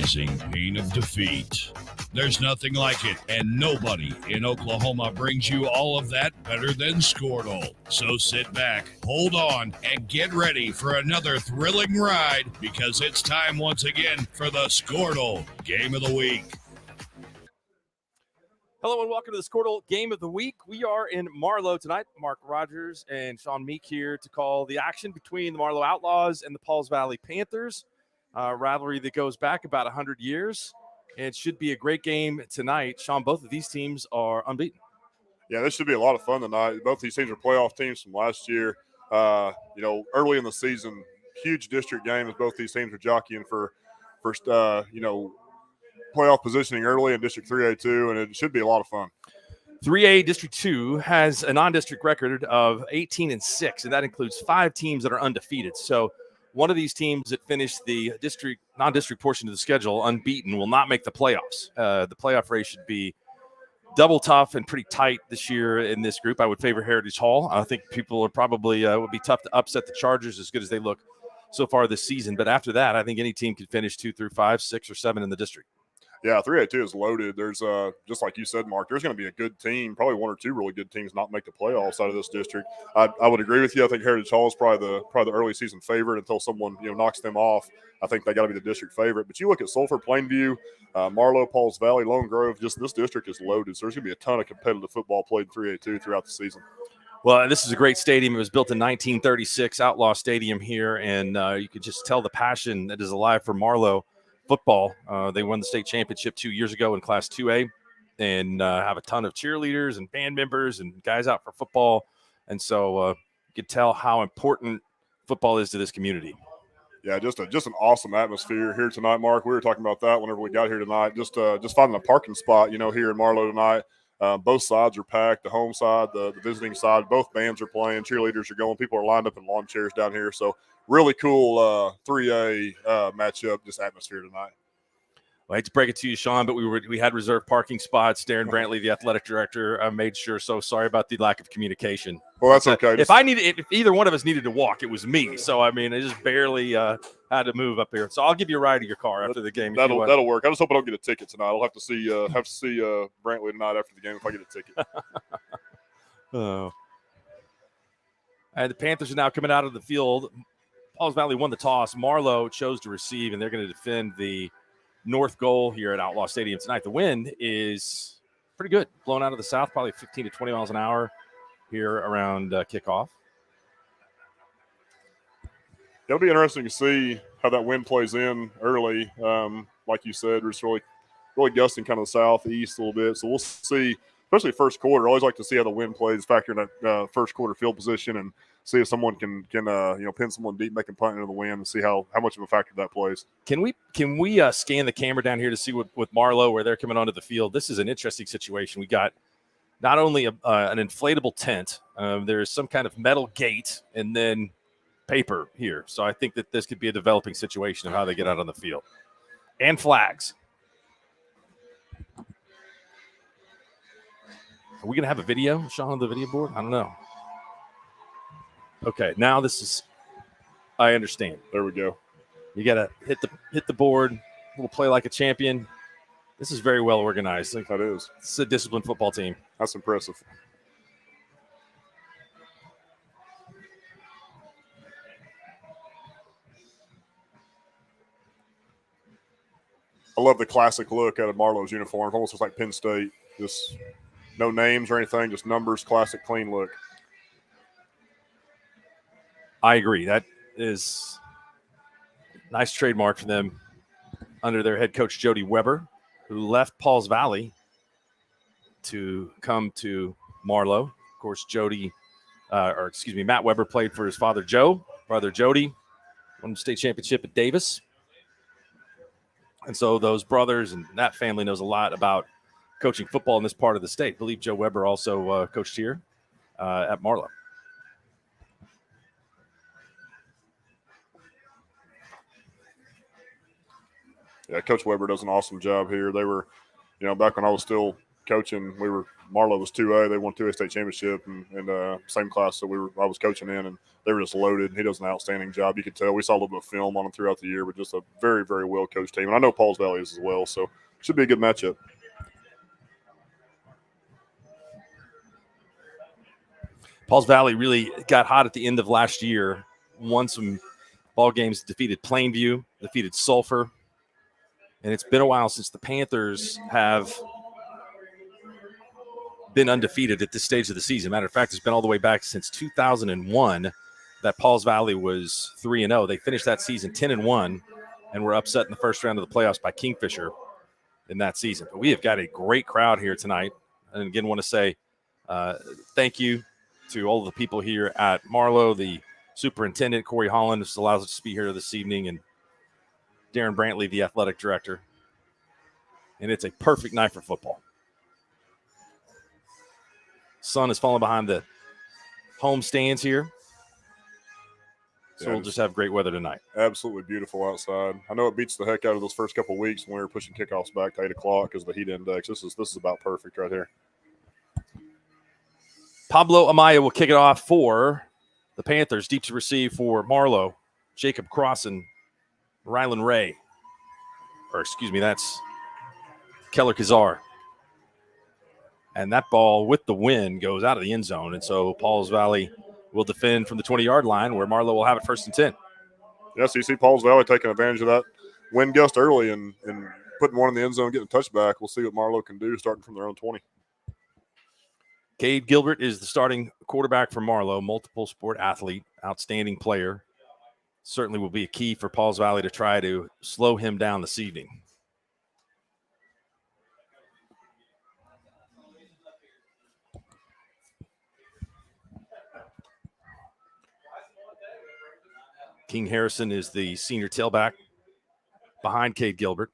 agonizing pain of defeat. There's nothing like it, and nobody in Oklahoma brings you all of that better than Squirtle. So sit back, hold on, and get ready for another thrilling ride, because it's time once again for the Squirtle Game of the Week. Hello and welcome to the Squirtle Game of the Week. We are in Marlow tonight. Mark Rogers and Sean Meek here to call the action between the Marlow Outlaws and the Pauls Valley Panthers. Rivalry that goes back about 100 years. It should be a great game tonight. Sean, both of these teams are unbeaten. Yeah, this should be a lot of fun tonight. Both these teams are playoff teams from last year. Early in the season, huge district games. Both these teams are jockeying for first, playoff positioning early in District 3A2, and it should be a lot of fun. 3A District 2 has a non-district record of 18-6, and that includes 5 teams that are undefeated. So one of these teams that finished the non-district portion of the schedule unbeaten will not make the playoffs. The playoff race should be double tough and pretty tight this year in this group. I would favor Heritage Hall. I think people are probably would be tough to upset the Chargers as good as they look so far this season. But after that, I think any team could finish 2 through 5, 6, or 7 in the district. Yeah, 3A2 is loaded. There's, just like you said, Mark, there's going to be a good team, probably 1 or 2 really good teams not make the playoffs out of this district. I would agree with you. I think Heritage Hall is probably the early season favorite until someone knocks them off. I think they got to be the district favorite. But you look at Sulphur, Plainview, Marlow, Pauls Valley, Lone Grove. Just this district is loaded. So there's going to be a ton of competitive football played in 3A2 throughout the season. Well, this is a great stadium. It was built in 1936, Outlaw Stadium here, and you could just tell the passion that is alive for Marlow football. They won the state championship 2 years ago in Class 2A, and have a ton of cheerleaders and band members and guys out for football. And so you could tell how important football is to this community. Yeah, just an awesome atmosphere here tonight, Mark. We were talking about that whenever we got here tonight. Just finding a parking spot, here in Marlow tonight. Both sides are packed. The home side, the visiting side, both bands are playing. Cheerleaders are going. People are lined up in lawn chairs down here. So really cool 3A matchup, just atmosphere tonight. I hate to break it to you, Sean, but we had reserved parking spots. Darren Brantley, the athletic director, made sure. So sorry about the lack of communication. Well, that's okay. If either one of us needed to walk, it was me. So I just barely had to move up here. So I'll give you a ride to your car after the game. That'll work. I just hope I don't get a ticket tonight. I'll have to see Brantley tonight after the game if I get a ticket. Oh. And the Panthers are now coming out of the field. Pauls Valley won the toss. Marlow chose to receive, and they're going to defend the north goal here at Outlaw Stadium tonight. The wind is pretty good, blowing out of the south, probably 15 to 20 miles an hour here around kickoff. It'll be interesting to see how that wind plays in early. Like you said, it's really gusting kind of the southeast a little bit. So we'll see, especially first quarter. I always like to see how the wind plays, factor in that first quarter field position, and see if someone can pin someone deep, make them punt into the wind, and see how much of a factor that plays. Can we scan the camera down here to see with Marlow where they're coming onto the field? This is an interesting situation. We got not only an inflatable tent, there's some kind of metal gate, and then paper here. So I think that this could be a developing situation of how they get out on the field. And flags. Are we going to have a video, Sean, on the video board? I don't know. Okay, now I understand. There we go. You got to hit the board. We'll play like a champion. This is very well organized. That is. It's a disciplined football team. That's impressive. I love the classic look out of Marlow's uniform. Almost looks like Penn State. Just no names or anything, just numbers, classic, clean look. I agree. That is a nice trademark for them under their head coach, Jody Weber, who left Pauls Valley to come to Marlow. Of course, Matt Weber played for his father, Joe, brother Jody, won the state championship at Davis. And so those brothers and that family knows a lot about coaching football in this part of the state. I believe Joe Weber also coached here at Marlow. Yeah, Coach Weber does an awesome job here. They were, back when I was still coaching. Marlow was 2A. They won 2A state championship and same class. So I was coaching in, and they were just loaded. He does an outstanding job. You could tell. We saw a little bit of film on him throughout the year, but just a very, very well coached team. And I know Pauls Valley is as well. So it should be a good matchup. Pauls Valley really got hot at the end of last year, won some ball games, defeated Plainview, defeated Sulphur. And it's been a while since the Panthers have been undefeated at this stage of the season. Matter of fact, it's been all the way back since 2001 that Pauls Valley was 3-0. They finished that season 10-1 and were upset in the first round of the playoffs by Kingfisher in that season. But we have got a great crowd here tonight. And again, want to say thank you to all of the people here at Marlow, the superintendent, Corey Holland, who allows us to be here this evening, and Darren Brantley, the athletic director. And it's a perfect night for football. Sun is falling behind the home stands here. So we'll just have great weather tonight. Absolutely beautiful outside. I know it beats the heck out of those first couple of weeks when we were pushing kickoffs back to 8 o'clock because of the heat index. This is about perfect right here. Pablo Amaya will kick it off for the Panthers. Deep to receive for Marlow. Jacob Crossan, Rylan Ray. That's Keller Kazar. And that ball with the wind goes out of the end zone. And so Pauls Valley will defend from the 20-yard line where Marlow will have it 1st and 10. Yeah, so you see Pauls Valley taking advantage of that wind gust early and putting one in the end zone, getting a touchback. We'll see what Marlow can do starting from their own 20. Cade Gilbert is the starting quarterback for Marlow, multiple sport athlete, outstanding player. Certainly will be a key for Pauls Valley to try to slow him down this evening. King Harrison is the senior tailback behind Cade Gilbert.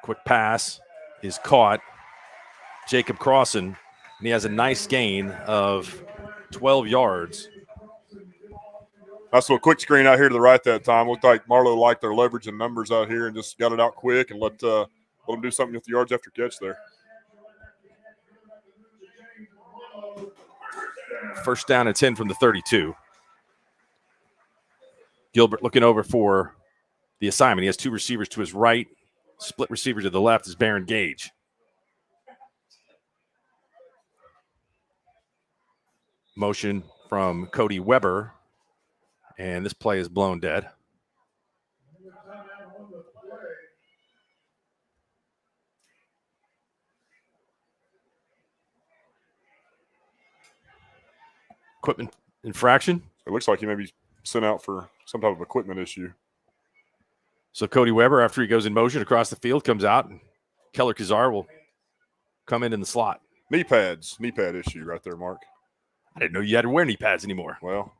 Quick pass is caught. Jacob Crossan, and he has a nice gain of 12 yards. Nice little quick screen out here to the right that time. Looked like Marlow liked their leverage and numbers out here and just got it out quick and let them do something with the yards after catch there. 1st down and 10 from the 32. Gilbert looking over for the assignment. He has 2 receivers to his right. Split receiver to the left is Baron Gage. Motion from Cody Weber. And this play is blown dead. Equipment infraction. It looks like he may be sent out for some type of equipment issue. So Cody Weber, after he goes in motion across the field, comes out, and Keller Kazar will come in the slot. Knee pad issue right there, Mark. I didn't know you had to wear knee pads anymore. Well,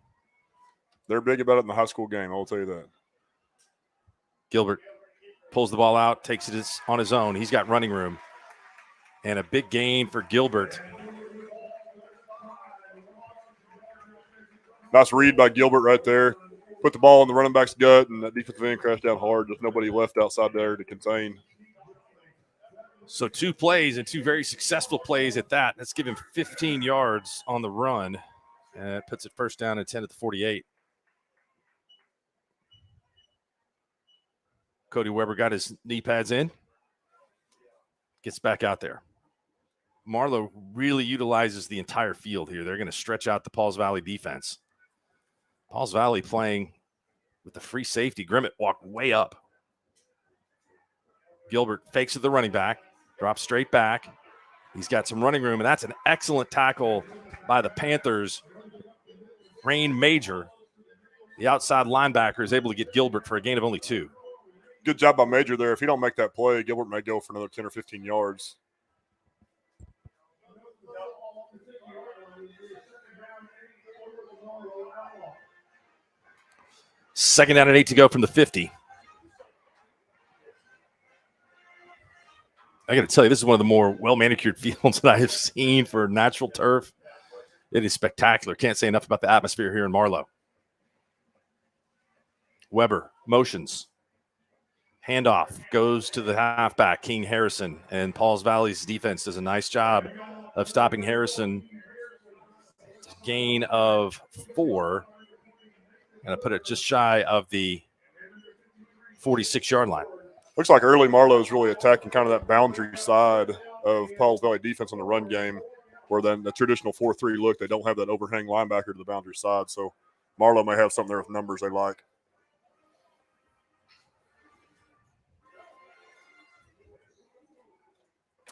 they're big about it in the high school game, I'll tell you that. Gilbert pulls the ball out, takes it on his own. He's got running room. And a big gain for Gilbert. Nice read by Gilbert right there. Put the ball in the running back's gut, and that defensive end crashed down hard. Just nobody left outside there to contain. So 2 plays and 2 very successful plays at that. Let's give him 15 yards on the run. And that puts it 1st down and 10 at the 48. Cody Weber got his knee pads in. Gets back out there. Marlow really utilizes the entire field here. They're going to stretch out the Pauls Valley defense. Pauls Valley playing with the free safety. Grimmett walked way up. Gilbert fakes to the running back, drops straight back. He's got some running room, and that's an excellent tackle by the Panthers. Rain Major, the outside linebacker, is able to get Gilbert for a gain of only 2. Good job by Major there. If he don't make that play, Gilbert may go for another 10 or 15 yards. Second down and 8 to go from the 50. I got to tell you, this is one of the more well-manicured fields that I have seen for natural turf. It is spectacular. Can't say enough about the atmosphere here in Marlow. Weber motions. Handoff goes to the halfback, King Harrison, and Pauls Valley's defense does a nice job of stopping Harrison. Gain of 4. And I put it just shy of the 46-yard line. Looks like early Marlow is really attacking kind of that boundary side of Pauls Valley defense on the run game, where then the traditional 4-3 look, they don't have that overhang linebacker to the boundary side. So Marlow may have something there with numbers they like.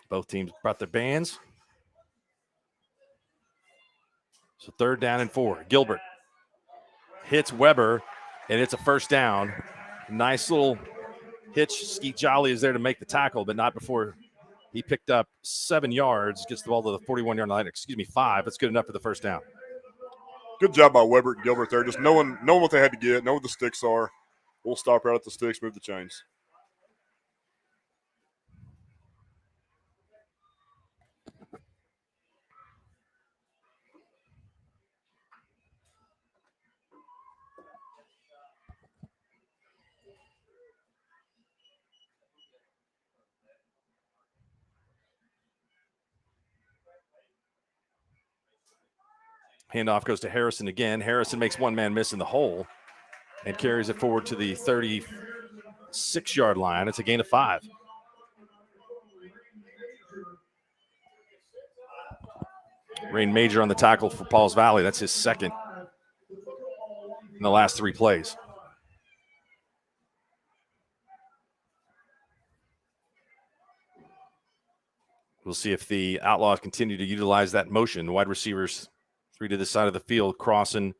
Both teams brought their bands. So 3rd down and 4. Gilbert hits Weber, and it's a first down. Nice little hitch. Skeet Jolly is there to make the tackle, but not before he picked up 7 yards, gets the ball to the 41-yard line. 5. That's good enough for the first down. Good job by Weber and Gilbert there, just knowing what they had to get, know what the sticks are. We'll stop right at the sticks, move the chains. Handoff goes to Harrison again. Harrison makes one man miss in the hole and carries it forward to the 36-yard line. It's a gain of 5. Rain Major on the tackle for Pauls Valley. That's his second in the last 3 plays. We'll see if the Outlaws continue to utilize that motion. Wide receivers 3 to the side of the field, Crossan,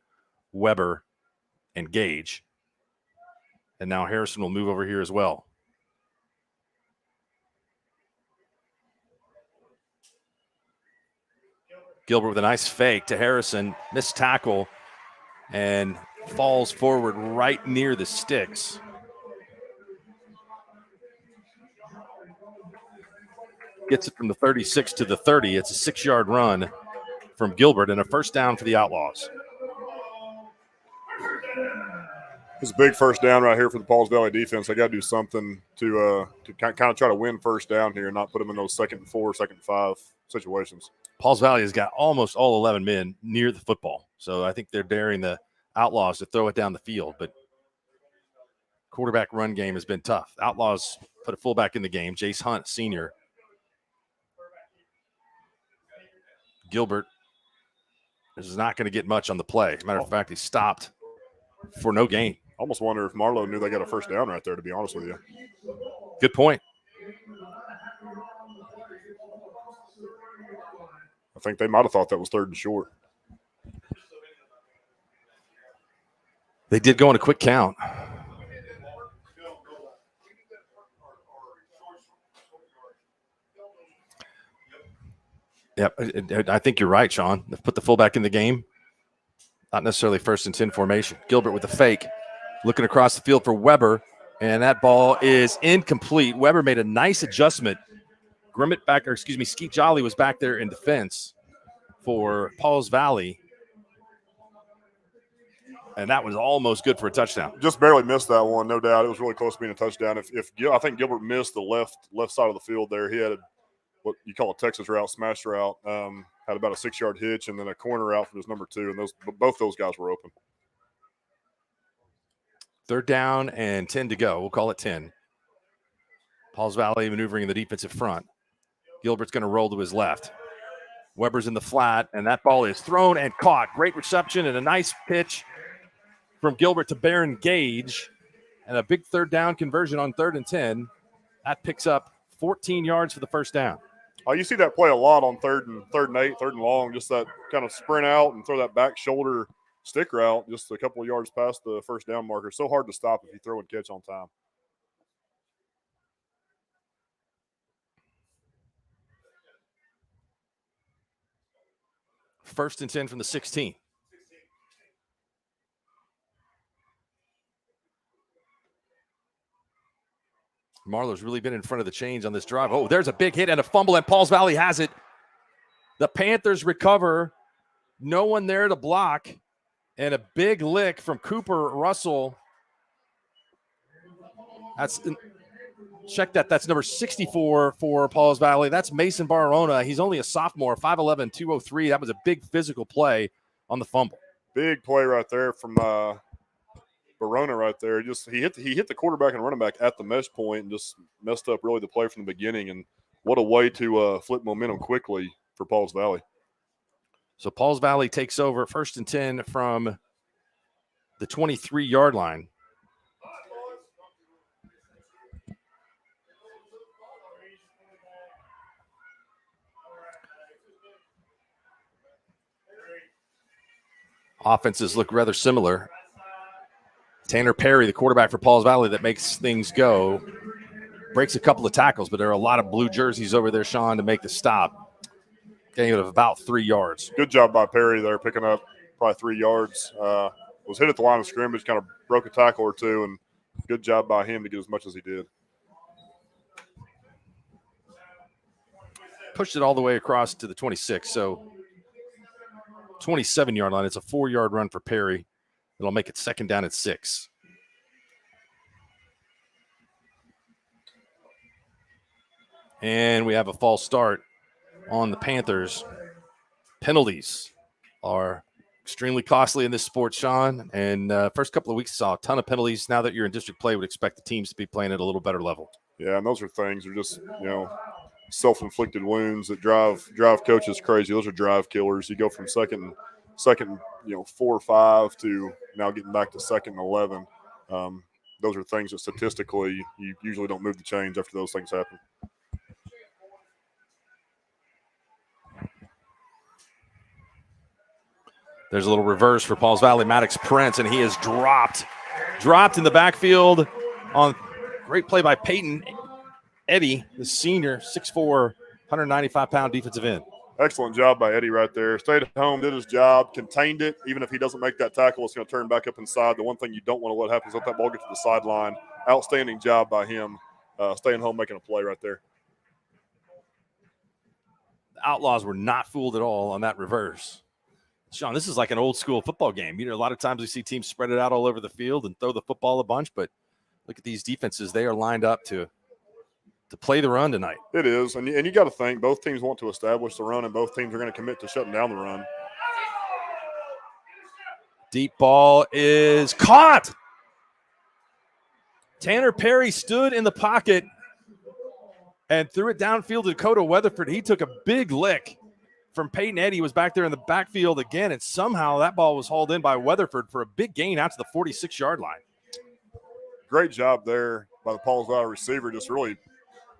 Weber, and Gage. And now Harrison will move over here as well. Gilbert with a nice fake to Harrison, missed tackle, and falls forward right near the sticks. Gets it from the 36 to the 30. It's a 6-yard run from Gilbert and a first down for the Outlaws. It's a big first down right here for the Pauls Valley defense. They got to do something to kind of try to win first down here and not put them in those 2nd and 4, 2nd and 5 situations. Pauls Valley has got almost all 11 men near the football. So I think they're daring the Outlaws to throw it down the field. But quarterback run game has been tough. Outlaws put a fullback in the game, Jace Hunt, senior. Gilbert is not going to get much on the play. As a matter of fact, he stopped for no gain. Almost wonder if Marlow knew they got a first down right there, to be honest with you. Good point. I think they might have thought that was 3rd and short. They did go on a quick count. Yep, I think you're right, Sean. They've put the fullback in the game. Not necessarily 1st and 10 formation. Gilbert with a fake. Looking across the field for Weber, and that ball is incomplete. Weber made a nice adjustment. Skeet Jolly was back there in defense for Pauls Valley. And that was almost good for a touchdown. Just barely missed that one, no doubt. It was really close to being a touchdown. I think Gilbert missed the left side of the field there. He had what you call a Texas route, smash route. Had about a 6-yard hitch and then a corner out for his number 2, and both those guys were open. 3rd down and 10 to go. We'll call it 10. Pauls Valley maneuvering in the defensive front. Gilbert's going to roll to his left. Weber's in the flat, and that ball is thrown and caught. Great reception and a nice pitch from Gilbert to Baron Gage, and a big 3rd down conversion on 3rd and 10. That picks up 14 yards for the first down. Oh, you see that play a lot on 3rd and 8, 3rd and long, just that kind of sprint out and throw that back shoulder stick route just a couple of yards past the first down marker. So hard to stop if you throw and catch on time. First and 10 from the 16. Marlow's really been in front of the chains on this drive. Oh, there's a big hit and a fumble, and Pauls Valley has it. The Panthers recover. No one there to block. And a big lick from Cooper Russell. That's check that. That's number 64 for Pauls Valley. That's Mason Barona. He's only a sophomore, 5'11", 203. That was a big physical play on the fumble. Big play right there from Barona right there. Just he hit the quarterback and running back at the mesh point and just messed up really the play from the beginning. And what a way to flip momentum quickly for Pauls Valley. So Pauls Valley takes over 1st and 10 from the 23-yard line. Offenses look rather similar. Tanner Perry, the quarterback for Pauls Valley that makes things go, breaks a couple of tackles, but there are a lot of blue jerseys over there, Sean, to make the stop. Getting it of about 3 yards. Good job by Perry there, picking up probably 3 yards. Was hit at the line of scrimmage, kind of broke a tackle or two, and good job by him to get as much as he did. Pushed it all the way across to the 26, so 27-yard line. It's a 4-yard run for Perry. It'll make it 2nd down at 6. And we have a false start on the Panthers. Penalties are extremely costly in this sport, Sean. And first couple of weeks saw a ton of penalties. Now that you're in district play, would expect the teams to be playing at a little better level. Yeah, and those are things that are just, self-inflicted wounds that drive coaches crazy. Those are drive killers. You go from second, 4 or 5 to now getting back to 2nd and 11. Those are things that statistically you usually don't move the chains after those things happen. There's a little reverse for Pauls Valley. Maddox Prince, and he is dropped in the backfield on great play by Peyton Eddy, the senior, 6'4", 195-pound defensive end. Excellent job by Eddie right there. Stayed at home, did his job, contained it. Even if he doesn't make that tackle, it's going to turn back up inside. The one thing you don't want to let happen is let that ball get to the sideline. Outstanding job by him, staying home, making a play right there. The Outlaws were not fooled at all on that reverse. Sean, this is like an old school football game. A lot of times we see teams spread it out all over the field and throw the football a bunch, but look at these defenses. They are lined up to play the run tonight. It is, and you got to think both teams want to establish the run, and both teams are going to commit to shutting down the run. Deep ball is caught. Tanner Perry stood in the pocket and threw it downfield to Dakota Weatherford. He took a big lick from Peyton Eddy, was back there in the backfield again, and somehow that ball was hauled in by Weatherford for a big gain out to the 46-yard line. Great job there by the Pauls Valley receiver, just really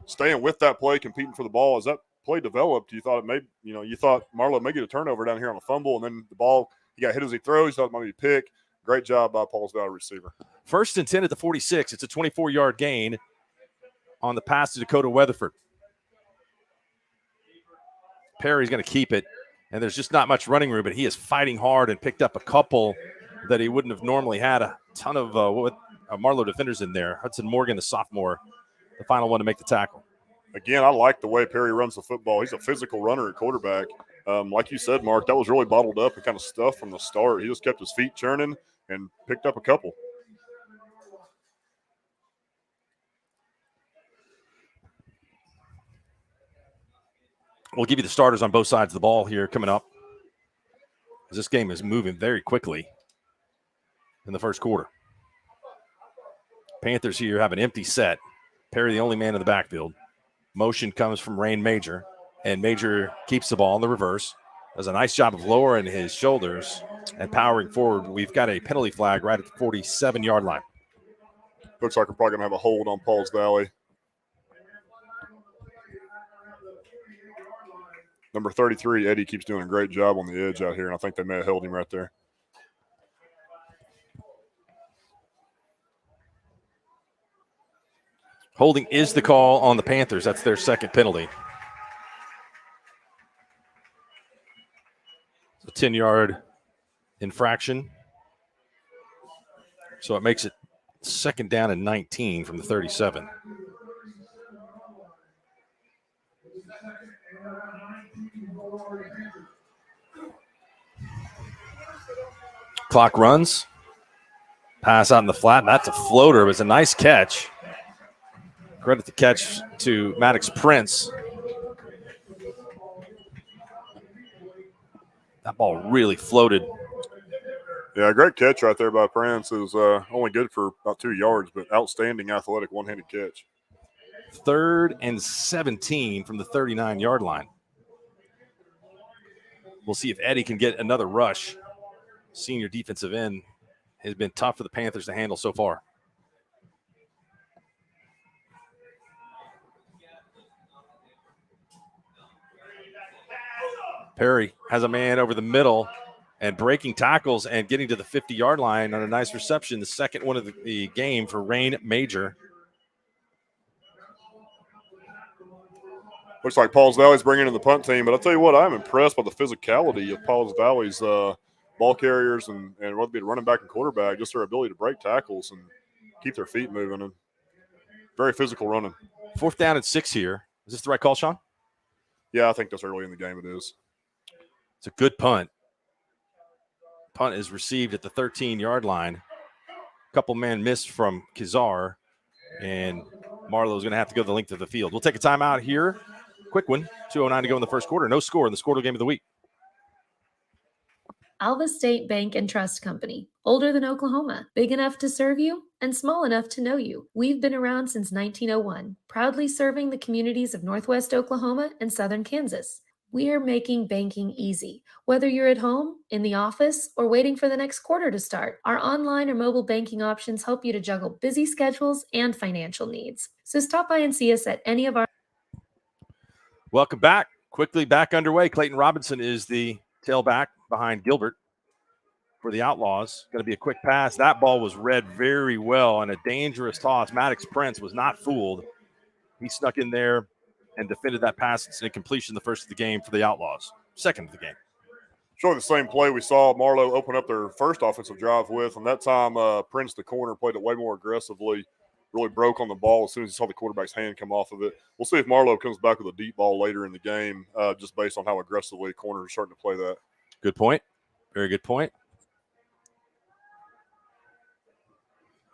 staying with that play, competing for the ball. As that play developed, you thought you thought Marlow may get a turnover down here on a fumble, and then the ball, he got hit as he throws. You thought it might be a pick. Great job by Pauls Valley receiver. 1st and 10 at the 46. It's a 24-yard gain on the pass to Dakota Weatherford. Perry's going to keep it, and there's just not much running room, but he is fighting hard and picked up a couple that he wouldn't have normally had. A ton of Marlow defenders in there. Hudson Morgan, the sophomore, the final one to make the tackle. Again, I like the way Perry runs the football. He's a physical runner at quarterback. Like you said, Mark, that was really bottled up and kind of stuff from the start. He just kept his feet churning and picked up a couple. We'll give you the starters on both sides of the ball here coming up. This game is moving very quickly in the first quarter. Panthers here have an empty set. Perry, the only man in the backfield. Motion comes from Rain Major, and Major keeps the ball in the reverse. Does a nice job of lowering his shoulders and powering forward. We've got a penalty flag right at the 47-yard line. Looks like we're probably going to have a hold on Pauls Valley. Number 33, Eddie, keeps doing a great job on the edge out here, and I think they may have held him right there. Holding is the call on the Panthers. That's their second penalty. It's a 10-yard infraction. So it makes it 2nd down and 19 from the 37. Clock runs. Pass out in the flat, and that's a floater. It was a nice catch. Credit the catch to Maddox Prince. That ball really floated. Yeah, great catch right there by Prince. It was only good for about 2 yards, but outstanding athletic one-handed catch. 3rd and 17 from the 39-yard line. We'll see if Eddie can get another rush. Senior defensive end has been tough for the Panthers to handle so far. Perry has a man over the middle and breaking tackles and getting to the 50-yard line on a nice reception. The second one of the game for Rain Major. Looks like Pauls Valley's bringing in the punt team, but I'll tell you what, I'm impressed by the physicality of Pauls Valley's ball carriers and whether it be running back and quarterback, just their ability to break tackles and keep their feet moving. And very physical running. 4th down and 6 here. Is this the right call, Sean? Yeah, I think that's early in the game it is. It's a good punt. Punt is received at the 13-yard line. A couple man missed from Kizar, and Marlow is going to have to go the length of the field. We'll take a timeout here. Quick one. 2:09 to go in the first quarter. No score in the Squirtle game of the week. Alva State Bank and Trust Company. Older than Oklahoma. Big enough to serve you and small enough to know you. We've been around since 1901, proudly serving the communities of Northwest Oklahoma and Southern Kansas. We are making banking easy. Whether you're at home, in the office, or waiting for the next quarter to start, our online or mobile banking options help you to juggle busy schedules and financial needs. So stop by and see us at any of our... Welcome back. Quickly back underway. Clayton Robinson is the tailback behind Gilbert for the Outlaws. Going to be a quick pass. That ball was read very well and a dangerous toss. Maddox Prince was not fooled. He snuck in there and defended that pass. It's a completion the first of the game for the Outlaws. Second of the game. Sure, the same play we saw Marlow open up their first offensive drive with, and that time Prince, the corner, played it way more aggressively, really broke on the ball as soon as he saw the quarterback's hand come off of it. We'll see if Marlow comes back with a deep ball later in the game, just based on how aggressively corners are starting to play that. Good point. Very good point.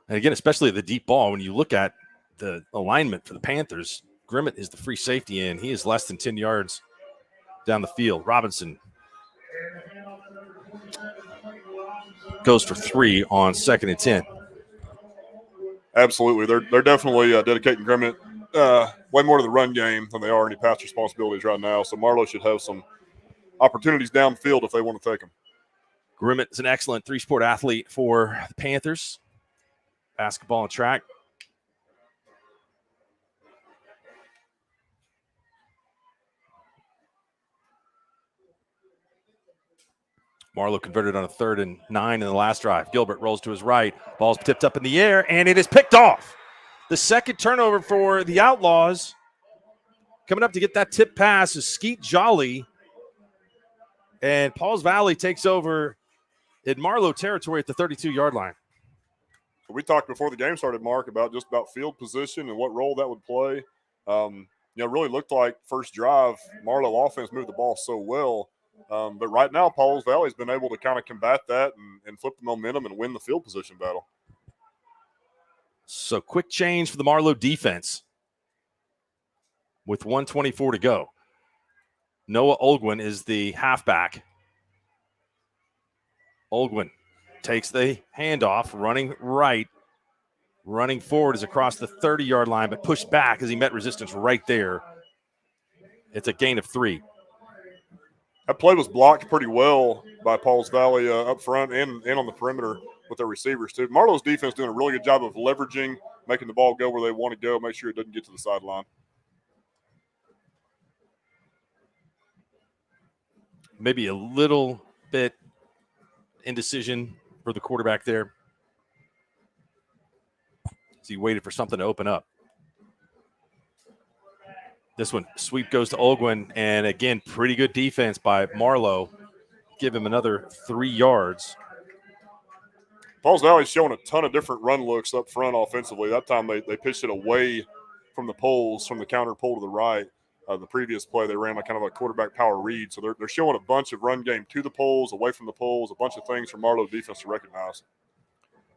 And again, especially the deep ball, when you look at the alignment for the Panthers, Grimmett is the free safety in. He is less than 10 yards down the field. Robinson goes for 3 on 2nd and 10. Absolutely. They're definitely dedicating Grimmett way more to the run game than they are any pass responsibilities right now. So Marlow should have some opportunities downfield if they want to take them. Grimmett is an excellent 3-sport athlete for the Panthers. Basketball and track. Marlow converted on a 3rd and 9 in the last drive. Gilbert rolls to his right. Ball's tipped up in the air, and it is picked off. The second turnover for the Outlaws. Coming up to get that tip pass is Skeet Jolly. And Pauls Valley takes over in Marlow territory at the 32-yard line. We talked before the game started, Mark, about field position and what role that would play. Really looked like first drive, Marlow offense moved the ball so well. But right now, Pauls Valley's been able to kind of combat that and flip the momentum and win the field position battle. So quick change for the Marlow defense with 1:24 to go. Noah Olgwin is the halfback. Olgwin takes the handoff, running right. Running forward is across the 30-yard line, but pushed back as he met resistance right there. It's a gain of 3. That play was blocked pretty well by Pauls Valley up front and on the perimeter with their receivers too. Marlow's defense doing a really good job of leveraging, making the ball go where they want to go, make sure it doesn't get to the sideline. Maybe a little bit indecision for the quarterback there as he waited for something to open up. This one, sweep goes to Olgwin, and again, pretty good defense by Marlow. Give him another 3 yards. Pauls Valley's showing a ton of different run looks up front offensively. That time they pitched it away from the poles, from the counter pole to the right. The previous play, they ran kind of a quarterback power read. So they're showing a bunch of run game to the poles, away from the poles, a bunch of things for Marlow defense to recognize.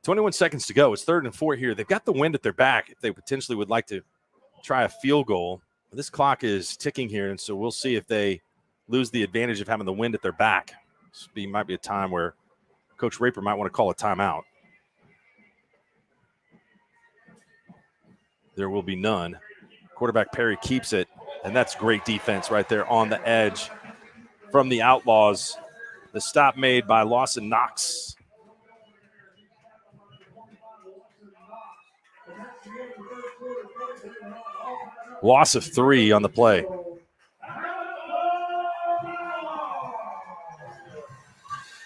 21 seconds to go. It's 3rd and 4 here. They've got the wind at their back if they potentially would like to try a field goal. This clock is ticking here, and so we'll see if they lose the advantage of having the wind at their back. This might be a time where Coach Raper might want to call a timeout. There will be none. Quarterback Perry keeps it, and that's great defense right there on the edge from the Outlaws. The stop made by Lawson Knox. Loss of 3 on the play.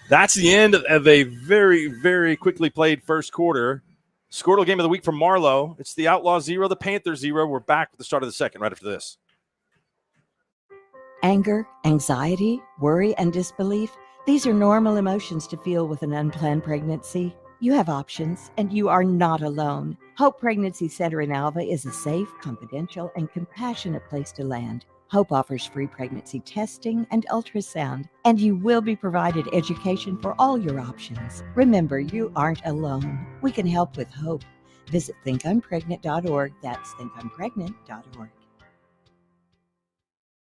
That's the end of a very, very quickly played first quarter. Squirtle game of the week from Marlow. It's the Outlaws 0, the Panthers 0. We're back with the start of the second right after this. Anger, anxiety, worry, and disbelief. These are normal emotions to feel with an unplanned pregnancy. You have options, and you are not alone. Hope Pregnancy Center in Alva is a safe, confidential, and compassionate place to land. Hope offers free pregnancy testing and ultrasound, and you will be provided education for all your options. Remember, you aren't alone. We can help with hope. Visit thinkimpregnant.org. That's thinkimpregnant.org.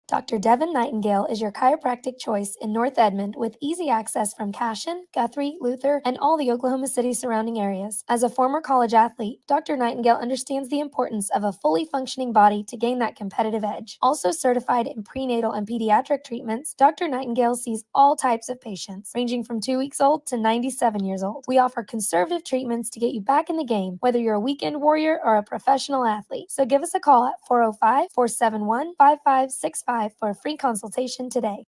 Dr. Devin Nightingale is your chiropractic choice in North Edmond with easy access from Cashion, Guthrie, Luther, and all the Oklahoma City surrounding areas. As a former college athlete, Dr. Nightingale understands the importance of a fully functioning body to gain that competitive edge. Also certified in prenatal and pediatric treatments, Dr. Nightingale sees all types of patients, ranging from 2 weeks old to 97 years old. We offer conservative treatments to get you back in the game, whether you're a weekend warrior or a professional athlete. So give us a call at 405-471-5565 for a free consultation today.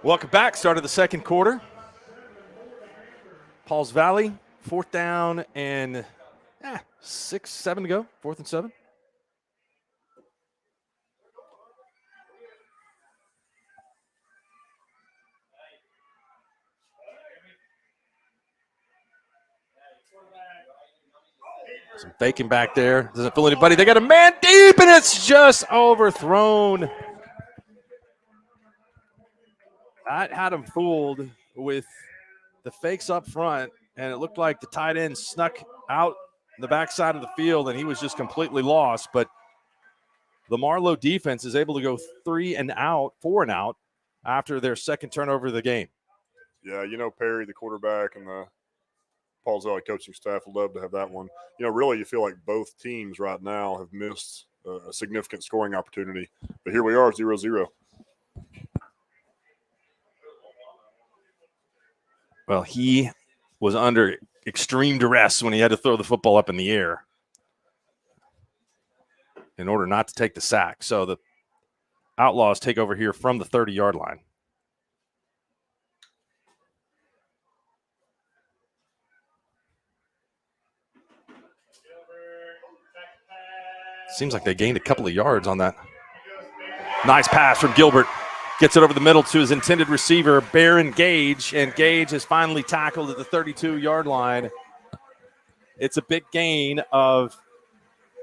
Welcome back. Start of the second quarter. Pauls Valley, 4th down and 6, 7 to go. 4th and 7. Some faking back there. Doesn't fool anybody. They got a man deep, and it's just overthrown. That had him fooled with the fakes up front, and it looked like the tight end snuck out the backside of the field, and he was just completely lost. But the Marlow defense is able to go 4 and out after their second turnover of the game. Yeah, Perry, the quarterback, and the Pauls Valley coaching staff would love to have that one. Really, you feel like both teams right now have missed a significant scoring opportunity. But here we are, 0-0. Well, he was under extreme duress when he had to throw the football up in the air in order not to take the sack. So the Outlaws take over here from the 30-yard line. Seems like they gained a couple of yards on that. Nice pass from Gilbert. Gets it over the middle to his intended receiver, Baron Gage, and Gage is finally tackled at the 32-yard line. It's a big gain of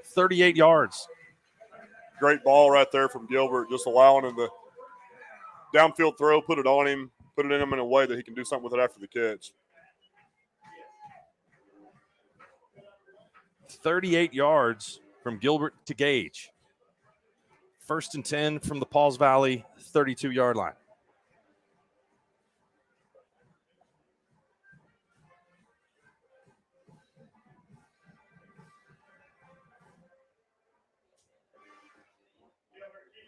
38 yards. Great ball right there from Gilbert, just allowing him to downfield throw, put it on him, put it in him in a way that he can do something with it after the catch. 38 yards from Gilbert to Gage. 1st and 10 from the Pauls Valley 32-yard line.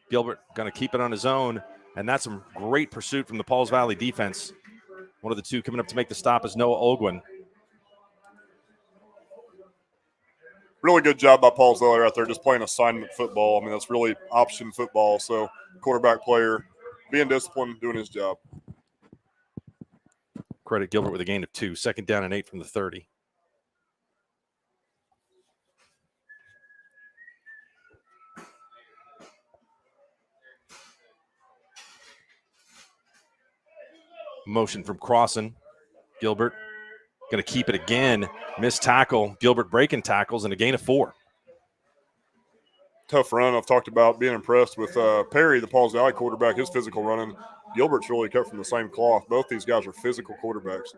Gilbert going to keep it on his own, and that's some great pursuit from the Pauls Valley defense. One of the two coming up to make the stop is Noah Olguin. Really good job by Pauls Valley right there, just playing assignment football. I mean, that's really option football. So quarterback player being disciplined, doing his job. Credit Gilbert with a gain of 2. 2nd down and 8 from the 30. Motion from Crossan. Gilbert going to keep it again. Missed tackle. Gilbert breaking tackles and a gain of 4. Tough run. I've talked about being impressed with Perry, the Pauls Valley quarterback, his physical running. Gilbert's really cut from the same cloth. Both these guys are physical quarterbacks.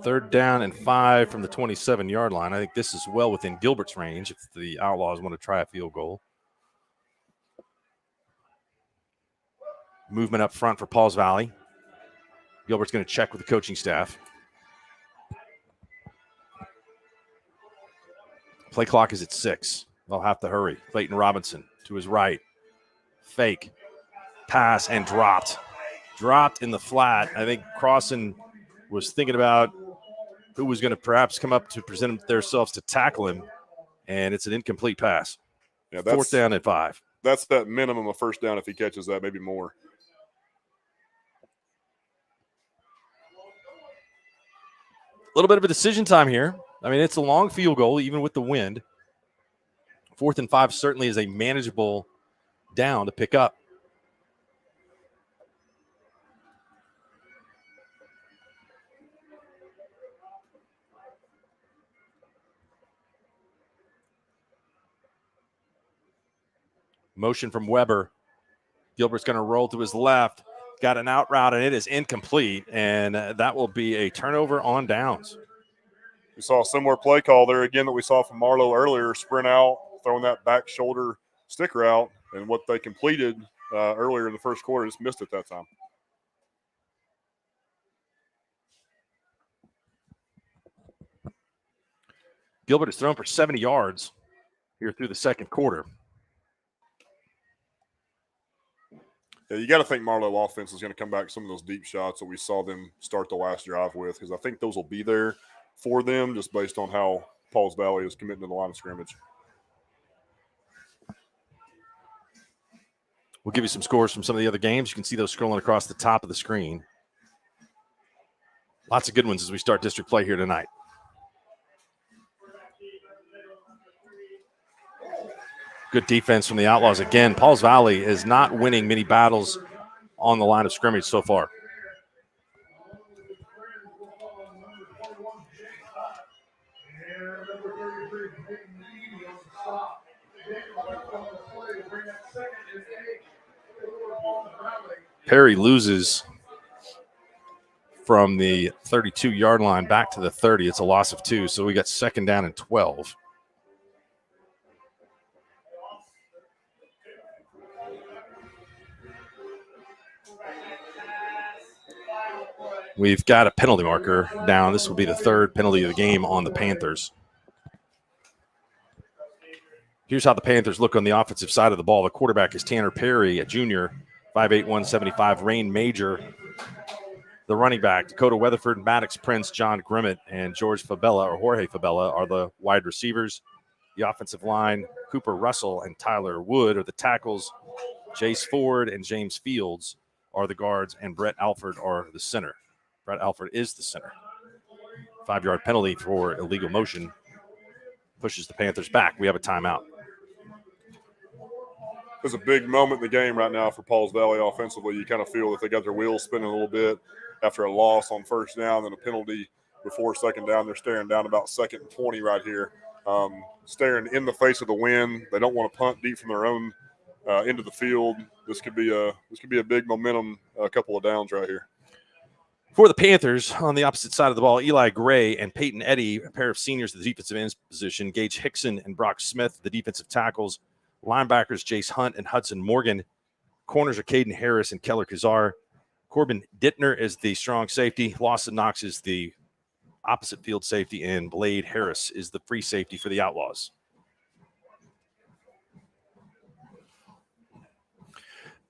Third down and 5 from the 27-yard line. I think this is well within Gilbert's range if the Outlaws want to try a field goal. Movement up front for Pauls Valley. Gilbert's going to check with the coaching staff. Play clock is at 6. They'll have to hurry. Clayton Robinson to his right. Fake. Pass and dropped. Dropped in the flat. I think Crossan was thinking about who was going to perhaps come up to present themselves to tackle him, and it's an incomplete pass. Yeah, Fourth down and 5. That's that minimum of first down if he catches that, maybe more. A little bit of a decision time here. I mean, it's a long field goal, even with the wind. 4th and 5 certainly is a manageable down to pick up. Motion from Weber. Gilbert's going to roll to his left. Got an out route, and it is incomplete, and that will be a turnover on downs. We saw a similar play call there again that we saw from Marlow earlier, sprint out, throwing that back shoulder sticker out, and what they completed earlier in the first quarter just missed it that time. Gilbert has thrown for 70 yards here through the second quarter. Yeah, you got to think Marlow offense is going to come back some of those deep shots that we saw them start the last drive with, because I think those will be there for them just based on how Pauls Valley is committing to the line of scrimmage. We'll give you some scores from some of the other games. You can see those scrolling across the top of the screen. Lots of good ones as we start district play here tonight. Good defense from the Outlaws. Again, Pauls Valley is not winning many battles on the line of scrimmage so far. Perry loses from the 32-yard line back to the 30. It's a loss of 2, so we got second down and 12. We've got a penalty marker down. This will be the third penalty of the game on the Panthers. Here's how the Panthers look on the offensive side of the ball. The quarterback is Tanner Perry, a junior, 5'8", 175. Rain Major, the running back. Dakota Weatherford, Maddox Prince, John Grimmett, and George Fabella, or Jorge Fabella, are the wide receivers. The offensive line, Cooper Russell and Tyler Wood are the tackles. Jace Ford and James Fields are the guards, and Brett Alford are the center. Brett Alford is the center. 5-yard penalty for illegal motion pushes the Panthers back. We have a timeout. There's a big moment in the game right now for Pauls Valley offensively. You kind of feel that they got their wheels spinning a little bit after a loss on first down and a penalty before second down. They're staring down about 2nd and 20 right here, staring in the face of the wind. They don't want to punt deep from their own end of the field. This could be a big momentum, a couple of downs right here. For the Panthers, on the opposite side of the ball, Eli Gray and Peyton Eddy, a pair of seniors at the defensive end position. Gage Hickson and Brock Smith, the defensive tackles. Linebackers, Jace Hunt and Hudson Morgan. Corners are Caden Harris and Keller Kazar. Corbin Dittner is the strong safety. Lawson Knox is the opposite field safety. And Blade Harris is the free safety for the Outlaws.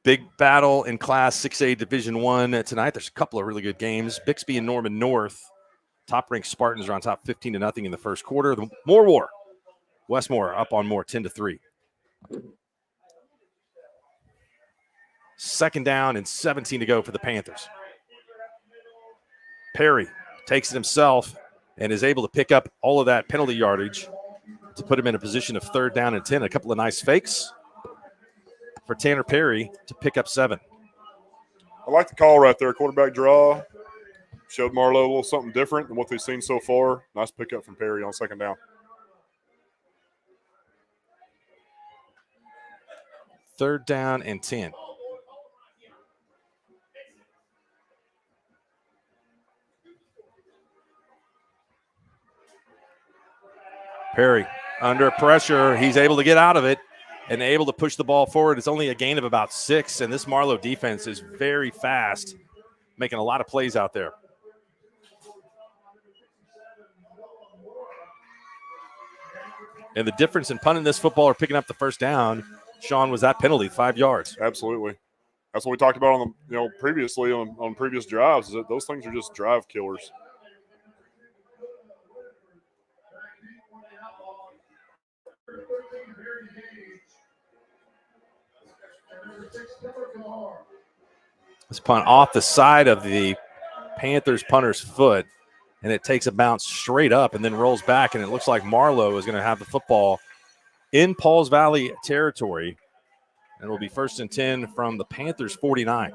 Big battle in Class 6A Division I tonight. There's a couple of really good games. Bixby and Norman North. Top-ranked Spartans are on top 15-0 in the first quarter. The Moore War. Westmore up on Moore 10-3. Second down and 17 to go for the Panthers. Perry takes it himself and is able to pick up all of that penalty yardage to put him in a position of third down and 10. A couple of nice fakes for Tanner Perry to pick up 7. I like the call right there. Quarterback draw. Showed Marlow a little something different than what they've seen so far. Nice pickup from Perry on second down. Third down and 10. Perry under pressure. He's able to get out of it and able to push the ball forward. It's only a gain of about 6, and this Marlow defense is very fast, making a lot of plays out there. And the difference in punting this football or picking up the first down, Sean, was that penalty, 5 yards. Absolutely. That's what we talked about on the previously on previous drives, is that those things are just drive killers. This punt off the side of the Panthers punter's foot, and it takes a bounce straight up and then rolls back, and it looks like Marlow is going to have the football in Pauls Valley territory, and it will be 1st and 10 from the Panthers 49.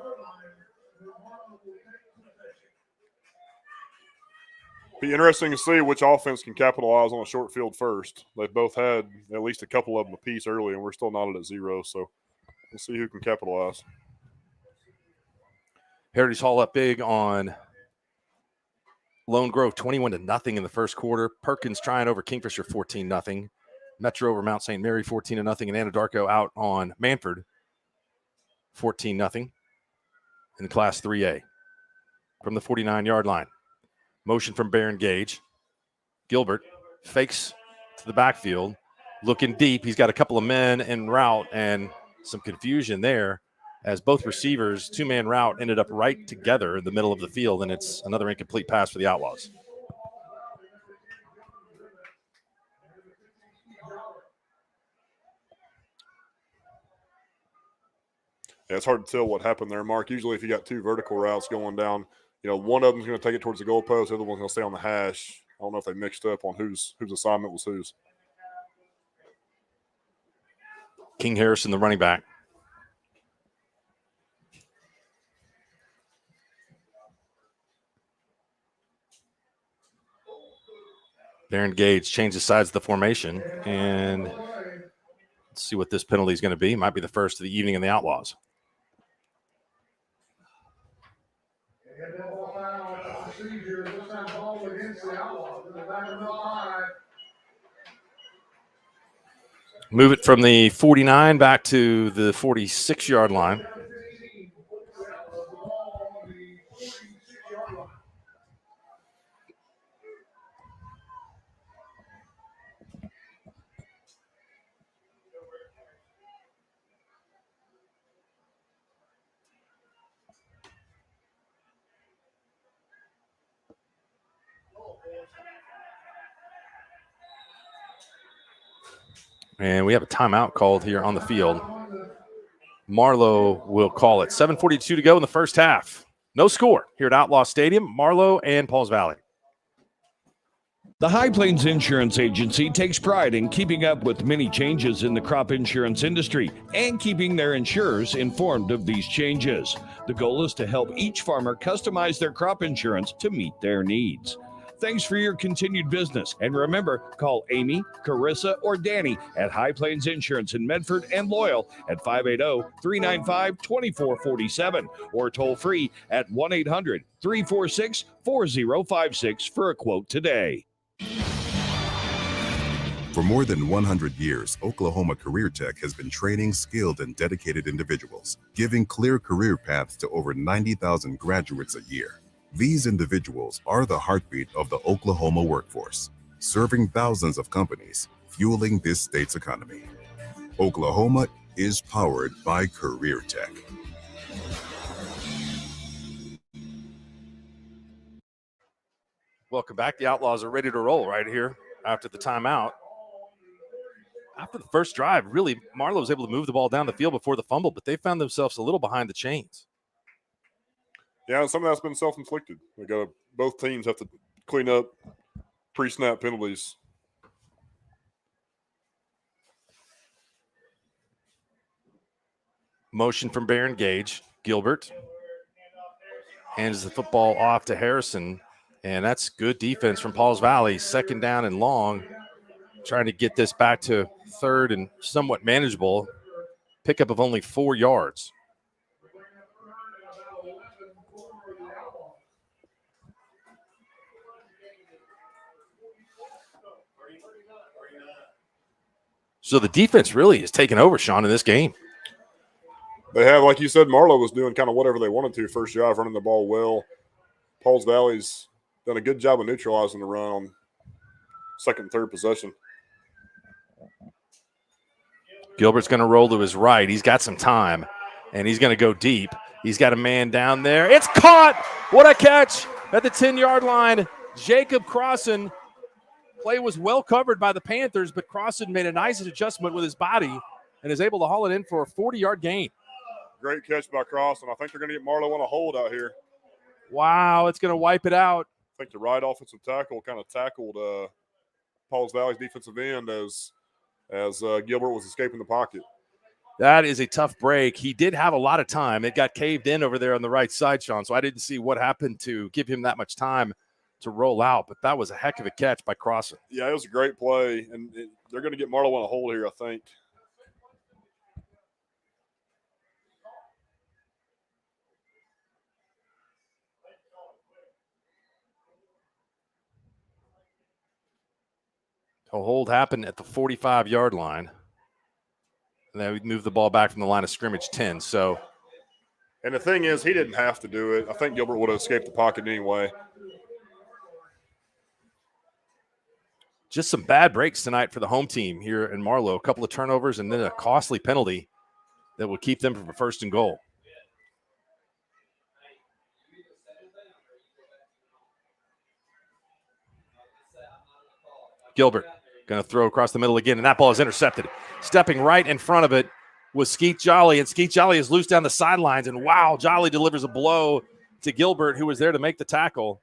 Be interesting to see which offense can capitalize on a short field first. They've both had at least a couple of them apiece early, and we're still knotted at 0, so we'll see who can capitalize. Heritage Hall up big on Lone Grove, 21-0 in the first quarter. Perkins trying over Kingfisher, 14-0. Metro over Mount St. Mary, 14-0, and Anadarko out on Manford, 14-0 in Class 3A from the 49-yard line. Motion from Baron Gage. Gilbert fakes to the backfield, looking deep. He's got a couple of men en route and some confusion there as both receivers, two-man route, ended up right together in the middle of the field, and it's another incomplete pass for the Outlaws. Yeah, it's hard to tell what happened there, Mark. Usually if you got 2 vertical routes going down, one of them's going to take it towards the goalpost, the other one's going to stay on the hash. I don't know if they mixed up on whose assignment was whose. King Harrison, the running back. Baron Gage changes sides of the formation, and let's see what this penalty is going to be. Might be the first of the evening in the Outlaws. Move it from the 49 back to the 46-yard line. And we have a timeout called here on the field. Marlow will call it. 7:42 to go in the first half. No score here at Outlaw Stadium. Marlow and Pauls Valley. The High Plains Insurance Agency takes pride in keeping up with many changes in the crop insurance industry and keeping their insurers informed of these changes. The goal is to help each farmer customize their crop insurance to meet their needs. Thanks for your continued business. And remember, call Amy, Carissa, or Danny at High Plains Insurance in Medford and Loyal at 580-395-2447 or toll free at 1-800-346-4056 for a quote today. For more than 100 years, Oklahoma Career Tech has been training skilled and dedicated individuals, giving clear career paths to over 90,000 graduates a year. These individuals are the heartbeat of the Oklahoma workforce, serving thousands of companies, fueling this state's economy. Oklahoma is powered by Career Tech. Welcome back. The Outlaws are ready to roll right here after the timeout. After the first drive, really, Marlow was able to move the ball down the field before the fumble, but they found themselves a little behind the chains. Yeah, and some of that's been self-inflicted. Both teams have to clean up pre-snap penalties. Motion from Baron Gage. Gilbert hands the football off to Harrison, and that's good defense from Pauls Valley. 2nd down and long, trying to get this back to 3rd and somewhat manageable. Pickup of only 4 yards. So the defense really is taking over, Sean, in this game. They have, like you said, Marlow was doing kind of whatever they wanted to first drive, running the ball well. Pauls Valley's done a good job of neutralizing the run on second and third possession. Gilbert's going to roll to his right. He's got some time, and he's going to go deep. He's got a man down there. It's caught. What a catch at the 10-yard line. Jacob Crossan. Play was well covered by the Panthers, but Crossan made a nice adjustment with his body and is able to haul it in for a 40-yard gain. Great catch by Crossan. I think they're going to get Marlow on a hold out here. Wow, it's going to wipe it out. I think the right offensive tackle kind of tackled Pauls Valley's defensive end as Gilbert was escaping the pocket. That is a tough break. He did have a lot of time. It got caved in over there on the right side, Sean, so I didn't see what happened to give him that much time to roll out, but that was a heck of a catch by Crossan. Yeah, it was a great play, and they're going to get Marlow on a hold here, I think. A hold happened at the 45-yard line. And then we moved the ball back from the line of scrimmage 10. So, and the thing is, he didn't have to do it. I think Gilbert would have escaped the pocket anyway. Just some bad breaks tonight for the home team here in Marlow. A couple of turnovers and then a costly penalty that will keep them from a first and goal. Gilbert going to throw across the middle again, and that ball is intercepted. Stepping right in front of it was Skeet Jolly, and Skeet Jolly is loose down the sidelines, and wow, Jolly delivers a blow to Gilbert, who was there to make the tackle.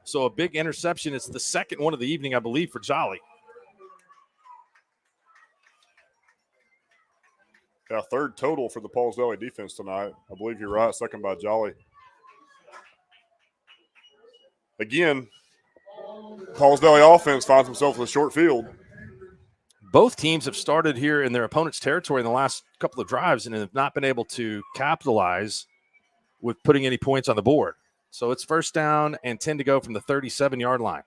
So a big interception. It's the second one of the evening, I believe, for Jolly. Yeah, third total for the Pauls Valley defense tonight. I believe you're right, second by Jolly. Again, Pauls Valley offense finds himself with a short field. Both teams have started here in their opponent's territory in the last couple of drives and have not been able to capitalize with putting any points on the board. So it's first down and 10 to go from the 37-yard line.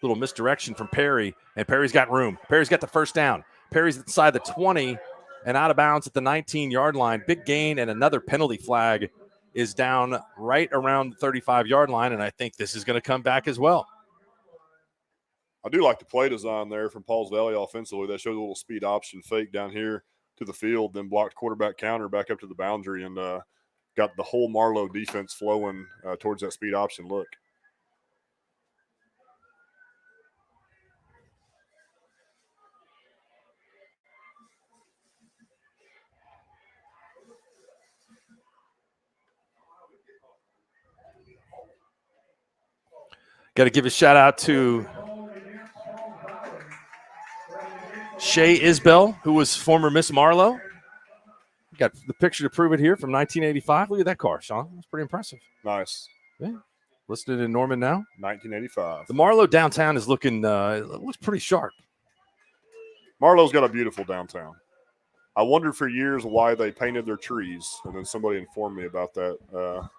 Little misdirection from Perry, and Perry's got room. Perry's got the first down. Perry's inside the 20 and out of bounds at the 19-yard line. Big gain, and another penalty flag is down right around the 35-yard line, and I think this is going to come back as well. I do like the play design there from Pauls Valley offensively. They showed a little speed option fake down here to the field, then blocked quarterback counter back up to the boundary, and got the whole Marlow defense flowing towards that speed option look. Got to give a shout out to Shay Isbell, who was former Miss Marlow. Got the picture to prove it here from 1985. Look at that car, Sean. That's pretty impressive. Nice. Yeah. Listed in Norman now. 1985. The Marlow downtown is looking, looks pretty sharp. Marlow's got a beautiful downtown. I wondered for years why they painted their trees, and then somebody informed me about that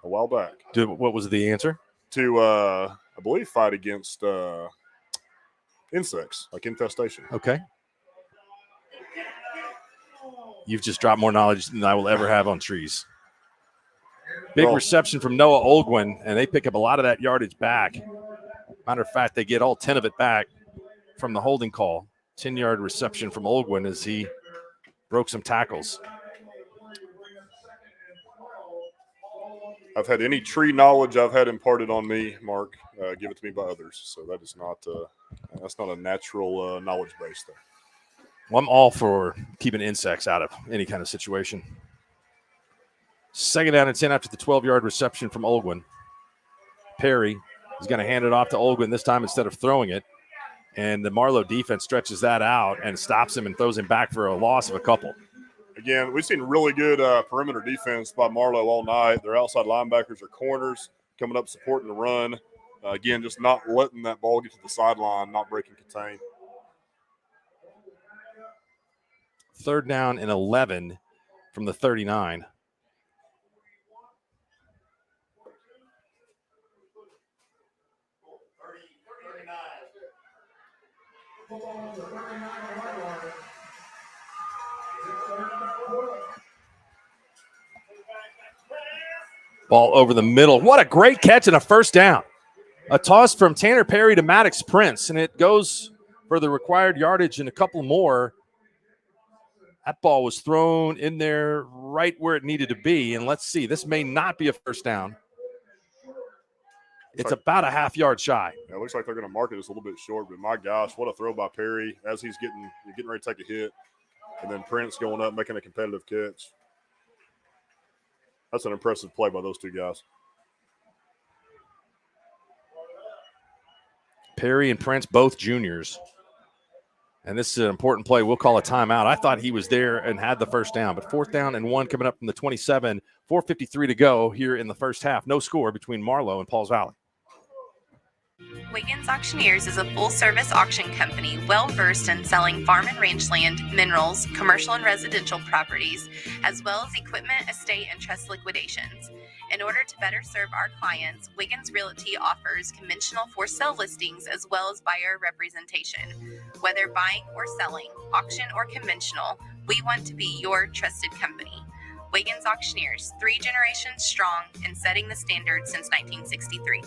a while back. What was the answer? To, I believe, fight against insects, like infestation. Okay. You've just dropped more knowledge than I will ever have on trees. Big reception from Noah Olgwin, and they pick up a lot of that yardage back. Matter of fact, they get all 10 of it back from the holding call. 10-yard reception from Olgwin as he broke some tackles. I've had any tree knowledge I've had imparted on me, Mark, give it to me by others. So that is not that's not a natural knowledge base there. Well, I'm all for keeping insects out of any kind of situation. Second down and 10 after the 12-yard reception from Olgwin. Perry is going to hand it off to Olgwin this time instead of throwing it. And the Marlow defense stretches that out and stops him and throws him back for a loss of a couple. Again, we've seen really good perimeter defense by Marlow all night. Their outside linebackers are corners coming up supporting the run. Again, just not letting that ball get to the sideline, not breaking contain. Third down and 11 from the 39. Ball over the middle. What a great catch and a first down. A toss from Tanner Perry to Maddox Prince, and it goes for the required yardage and a couple more. That ball was thrown in there right where it needed to be. And let's see, this may not be a first down. It's about a half-yard shy. Yeah, it looks like they're going to mark it just a little bit short, but my gosh, what a throw by Perry as he's getting ready to take a hit. And then Prince going up, making a competitive catch. That's an impressive play by those two guys. Perry and Prince, both juniors. And this is an important play. We'll call a timeout. I thought he was there and had the first down, but 4th down and 1 coming up from the 27, 4:53 to go here in the first half. No score between Marlow and Pauls Valley. Wiggins Auctioneers is a full-service auction company well-versed in selling farm and range land, minerals, commercial and residential properties, as well as equipment, estate, and trust liquidations. In order to better serve our clients, Wiggins Realty offers conventional for-sale listings as well as buyer representation. Whether buying or selling, auction or conventional, we want to be your trusted company. Wiggins Auctioneers, 3 generations strong and setting the standard since 1963.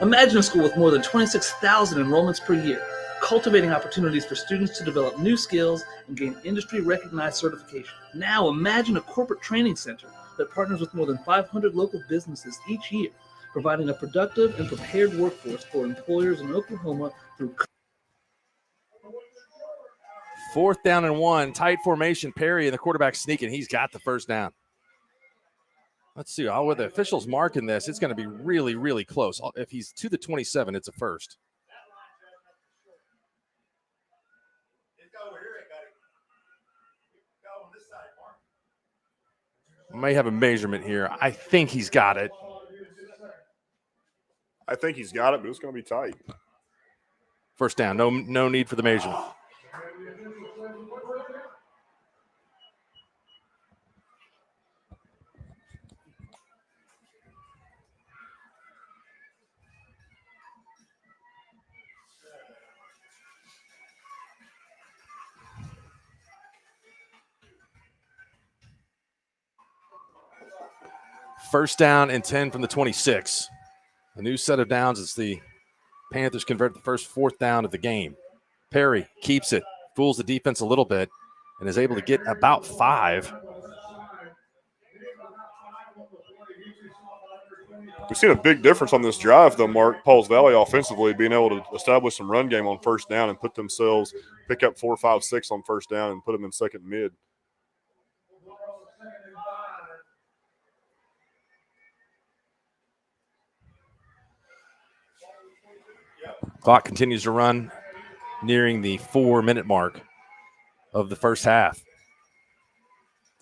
Imagine a school with more than 26,000 enrollments per year, cultivating opportunities for students to develop new skills and gain industry-recognized certification. Now imagine a corporate training center that partners with more than 500 local businesses each year, providing a productive and prepared workforce for employers in Oklahoma through 4th down and 1, tight formation. Perry and the quarterback sneaking. He's got the first down. Let's see. With the officials marking this, it's going to be really, really close. If he's to the 27, it's a first. I may have a measurement here. I think he's got it. I think he's got it, but it's going to be tight. First down. No need for the measurement. First down and 10 from the 26. A new set of downs as the Panthers convert the first 4th down of the game. Perry keeps it, fools the defense a little bit, and is able to get about 5. We've seen a big difference on this drive, though, Mark. Pauls Valley offensively being able to establish some run game on first down and pick up 4, 5, 6 on first down and put them in second mid. Clock continues to run, nearing the 4-minute mark of the first half.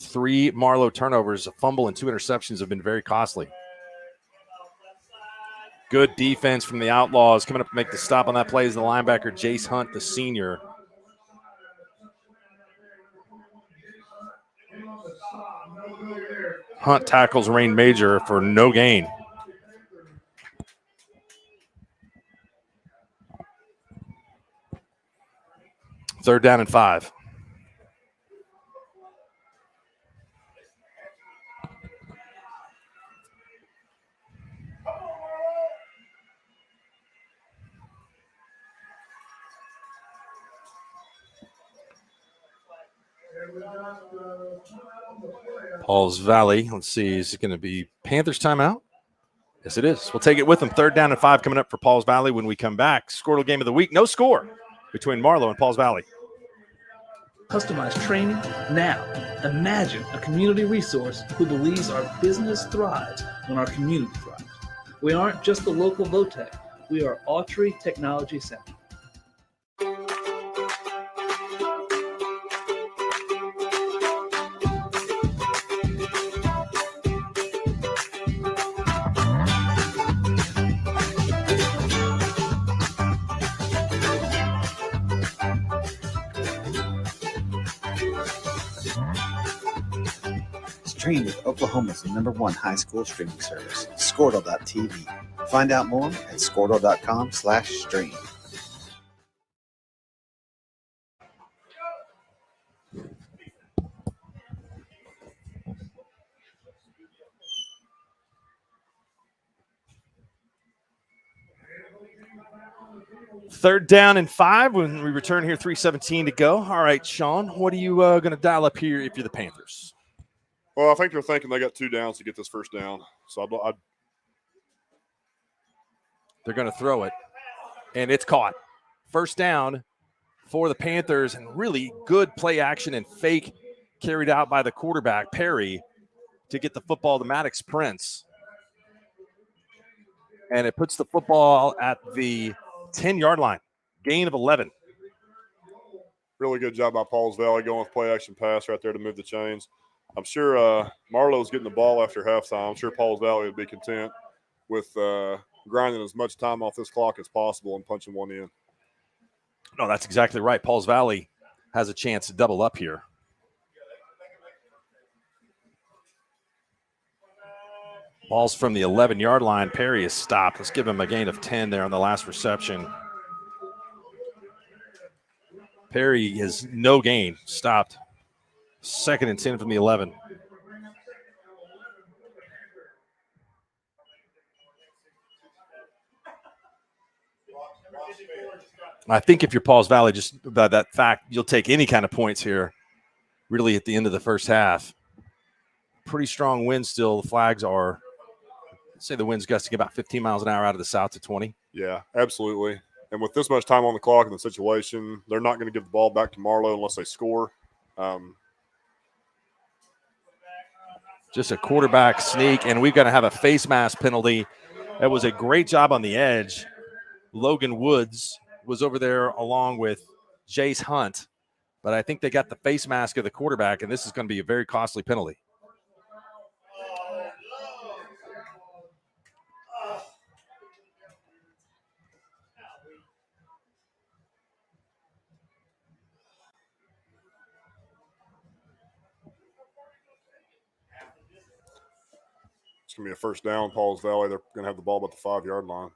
3 Marlow turnovers, a fumble, and 2 interceptions have been very costly. Good defense from the Outlaws. Coming up to make the stop on that play is the linebacker, Jace Hunt, the senior. Hunt tackles Rain Major for no gain. Third down and 5. Pauls Valley. Let's see. Is it going to be Panthers timeout? Yes, it is. We'll take it with them. 3rd down and 5 coming up for Pauls Valley when we come back. Squirtle game of the week. No score between Marlow and Pauls Valley. customized training. Now, imagine a community resource who believes our business thrives when our community thrives. We aren't just the local Votech. We are Autry Technology Center. Stream with Oklahoma's #1 high school streaming service, Squirtle.tv. Find out more at squirtle.com/stream. Third down and 5 when we return here, 3:17 to go. All right, Sean, what are you going to dial up here if you're the Panthers? Well, I think they're thinking they got 2 downs to get this first down. So They're going to throw it, and it's caught. First down for the Panthers, and really good play action and fake carried out by the quarterback, Perry, to get the football to Maddox Prince. And it puts the football at the 10-yard line, gain of 11. really good job by Pauls Valley going with play action pass right there to move the chains. I'm sure Marlow's getting the ball after halftime. I'm sure Pauls Valley would be content with grinding as much time off this clock as possible and punching one in. No, that's exactly right. Pauls Valley has a chance to double up here. Ball's from the 11-yard line. Perry is stopped. Let's give him a gain of 10 there on the last reception. Perry is no gain. Stopped. 2nd and 10 from the 11. I think if you're Pauls Valley, just by that fact, you'll take any kind of points here, really, at the end of the first half. Pretty strong wind still. The flags are, let's say the wind's gusting about 15 miles an hour out of the south to 20. Yeah, absolutely. And with this much time on the clock in the situation, they're not going to give the ball back to Marlow unless they score. Just a quarterback sneak, and we've got to have a face mask penalty. That was a great job on the edge. Logan Woods was over there along with Jace Hunt, but I think they got the face mask of the quarterback, and this is going to be a very costly penalty. It's going to be a first down, Pauls Valley. They're going to have the ball about the 5-yard line.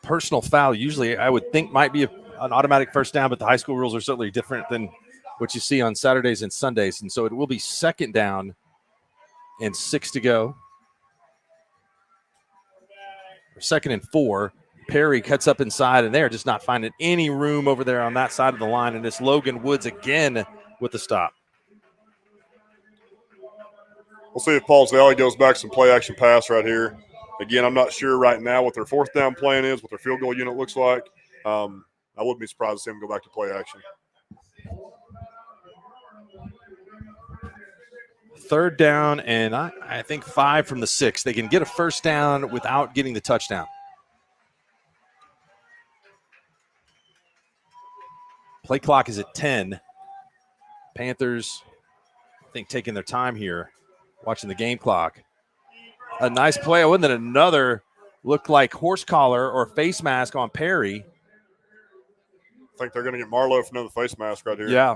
Personal foul usually I would think might be an automatic first down, but the high school rules are certainly different than what you see on Saturdays and Sundays. And so it will be 2nd down and 6 to go. Or 2nd and 4. Perry cuts up inside, and they're just not finding any room over there on that side of the line. And it's Logan Woods again with the stop. We'll see if Pauls Valley goes back some play action pass right here. Again, I'm not sure right now what their 4th down plan is, what their field goal unit looks like. I wouldn't be surprised to see them go back to play action. 3rd down, and I think 5 from the 6. They can get a first down without getting the touchdown. Play clock is at 10. Panthers, I think, taking their time here, watching the game clock. A nice play. Wasn't it another looked like horse collar or face mask on Perry? I think they're going to get Marlow for another face mask right here. Yeah.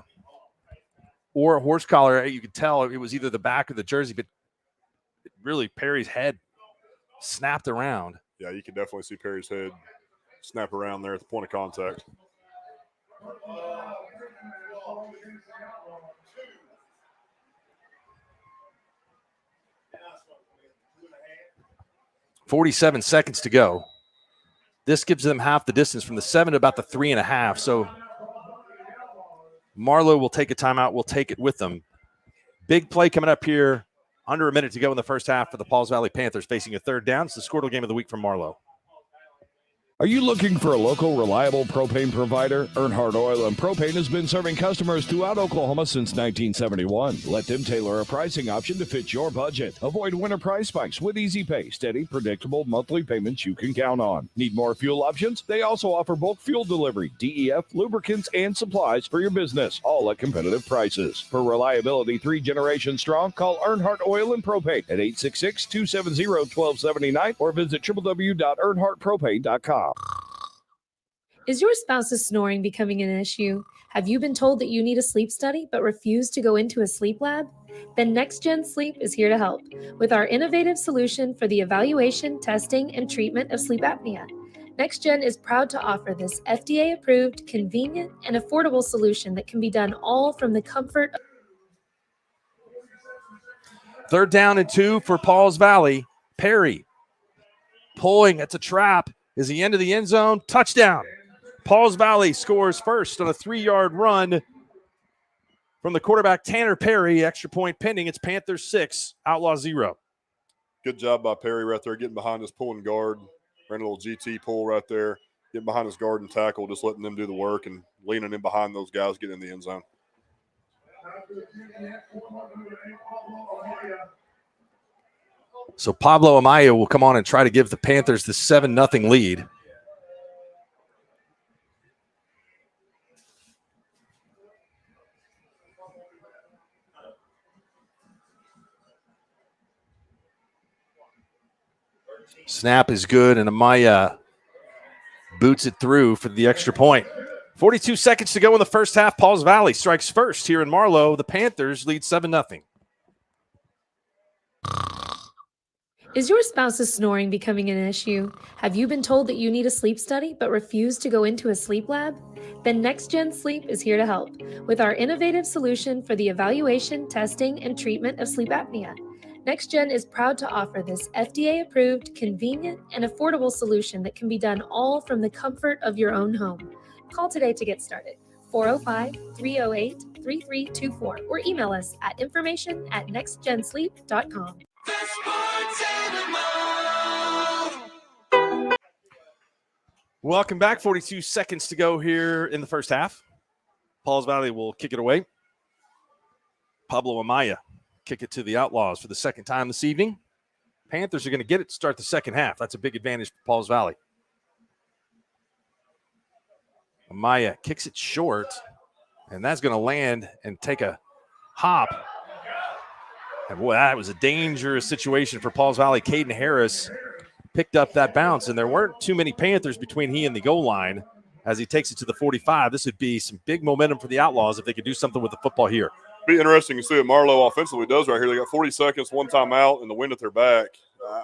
Or a horse collar. You could tell it was either the back of the jersey, but really Perry's head snapped around. Yeah, you can definitely see Perry's head snap around there at the point of contact. .47 seconds to go. This gives them half the distance from the 7 to about the 3.5. So Marlow will take a timeout. We'll take it with them. Big play coming up here. Under a minute to go in the first half for the Pauls Valley Panthers facing a 3rd down. It's the Squirtle game of the week from Marlow. Are you looking for a local, reliable propane provider? Earnhardt Oil and Propane has been serving customers throughout Oklahoma since 1971. Let them tailor a pricing option to fit your budget. Avoid winter price spikes with easy pay, steady, predictable monthly payments you can count on. Need more fuel options? They also offer bulk fuel delivery, DEF, lubricants, and supplies for your business, all at competitive prices. For reliability 3 generations strong, call Earnhardt Oil and Propane at 866-270-1279 or visit www.earnhardtpropane.com. Is your spouse's snoring becoming an issue? Have you been told that you need a sleep study but refuse to go into a sleep lab? Then NextGen Sleep is here to help with our innovative solution for the evaluation, testing, and treatment of sleep apnea. NextGen is proud to offer this FDA-approved, convenient, and affordable solution that can be done all from the comfort of 3rd down and 2 for Pauls Valley. Perry pulling. It's a trap. Is he into the end zone? Touchdown. Pauls Valley scores first on a 3-yard run from the quarterback Tanner Perry. Extra point pending. It's Panthers 6, Outlaws 0. Good job by Perry right there, getting behind his pulling guard. Ran a little GT pull right there, getting behind his guard and tackle, just letting them do the work and leaning in behind those guys, getting in the end zone. So Pablo Amaya will come on and try to give the Panthers the 7-0 lead. Snap is good, and Amaya boots it through for the extra point. 42 seconds to go in the first half. Pauls Valley strikes first here in Marlow. The Panthers lead 7-0. Is your spouse's snoring becoming an issue? Have you been told that you need a sleep study but refuse to go into a sleep lab? Then NextGen Sleep is here to help with our innovative solution for the evaluation, testing, and treatment of sleep apnea. NextGen is proud to offer this FDA-approved, convenient, and affordable solution that can be done all from the comfort of your own home. Call today to get started. 405-308-3324 or email us at information@nextgensleep.com. Welcome back. 42 seconds to go here in the first half. Pauls Valley will kick it away. Pablo Amaya kick it to the Outlaws for the second time this evening. Panthers are going to get it to start the second half. That's a big advantage for Pauls Valley. Amaya kicks it short, and that's going to land and take a hop. And boy, that was a dangerous situation for Pauls Valley. Caden Harris picked up that bounce, and there weren't too many Panthers between he and the goal line as he takes it to the 45. This would be some big momentum for the Outlaws if they could do something with the football here. Be interesting to see what Marlow offensively does right here. They got 40 seconds, one timeout, and the wind at their back.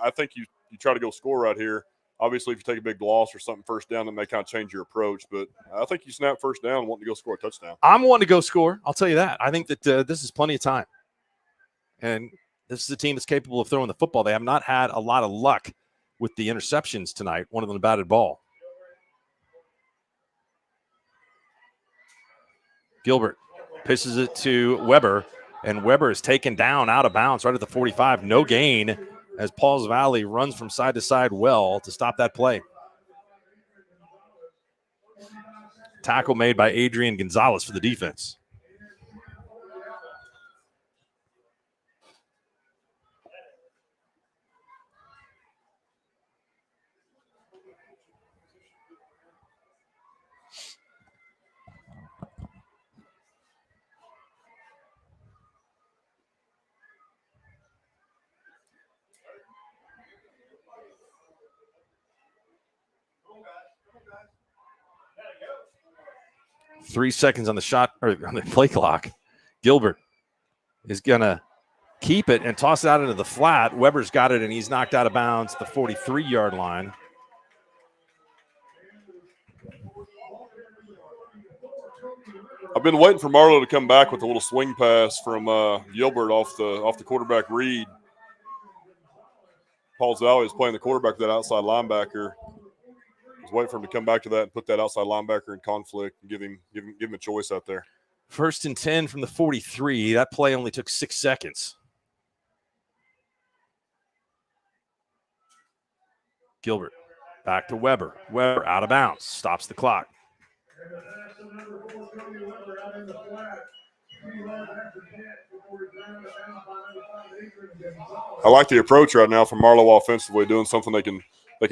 I think you try to go score right here. Obviously, if you take a big loss or something first down, that may kind of change your approach. But I think you snap first down wanting to go score a touchdown. I'm wanting to go score. I'll tell you that. I think that this is plenty of time. And this is a team that's capable of throwing the football. They have not had a lot of luck with the interceptions tonight. One of them batted ball. Gilbert pisses it to Weber, and Weber is taken down out of bounds right at the 45. No gain as Pauls Valley runs from side to side well to stop that play. Tackle made by Adrian Gonzalez for the defense. Three seconds on the shot or on the play clock. Gilbert is gonna keep it and toss it out into the flat. Weber's got it, and he's knocked out of bounds at the 43-yard line. I've been waiting for Marlow to come back with a little swing pass from Gilbert off the quarterback read. Pauls Valley is playing the quarterback with that outside linebacker. I was waiting for him to come back to that and put that outside linebacker in conflict and give him a choice out there. 1st and 10 from the 43. That play only took 6 seconds. Gilbert back to Weber. Weber out of bounds. Stops the clock. I like the approach right now from Marlow offensively, doing something they can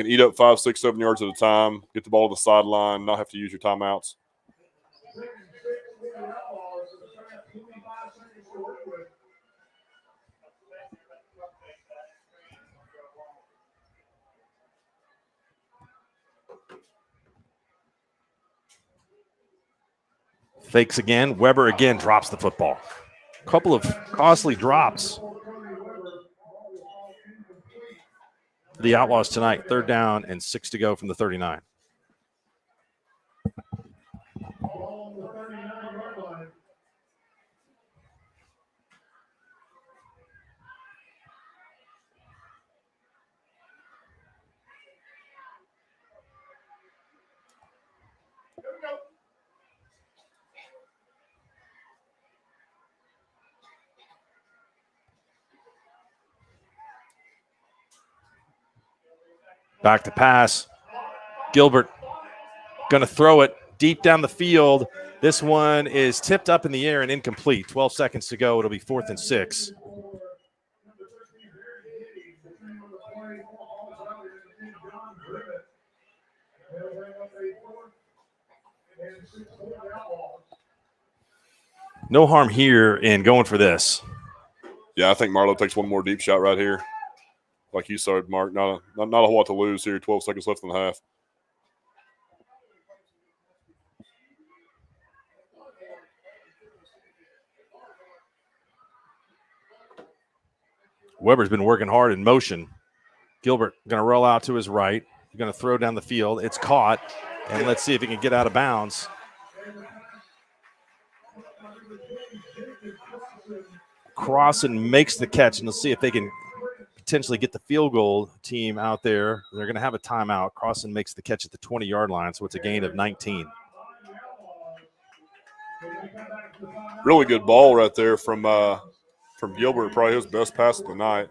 eat up 5, 6, 7 yards at a time, get the ball to the sideline, not have to use your timeouts. Fakes again. Weber again drops the football. A couple of costly drops for the Outlaws tonight. 3rd down and 6 to go from the 39. Back to pass. Gilbert going to throw it deep down the field. This one is tipped up in the air and incomplete. 12 seconds to go. It'll be 4th and 6. No harm here in going for this. Yeah, I think Marlow takes one more deep shot right here. Like you said, Mark, not a whole lot to lose here. 12 seconds left in the half. Weber's been working hard in motion. Gilbert going to roll out to his right. He's going to throw down the field. It's caught, and let's see if he can get out of bounds. Crossan makes the catch, and let's see if they can potentially get the field goal team out there. They're going to have a timeout. Crossan makes the catch at the 20-yard line, so it's a gain of 19. Really good ball right there from Gilbert. Probably his best pass of the night.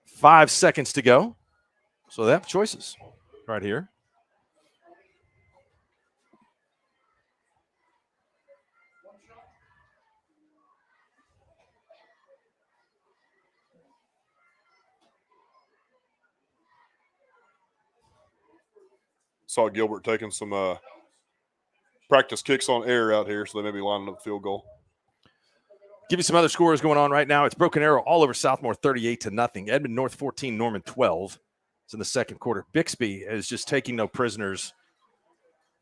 5 seconds to go. So they have choices right here. Saw Gilbert taking some practice kicks on air out here, so they may be lining up the field goal. Give you some other scores going on right now. It's Broken Arrow all over Southmore, 38-0. Edmond North 14, Norman 12. It's in the second quarter. Bixby is just taking no prisoners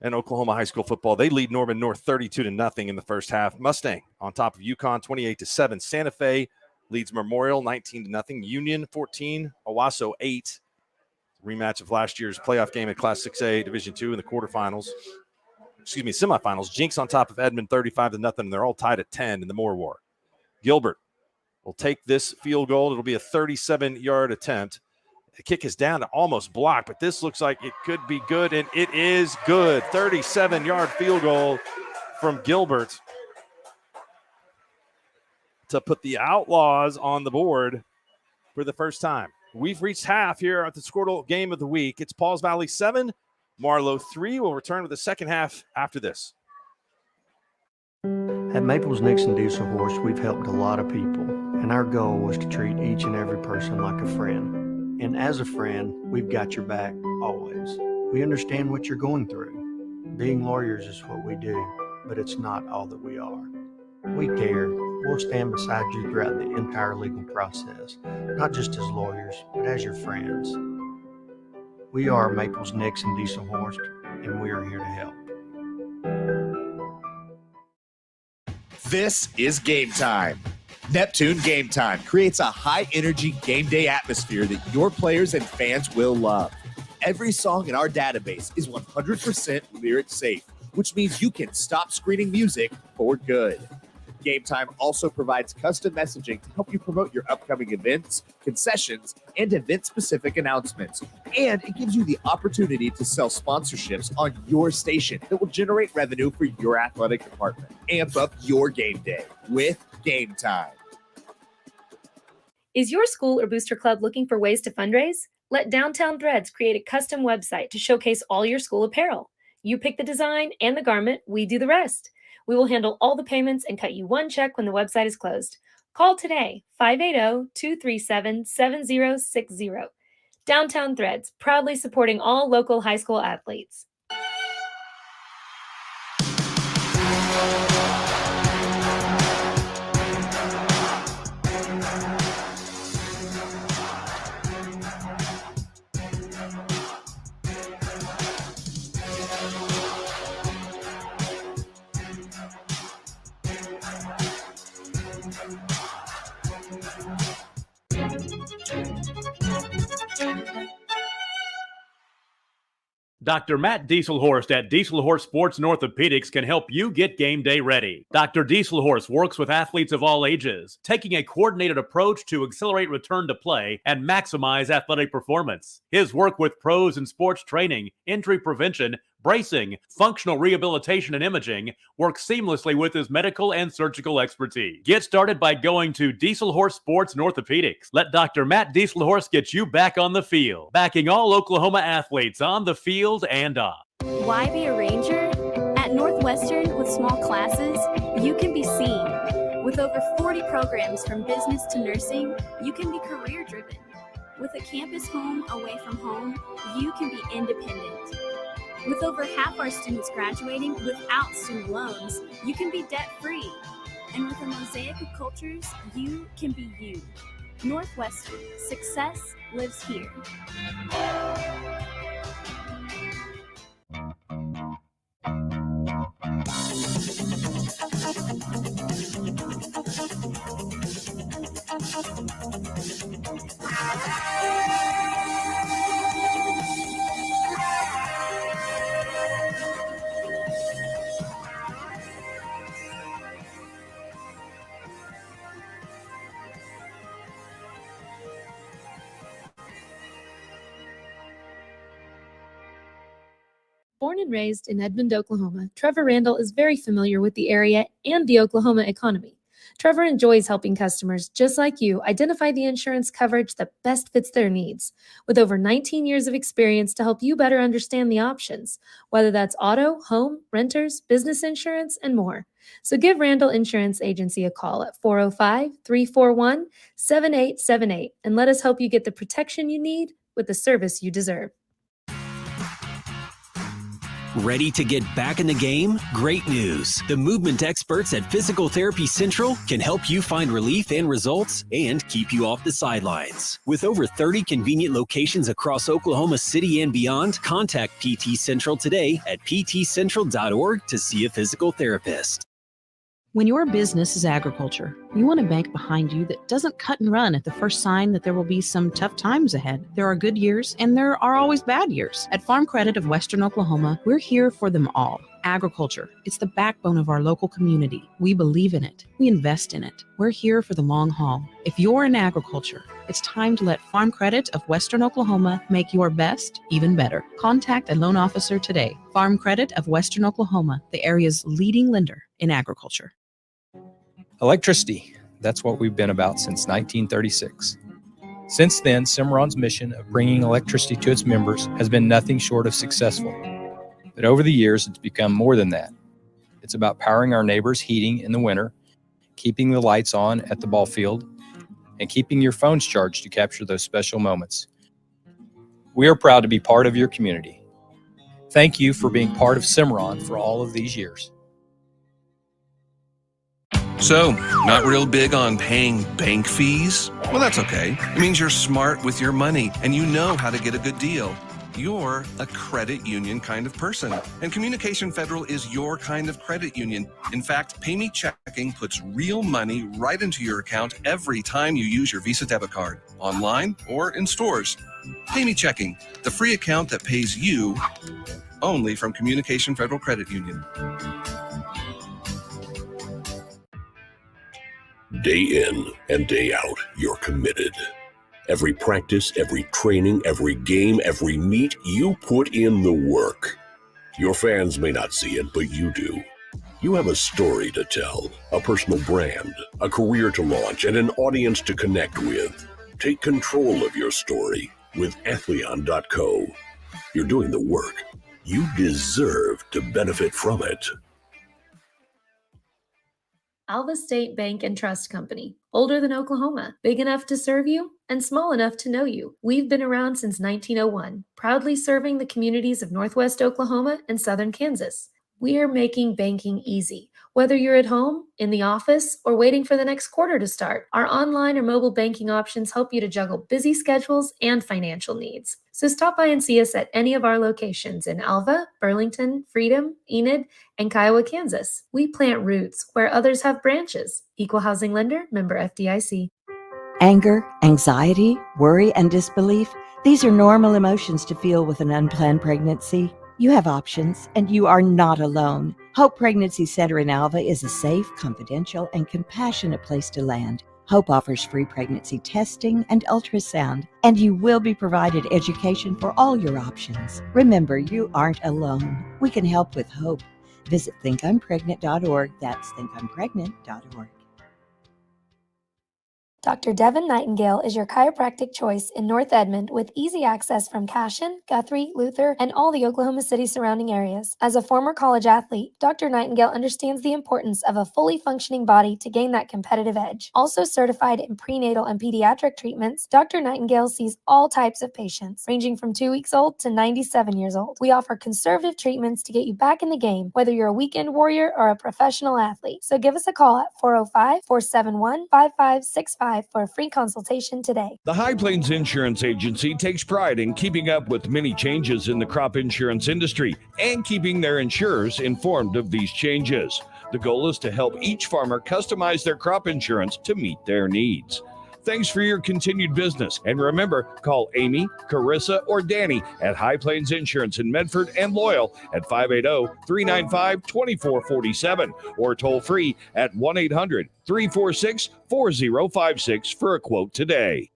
in Oklahoma high school football. They lead Norman North 32-0 in the first half. Mustang on top of UConn, 28-7. Santa Fe leads Memorial 19-0. Union 14, Owasso 8. Rematch of last year's playoff game at Class 6A Division II in the quarterfinals. Semifinals. Jinx on top of Edmond 35-0, and they're all tied at 10 in the Moore War. Gilbert will take this field goal. It'll be a 37-yard attempt. The kick is down to almost blocked, but this looks like it could be good, and it is good. 37-yard field goal from Gilbert to put the Outlaws on the board for the first time. We've reached half here at the Squirtle Game of the Week. It's Pauls Valley 7, Marlow 3. We'll return with the second half after this. At Maples Nixon Diesel Horse, we've helped a lot of people, and our goal was to treat each and every person like a friend. And as a friend, we've got your back always. We understand what you're going through. Being lawyers is what we do, but it's not all that we are. We care. We'll stand beside you throughout the entire legal process, not just as lawyers, but as your friends. We are Maples Nixon Diesel Horse, and we are here to help. This is Game Time. Neptune Game Time creates a high-energy game day atmosphere that your players and fans will love. Every song in our database is 100% lyric safe, which means you can stop screening music for good. Game Time also provides custom messaging to help you promote your upcoming events, concessions, and event-specific announcements. And it gives you the opportunity to sell sponsorships on your station that will generate revenue for your athletic department. Amp up your game day with Game Time. Is your school or booster club looking for ways to fundraise? Let Downtown Threads create a custom website to showcase all your school apparel. You pick the design and the garment, we do the rest. We will handle all the payments and cut you one check when the website is closed. Call today, 580-237-7060. Downtown Threads, proudly supporting all local high school athletes. Dr. Matt Dieselhorst at Dieselhorst Sports and Orthopedics can help you get game day ready. Dr. Dieselhorst works with athletes of all ages, taking a coordinated approach to accelerate return to play and maximize athletic performance. His work with pros in sports training, injury prevention, bracing, functional rehabilitation, and imaging works seamlessly with his medical and surgical expertise. Get started by going to Dieselhorst Sports and Orthopedics. Let Dr. Matt Dieselhorst get you back on the field, backing all Oklahoma athletes on the field and off. Why be a ranger? At Northwestern, with small classes, you can be seen. With over 40 programs from business to nursing, you can be career driven. With a campus home away from home, you can be independent. With over half our students graduating without student loans, you can be debt-free. And with a mosaic of cultures, you can be you. Northwestern, success lives here. Born and raised in Edmond, Oklahoma, Trevor Randall is very familiar with the area and the Oklahoma economy. Trevor enjoys helping customers just like you identify the insurance coverage that best fits their needs, with over 19 years of experience to help you better understand the options, whether that's auto, home, renters, business insurance, and more. So give Randall Insurance Agency a call at 405-341-7878 and let us help you get the protection you need with the service you deserve. Ready to get back in the game? Great news. The movement experts at Physical Therapy Central can help you find relief and results and keep you off the sidelines. With over 30 convenient locations across Oklahoma City and beyond, contact PT Central today at ptcentral.org to see a physical therapist. When your business is agriculture, you want a bank behind you that doesn't cut and run at the first sign that there will be some tough times ahead. There are good years and there are always bad years. At Farm Credit of Western Oklahoma, we're here for them all. Agriculture, it's the backbone of our local community. We believe in it. We invest in it. We're here for the long haul. If you're in agriculture, it's time to let Farm Credit of Western Oklahoma make your best even better. Contact a loan officer today. Farm Credit of Western Oklahoma, the area's leading lender in agriculture. Electricity, that's what we've been about since 1936. Since then, Cimarron's mission of bringing electricity to its members has been nothing short of successful. But over the years, it's become more than that. It's about powering our neighbors' heating in the winter, keeping the lights on at the ball field, and keeping your phones charged to capture those special moments. We are proud to be part of your community. Thank you for being part of Cimarron for all of these years. So, not real big on paying bank fees? Well, that's okay. It means you're smart with your money and you know how to get a good deal. You're a credit union kind of person, and Communication Federal is your kind of credit union. In fact, Pay Me Checking puts real money right into your account every time you use your Visa debit card, online or in stores. Pay Me Checking, the free account that pays you only from Communication Federal Credit Union. Day in and day out, you're committed. Every practice, every training, every game, every meet, you put in the work. Your fans may not see it, but you do. You have a story to tell, a personal brand, a career to launch, and an audience to connect with. Take control of your story with Athleon.co. You're doing the work. You deserve to benefit from it. Alva State Bank and Trust Company. Older than Oklahoma, big enough to serve you and small enough to know you. We've been around since 1901, proudly serving the communities of Northwest Oklahoma and Southern Kansas. We are making banking easy. Whether you're at home, in the office, or waiting for the next quarter to start, our online or mobile banking options help you to juggle busy schedules and financial needs. So stop by and see us at any of our locations in Alva, Burlington, Freedom, Enid, and Kiowa, Kansas. We plant roots where others have branches. Equal Housing Lender, member FDIC. Anger, anxiety, worry, and disbelief, These are normal emotions to feel with an unplanned pregnancy. You have options, and you are not alone. Hope Pregnancy Center in Alva is a safe, confidential, and compassionate place to land. Hope offers free pregnancy testing and ultrasound, and you will be provided education for all your options. Remember, you aren't alone. We can help with hope. Visit thinkimpregnant.org. That's thinkimpregnant.org. Dr. Devin Nightingale is your chiropractic choice in North Edmond with easy access from Cashion, Guthrie, Luther, and all the Oklahoma City surrounding areas. As a former college athlete, Dr. Nightingale understands the importance of a fully functioning body to gain that competitive edge. Also certified in prenatal and pediatric treatments, Dr. Nightingale sees all types of patients, ranging from 2 weeks old to 97 years old. We offer conservative treatments to get you back in the game, whether you're a weekend warrior or a professional athlete. So give us a call at 405-471-5565 for a free consultation today. The High Plains Insurance Agency takes pride in keeping up with many changes in the crop insurance industry and keeping their insurers informed of these changes. The goal is to help each farmer customize their crop insurance to meet their needs. Thanks for your continued business. And remember, call Amy, Carissa, or Danny at High Plains Insurance in Medford and Loyal at 580-395-2447 or toll free at 1-800-346-4056 for a quote today.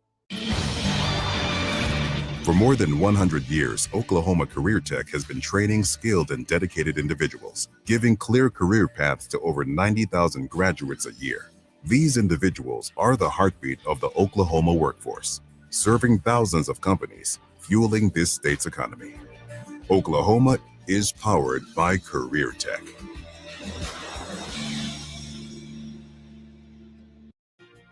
For more than 100 years, Oklahoma Career Tech has been training skilled and dedicated individuals, giving clear career paths to over 90,000 graduates a year. These individuals are the heartbeat of the Oklahoma workforce, serving thousands of companies, fueling this state's economy. Oklahoma is powered by Career Tech.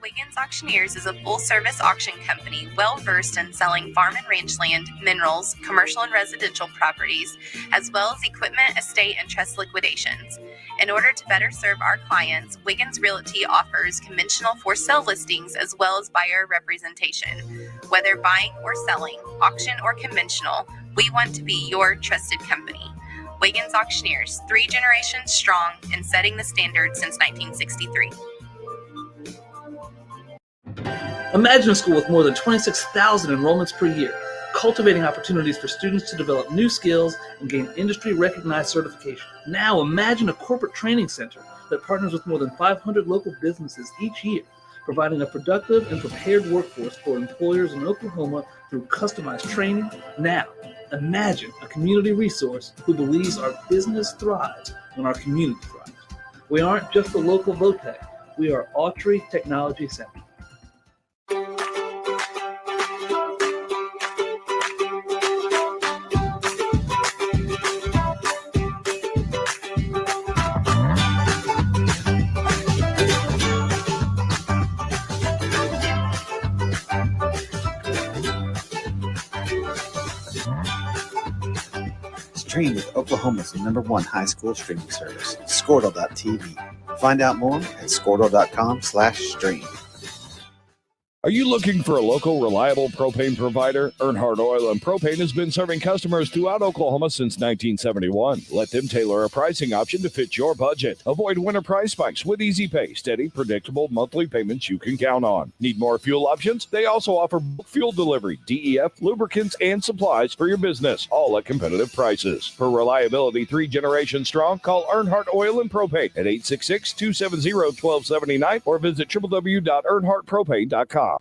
Wiggins Auctioneers is a full-service auction company well-versed in selling farm and range land, minerals, commercial and residential properties, as well as equipment, estate, and trust liquidations. In order to better serve our clients, Wiggins Realty offers conventional for-sale listings as well as buyer representation. Whether buying or selling, auction or conventional, we want to be your trusted company. Wiggins Auctioneers, 3 generations strong and setting the standard since 1963. Imagine a school with more than 26,000 enrollments per year, cultivating opportunities for students to develop new skills and gain industry-recognized certification. Now imagine a corporate training center that partners with more than 500 local businesses each year, providing a productive and prepared workforce for employers in Oklahoma through customized training. Now, imagine a community resource who believes our business thrives when our community thrives. We aren't just a local VOTEC, we are Autry Technology Center. Stream with Oklahoma's #1 high school streaming service, Squirtle.tv. Find out more at Squirtle.com/stream. Are you looking for a local, reliable propane provider? Earnhardt Oil and Propane has been serving customers throughout Oklahoma since 1971. Let them tailor a pricing option to fit your budget. Avoid winter price spikes with easy pay, steady, predictable monthly payments you can count on. Need more fuel options? They also offer fuel delivery, DEF, lubricants, and supplies for your business, all at competitive prices. For reliability 3 generations strong, call Earnhardt Oil and Propane at 866-270-1279 or visit www.earnhardtpropane.com.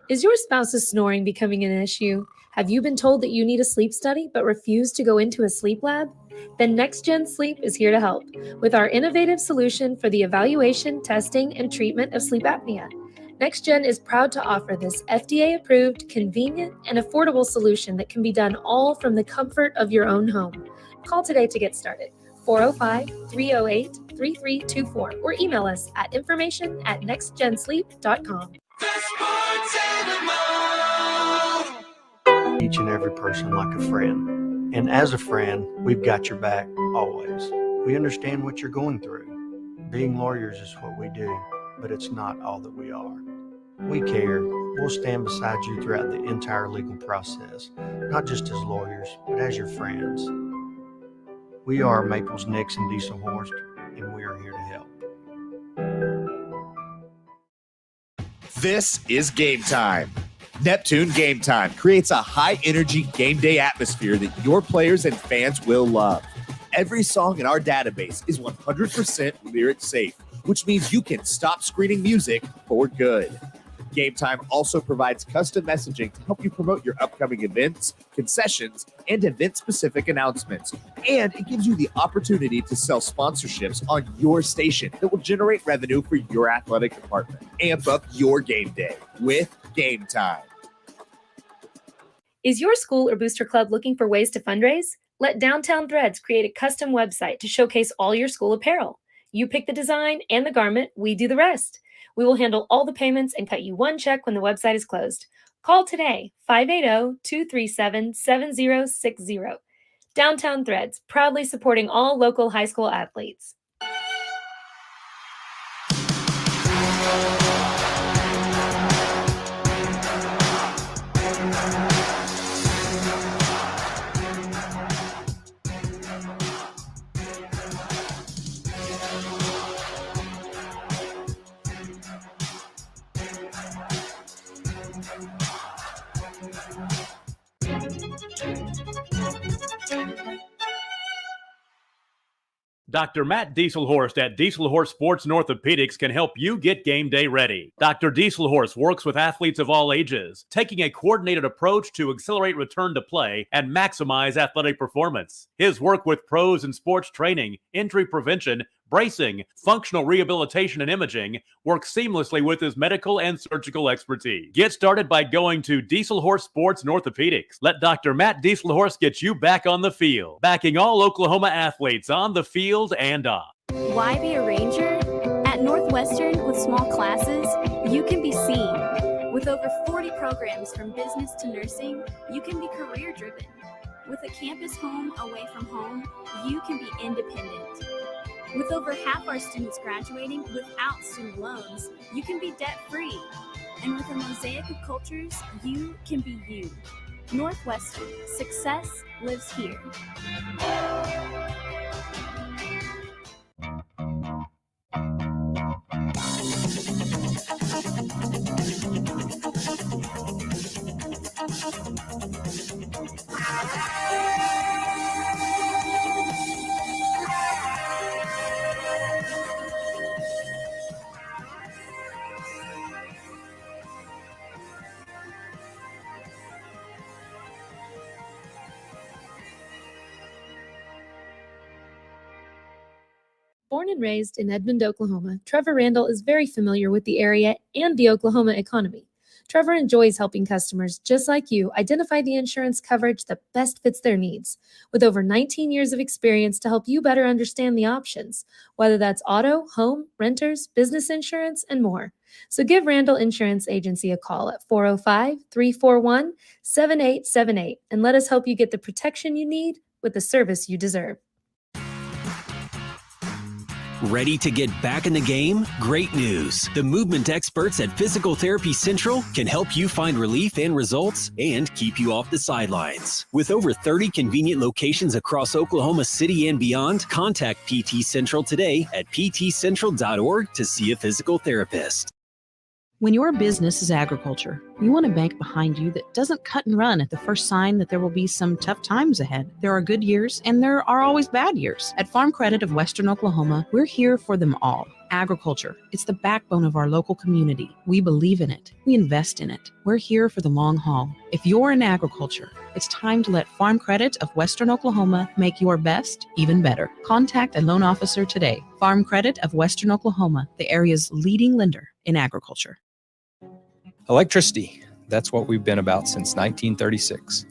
Is your spouse's snoring becoming an issue? Have you been told that you need a sleep study but refuse to go into a sleep lab? Then NextGen Sleep is here to help with our innovative solution for the evaluation, testing, and treatment of sleep apnea. NextGen is proud to offer this FDA-approved, convenient, and affordable solution that can be done all from the comfort of your own home. Call today to get started. 405-308-3324 or email us at information@nextgensleep.com. Each and every person like a friend. And as a friend, we've got your back always. We understand what you're going through. Being lawyers is what we do, but it's not all that we are. We care. We'll stand beside you throughout the entire legal process, not just as lawyers, but as your friends. We are Maples, Nix, and Diesel Horst, and we are here to help. This is Game Time. Neptune Game Time creates a high-energy game day atmosphere that your players and fans will love. Every song in our database is 100% lyric safe, which means you can stop screening music for good. Game Time also provides custom messaging to help you promote your upcoming events, concessions, and event-specific announcements. And it gives you the opportunity to sell sponsorships on your station that will generate revenue for your athletic department. Amp up your game day with Game Time. Is your school or booster club looking for ways to fundraise? Let Downtown Threads create a custom website to showcase all your school apparel. You pick the design and the garment, we do the rest. We will handle all the payments and cut you one check when the website is closed. Call today, 580-237-7060. Downtown Threads, proudly supporting all local high school athletes. Dr. Matt Dieselhorst at Dieselhorst Sports and Orthopedics can help you get game day ready. Dr. Dieselhorst works with athletes of all ages, taking a coordinated approach to accelerate return to play and maximize athletic performance. His work with pros in sports training, injury prevention, bracing, functional rehabilitation, and imaging works seamlessly with his medical and surgical expertise. Get started by going to Dieselhorst Sports and Orthopedics. Let Dr. Matt Dieselhorst get you back on the field, backing all Oklahoma athletes on the field and off. Why be a Ranger? At Northwestern, with small classes, you can be seen. With over 40 programs from business to nursing, you can be career-driven. With a campus home away from home, you can be independent. With over half our students graduating without student loans, you can be debt-free. And with a mosaic of cultures, you can be you. Northwestern, success lives here. Born and raised in Edmond, Oklahoma, Trevor Randall is very familiar with the area and the Oklahoma economy. Trevor enjoys helping customers just like you identify the insurance coverage that best fits their needs, with over 19 years of experience to help you better understand the options, whether that's auto, home, renters, business insurance, and more. So give Randall Insurance Agency a call at 405-341-7878 and let us help you get the protection you need with the service you deserve. Ready to get back in the game? Great news. The movement experts at Physical Therapy Central can help you find relief and results and keep you off the sidelines. With over 30 convenient locations across Oklahoma City and beyond, contact PT Central today at ptcentral.org to see a physical therapist. When your business is agriculture, you want a bank behind you that doesn't cut and run at the first sign that there will be some tough times ahead. There are good years and there are always bad years. At Farm Credit of Western Oklahoma, we're here for them all. Agriculture, it's the backbone of our local community. We believe in it. We invest in it. We're here for the long haul. If you're in agriculture, it's time to let Farm Credit of Western Oklahoma make your best even better. Contact a loan officer today. Farm Credit of Western Oklahoma, the area's leading lender in agriculture. Electricity, that's what we've been about since 1936.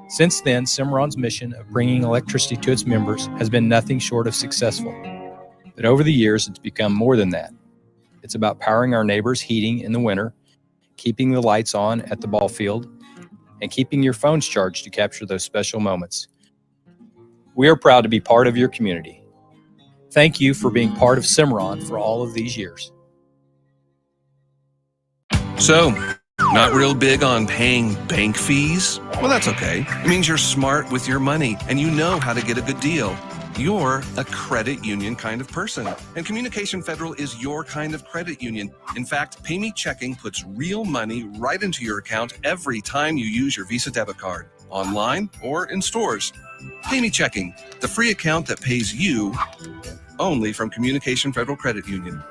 Since then, Cimarron's mission of bringing electricity to its members has been nothing short of successful. But over the years, it's become more than that. It's about powering our neighbors' heating in the winter, keeping the lights on at the ball field, and keeping your phones charged to capture those special moments. We are proud to be part of your community. Thank you for being part of Cimarron for all of these years. So, not real big on paying bank fees? Well, that's okay. It means you're smart with your money and you know how to get a good deal. You're a credit union kind of person, and Communication Federal is your kind of credit union. In fact, Pay Me Checking puts real money right into your account every time you use your Visa debit card, online or in stores. Pay Me Checking, the free account that pays you only from Communication Federal Credit Union.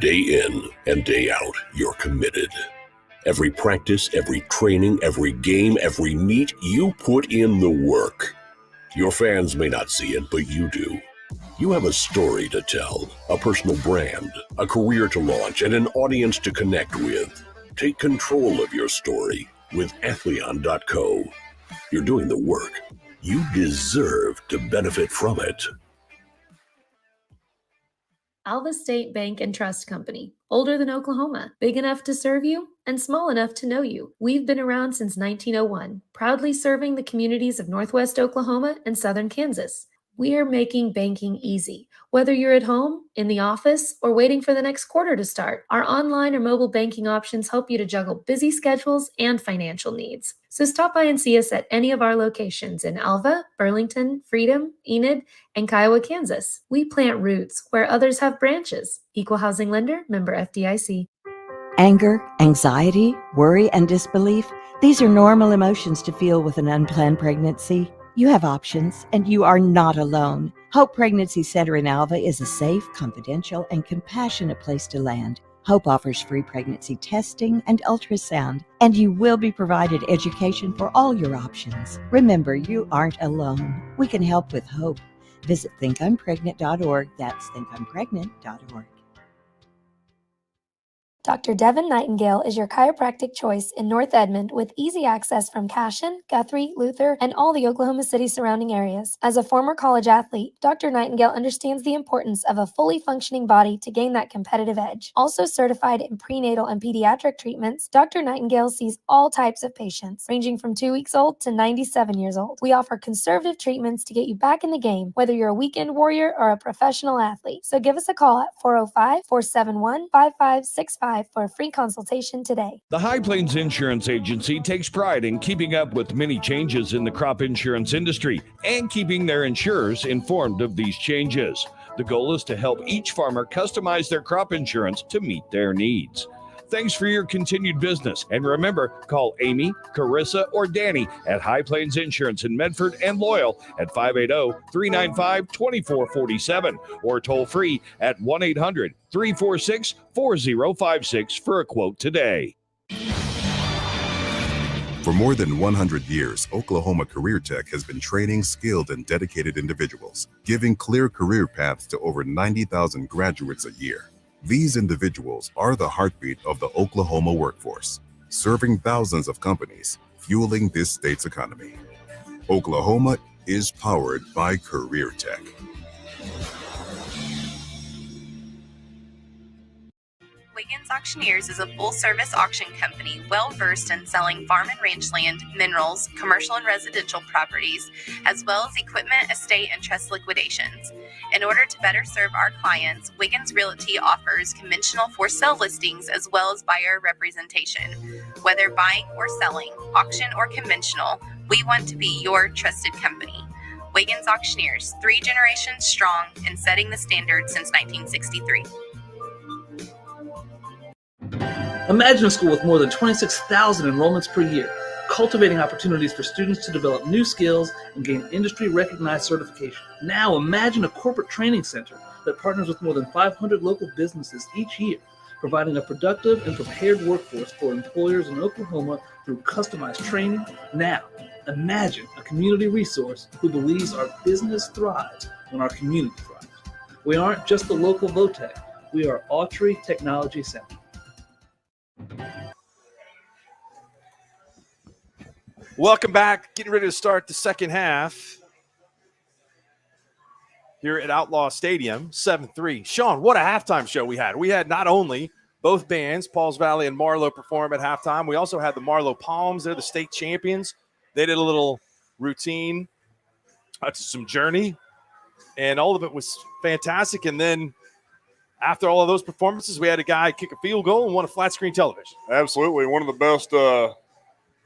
Day in and day out, you're committed. Every practice, every training, every game, every meet, you put in the work. Your fans may not see it, but you do. You have a story to tell, a personal brand, a career to launch, and an audience to connect with. Take control of your story with Athleon.co. You're doing the work. You deserve to benefit from it. Alva State Bank and Trust Company, older than Oklahoma, big enough to serve you and small enough to know you. We've been around since 1901, proudly serving the communities of Northwest Oklahoma and Southern Kansas. We are making banking easy. Whether you're at home, in the office, or waiting for the next quarter to start, our online or mobile banking options help you to juggle busy schedules and financial needs. So stop by and see us at any of our locations in Alva, Burlington, Freedom, Enid, and Kiowa, Kansas. We plant roots where others have branches. Equal Housing Lender, member FDIC. Anger, anxiety, worry, and disbelief, these are normal emotions to feel with an unplanned pregnancy. You have options, and you are not alone. Hope Pregnancy Center in Alva is a safe, confidential, and compassionate place to land. Hope offers free pregnancy testing and ultrasound, and you will be provided education for all your options. Remember, you aren't alone. We can help with hope. Visit thinkimpregnant.org. That's thinkimpregnant.org. Dr. Devin Nightingale is your chiropractic choice in North Edmond with easy access from Cashion, Guthrie, Luther, and all the Oklahoma City surrounding areas. As a former college athlete, Dr. Nightingale understands the importance of a fully functioning body to gain that competitive edge. Also certified in prenatal and pediatric treatments, Dr. Nightingale sees all types of patients, ranging from 2 weeks old to 97 years old. We offer conservative treatments to get you back in the game, whether you're a weekend warrior or a professional athlete. So give us a call at 405-471-5565 for a free consultation today. The High Plains Insurance Agency takes pride in keeping up with many changes in the crop insurance industry and keeping their insurers informed of these changes. The goal is to help each farmer customize their crop insurance to meet their needs. Thanks for your continued business. And remember, call Amy, Carissa, or Danny at High Plains Insurance in Medford and Loyal at 580-395-2447 or toll free at 1-800-346-4056 for a quote today. For more than 100 years, Oklahoma Career Tech has been training skilled and dedicated individuals, giving clear career paths to over 90,000 graduates a year. These individuals are the heartbeat of the Oklahoma workforce, serving thousands of companies, fueling this state's economy. Oklahoma is powered by Career Tech. Wiggins Auctioneers is a full-service auction company well-versed in selling farm and rangeland, minerals, commercial and residential properties, as well as equipment, estate, and trust liquidations. In order to better serve our clients, Wiggins Realty offers conventional for-sale listings as well as buyer representation. Whether buying or selling, auction or conventional, we want to be your trusted company. Wiggins Auctioneers, 3 generations strong and setting the standard since 1963. Imagine a school with more than 26,000 enrollments per year, cultivating opportunities for students to develop new skills and gain industry-recognized certification. Now imagine a corporate training center that partners with more than 500 local businesses each year, providing a productive and prepared workforce for employers in Oklahoma through customized training. Now imagine a community resource who believes our business thrives when our community thrives. We aren't just the local VOTEC, we are Autry Technology Center. Welcome back. Getting ready to start the second half here at Outlaw Stadium, 7-3. Sean, what a halftime show we had. We had not only both bands, Pauls Valley and Marlow, perform at halftime, we also had the Marlow Palms. They're the state champions. They did a little routine, some Journey, and all of it was fantastic. And then after all of those performances, we had a guy kick a field goal and won a flat screen television. Absolutely. One of the best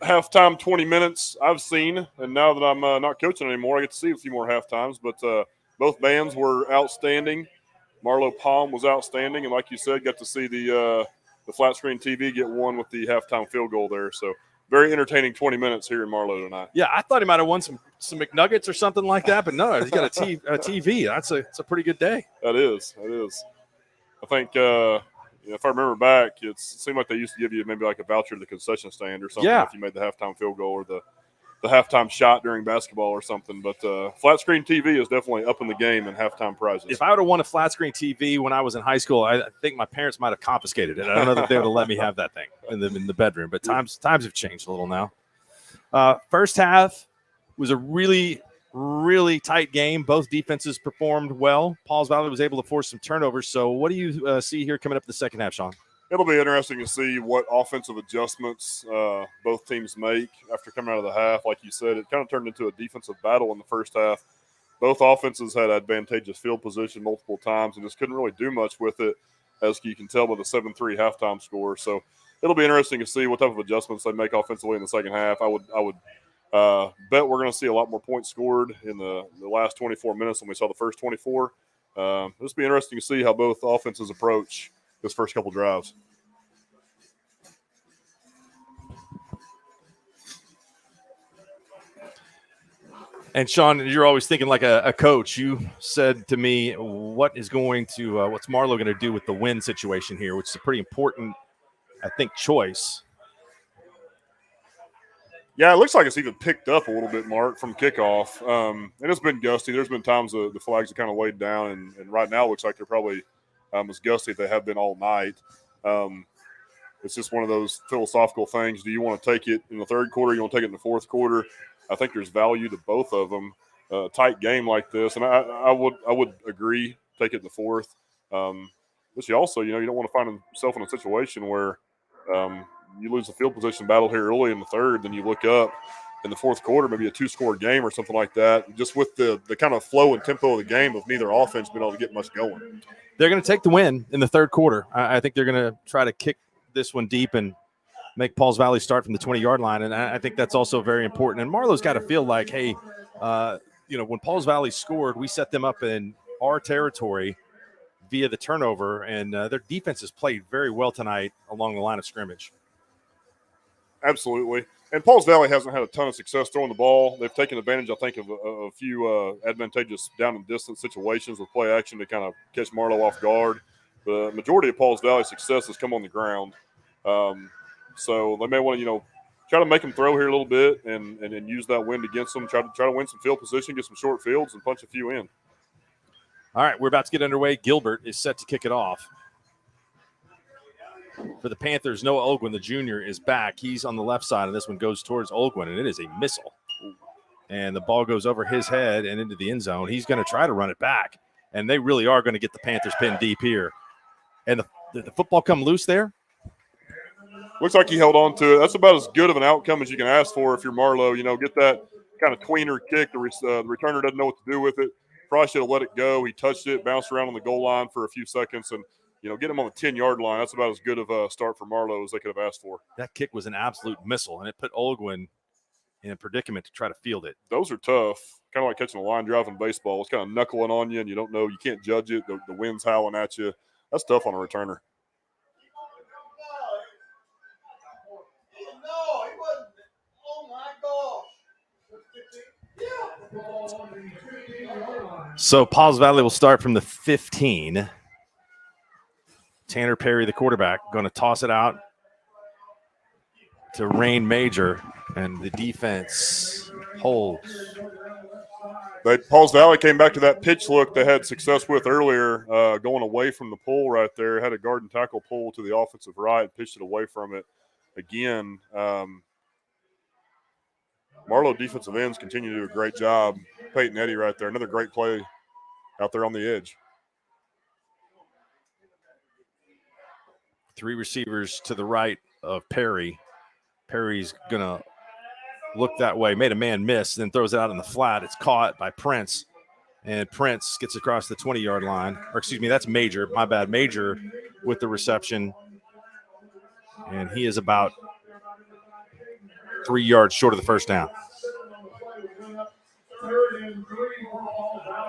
halftime 20 minutes I've seen, and now that I'm not coaching anymore, I get to see a few more halftimes. But both bands were outstanding. Marlow Palm was outstanding, and like you said, got to see the flat screen TV get one with the halftime field goal there. So very entertaining 20 minutes here in Marlow tonight. Yeah, I thought he might have won some McNuggets or something like that, but no, he got a TV. That's a pretty good day. That is. I think if I remember back, it seemed like they used to give you maybe like a voucher to the concession stand or something if you made the halftime field goal or the halftime shot during basketball or something. But flat screen TV is definitely up in the game in halftime prizes. If I would have won a flat screen TV when I was in high school, I think my parents might have confiscated it. I don't know that they would have let me have that thing in the bedroom. But times have changed a little now. First half was a really, really tight game. Both defenses performed well. Pauls Valley was able to force some turnovers. So what do you see here coming up in the second half, Sean? It'll be interesting to see what offensive adjustments both teams make after coming out of the half. Like you said, it kind of turned into a defensive battle in the first half. Both offenses had advantageous field position multiple times and just couldn't really do much with it, as you can tell by the 7-3 halftime score. So it'll be interesting to see what type of adjustments they make offensively in the second half. I would bet we're going to see a lot more points scored in the last 24 minutes than we saw the first 24. It'll just be interesting to see how both offenses approach this first couple drives. And Sean, you're always thinking like a coach. You said to me, what's Marlow going to do with the win situation here, which is a pretty important, I think, choice. Yeah, it looks like it's even picked up a little bit, Mark, from kickoff. And it's been gusty. There's been times the flags have kind of laid down, and right now it looks like they're probably as gusty as they have been all night. It's just one of those philosophical things. Do you want to take it in the third quarter? You want to take it in the fourth quarter? I think there's value to both of them. A tight game like this, and I would agree, take it in the fourth. But you also, you don't want to find yourself in a situation where you lose the field position battle here early in the third, then you look up in the fourth quarter, maybe a 2-score game or something like that, just with the kind of flow and tempo of the game of neither offense being able to get much going. They're going to take the win in the third quarter. I think they're going to try to kick this one deep and make Pauls Valley start from the 20-yard line, and I think that's also very important. And Marlow's got to feel like, hey, when Pauls Valley scored, we set them up in our territory via the turnover, and their defense has played very well tonight along the line of scrimmage. Absolutely. And Pauls Valley hasn't had a ton of success throwing the ball. They've taken advantage, I think, of a few advantageous down and distance situations with play action to kind of catch Marlow off guard. The majority of Pauls Valley's success has come on the ground. So they may want to, try to make them throw here a little bit and use that wind against them, try to win some field position, get some short fields, and punch a few in. All right, we're about to get underway. Gilbert is set to kick it off. For the Panthers, Noah Olguin, the junior, is back. He's on the left side, and this one goes towards Olguin, and it is a missile. And the ball goes over his head and into the end zone. He's going to try to run it back, and they really are going to get the Panthers pinned deep here. And the football come loose there? Looks like he held on to it. That's about as good of an outcome as you can ask for if you're Marlow. Get that kind of tweener kick. The returner doesn't know what to do with it. Probably should have let it go. He touched it, bounced around on the goal line for a few seconds, and get him on the 10-yard line. That's about as good of a start for Marlow as they could have asked for. That kick was an absolute missile, and it put Olguin in a predicament to try to field it. Those are tough. Kind of like catching a line drive in baseball. It's kind of knuckling on you, and you don't know. You can't judge it. The wind's howling at you. That's tough on a returner. So Pauls Valley will start from the 15. Tanner Perry, the quarterback, going to toss it out to Rain Major, and the defense holds. Pauls Valley came back to that pitch look they had success with earlier, going away from the pole right there. Had a guard and tackle pull to the offensive right, pitched it away from it again. Marlow defensive ends continue to do a great job. Peyton Eddy right there, another great play out there on the edge. Three receivers to the right of Perry. Perry's going to look that way, made a man miss, then throws it out in the flat. It's caught by Prince, and Prince gets across the 20-yard line. Or excuse me, that's Major. My bad. Major with the reception, and he is about 3 yards short of the first down.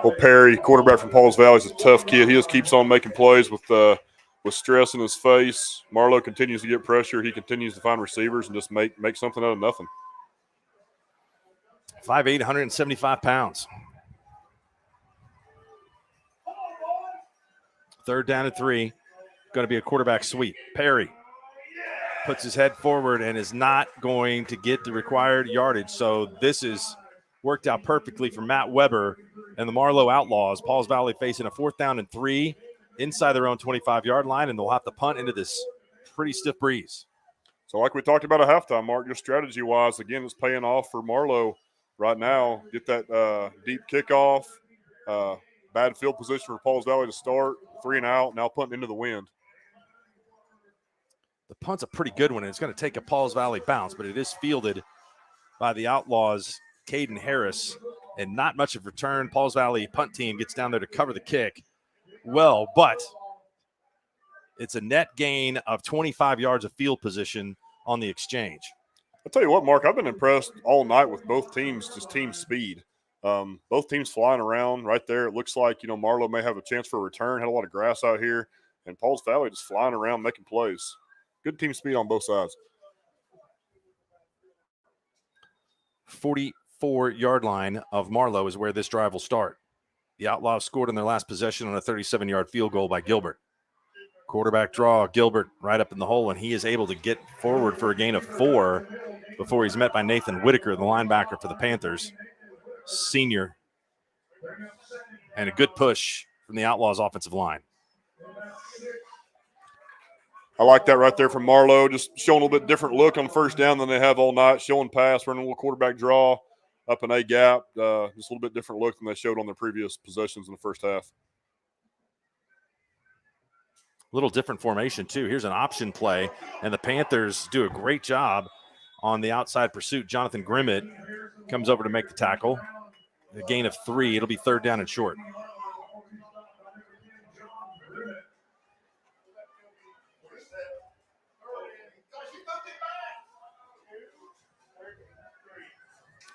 Well, Perry, quarterback from Pauls Valley, is a tough kid. He just keeps on making plays with stress in his face. Marlow continues to get pressure. He continues to find receivers and just make something out of nothing. 5'8", 175 pounds. 3rd down and 3. Going to be a quarterback sweep. Perry puts his head forward and is not going to get the required yardage. So this is worked out perfectly for Matt Weber and the Marlow Outlaws. Pauls Valley facing a 4th down and 3 inside their own 25-yard line, and they'll have to punt into this pretty stiff breeze. So like we talked about at halftime, Mark, just strategy-wise, again, it's paying off for Marlow right now. Get that deep kickoff, bad field position for Pauls Valley to start, 3 and out, now punting into the wind. The punt's a pretty good one, and it's going to take a Pauls Valley bounce, but it is fielded by the Outlaws' Caden Harris, and not much of return. Pauls Valley punt team gets down there to cover the kick well, but it's a net gain of 25 yards of field position on the exchange. I'll tell you what, Mark, I've been impressed all night with both teams, just team speed. Both teams flying around right there. It looks like, Marlow may have a chance for a return, had a lot of grass out here, and Pauls Valley just flying around making plays. Good team speed on both sides. 44-yard line of Marlow is where this drive will start. The Outlaws scored on their last possession on a 37-yard field goal by Gilbert. Quarterback draw, Gilbert right up in the hole, and he is able to get forward for a gain of 4 before he's met by Nathan Whitaker, the linebacker for the Panthers, senior. And a good push from the Outlaws offensive line. I like that right there from Marlow, just showing a little bit different look on first down than they have all night, showing pass, running a little quarterback draw, up an A gap, just a little bit different look than they showed on their previous possessions in the first half. Little different formation, too. Here's an option play, and the Panthers do a great job on the outside pursuit. Jonathan Grimmett comes over to make the tackle. A gain of 3. It'll be 3rd down and short.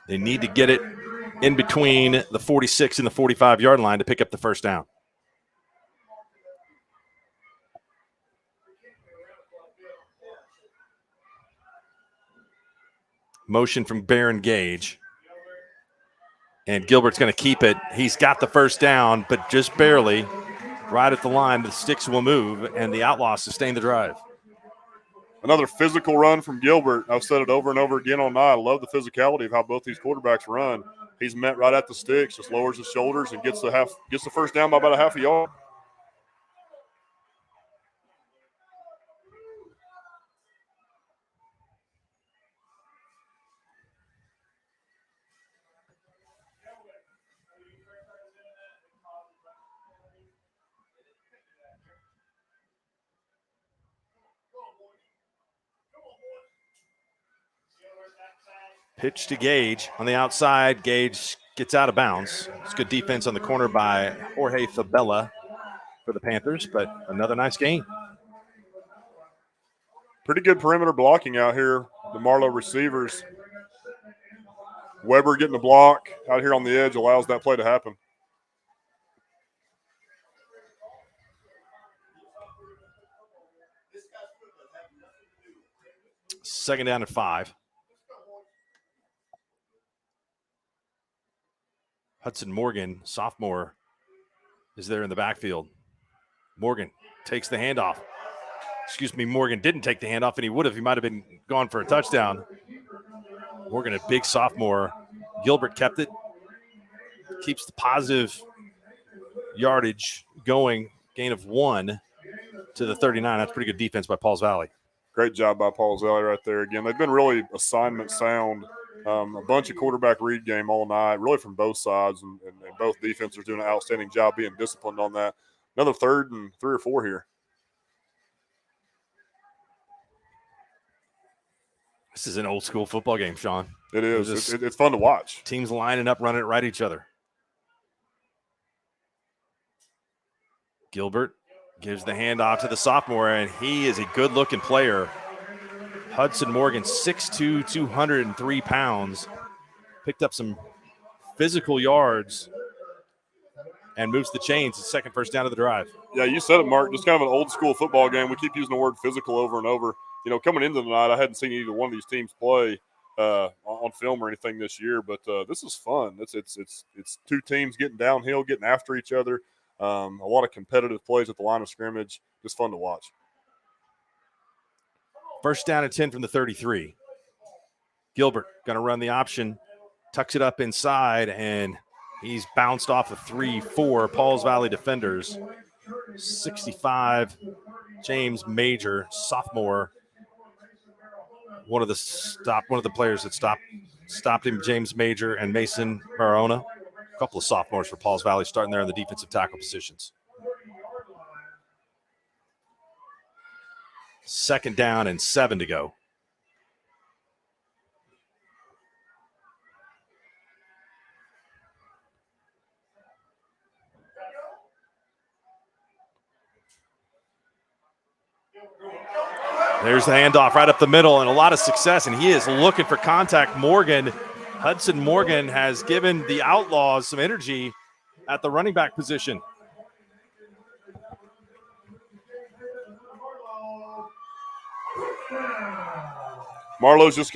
They need to get it in between the 46 and the 45-yard line to pick up the first down. Motion from Baron Gage. And Gilbert's going to keep it. He's got the first down, but just barely. Right at the line, the sticks will move, and the Outlaws sustain the drive. Another physical run from Gilbert. I've said it over and over again all night. I love the physicality of how both these quarterbacks run. He's met right at the sticks, just lowers his shoulders and gets the first down by about a half a yard. Pitch to Gage on the outside. Gage gets out of bounds. It's good defense on the corner by Jorge Fabella for the Panthers, but another nice game. Pretty good perimeter blocking out here. The Marlow receivers. Weber getting the block out here on the edge allows that play to happen. Second down and 5. Hudson Morgan, sophomore, is there in the backfield. Morgan takes the handoff. Morgan didn't take the handoff, and he would have. He might have been gone for a touchdown. Morgan, a big sophomore. Gilbert kept it. Keeps the positive yardage going. Gain of 1 to the 39. That's pretty good defense by Pauls Valley. Great job by Pauls Valley right there. Again, they've been really assignment sound. A bunch of quarterback read game all night, really from both sides, and both defenses doing an outstanding job being disciplined on that. Another 3rd and 3 or 4 here. This is an old school football game, Sean. It is. It's fun to watch. Teams lining up, running it right at each other. Gilbert gives the handoff to the sophomore, and he is a good-looking player. Hudson Morgan, 6'2", 203 pounds, picked up some physical yards and moves the chains. His second first down of the drive. Yeah, you said it, Mark. Just kind of an old school football game. We keep using the word physical over and over. You know, coming into the night, I hadn't seen either one of these teams play on film or anything this year, but this is fun. It's two teams getting downhill, getting after each other. A lot of competitive plays at the line of scrimmage. Just fun to watch. First down and 10 from the 33. Gilbert going to run the option, tucks it up inside, and he's bounced off of 3-4 Pauls Valley defenders. 65, James Major, sophomore. One of the players that stopped him, James Major and Mason Barona. A couple of sophomores for Pauls Valley starting there in the defensive tackle positions. Second down and 7 to go. There's the handoff right up the middle and a lot of success, and he is looking for contact. Hudson Morgan has given the Outlaws some energy at the running back position. Marlow's just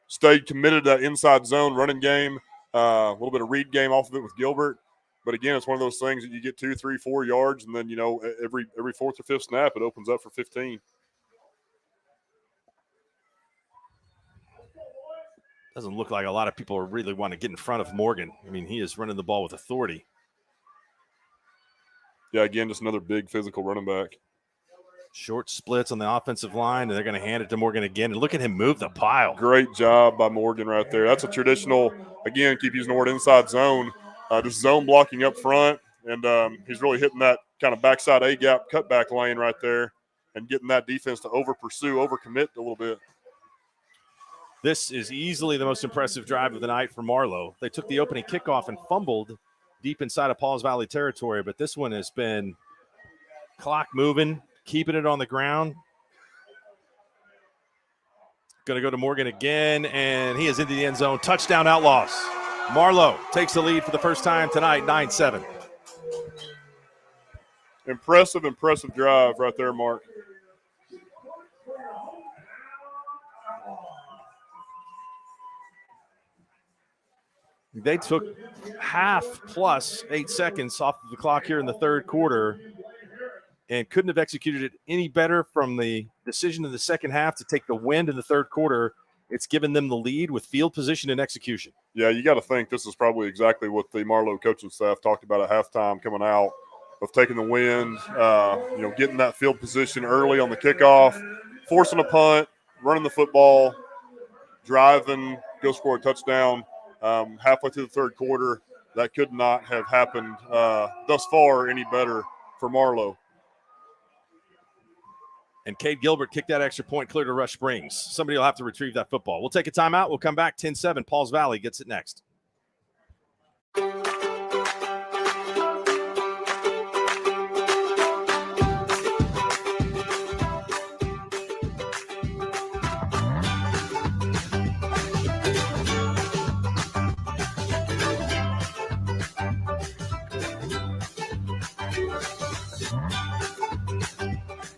stayed committed to that inside zone running game, a little bit of read game off of it with Gilbert. But again, it's one of those things that you get 2, 3, 4 yards, and then, you know, every fourth or fifth snap, it opens up for 15. Doesn't look like a lot of people really want to get in front of Morgan. I mean, he is running the ball with authority. Yeah, again, just another big physical running back. Short splits on the offensive line, and they're going to hand it to Morgan again. And look at him move the pile. Great job by Morgan right there. That's a traditional, again, keep using the word inside zone, just zone blocking up front. And he's really hitting that kind of backside A-gap cutback lane right there and getting that defense to over-pursue, over-commit a little bit. This is easily the most impressive drive of the night for Marlow. They took the opening kickoff and fumbled deep inside of Pauls Valley territory, but this one has been clock moving, keeping it on the ground. Going to go to Morgan again, and he is into the end zone. Touchdown, Outlaws. Marlow takes the lead for the first time tonight, 9-7. Impressive drive right there, Mark. They took half plus 8 seconds off of the clock here in the third quarter and couldn't have executed it any better from the decision in the second half to take the wind in the third quarter. It's given them the lead with field position and execution. Yeah, you got to think this is probably exactly what the Marlow coaching staff talked about at halftime coming out of taking the wind, getting that field position early on the kickoff, forcing a punt, running the football, driving, go score a touchdown. Halfway through the third quarter, that could not have happened thus far any better for Marlow. And Cade Gilbert kicked that extra point clear to Rush Springs. Somebody will have to retrieve that football. We'll take a timeout. We'll come back 10-7. Pauls Valley gets it next.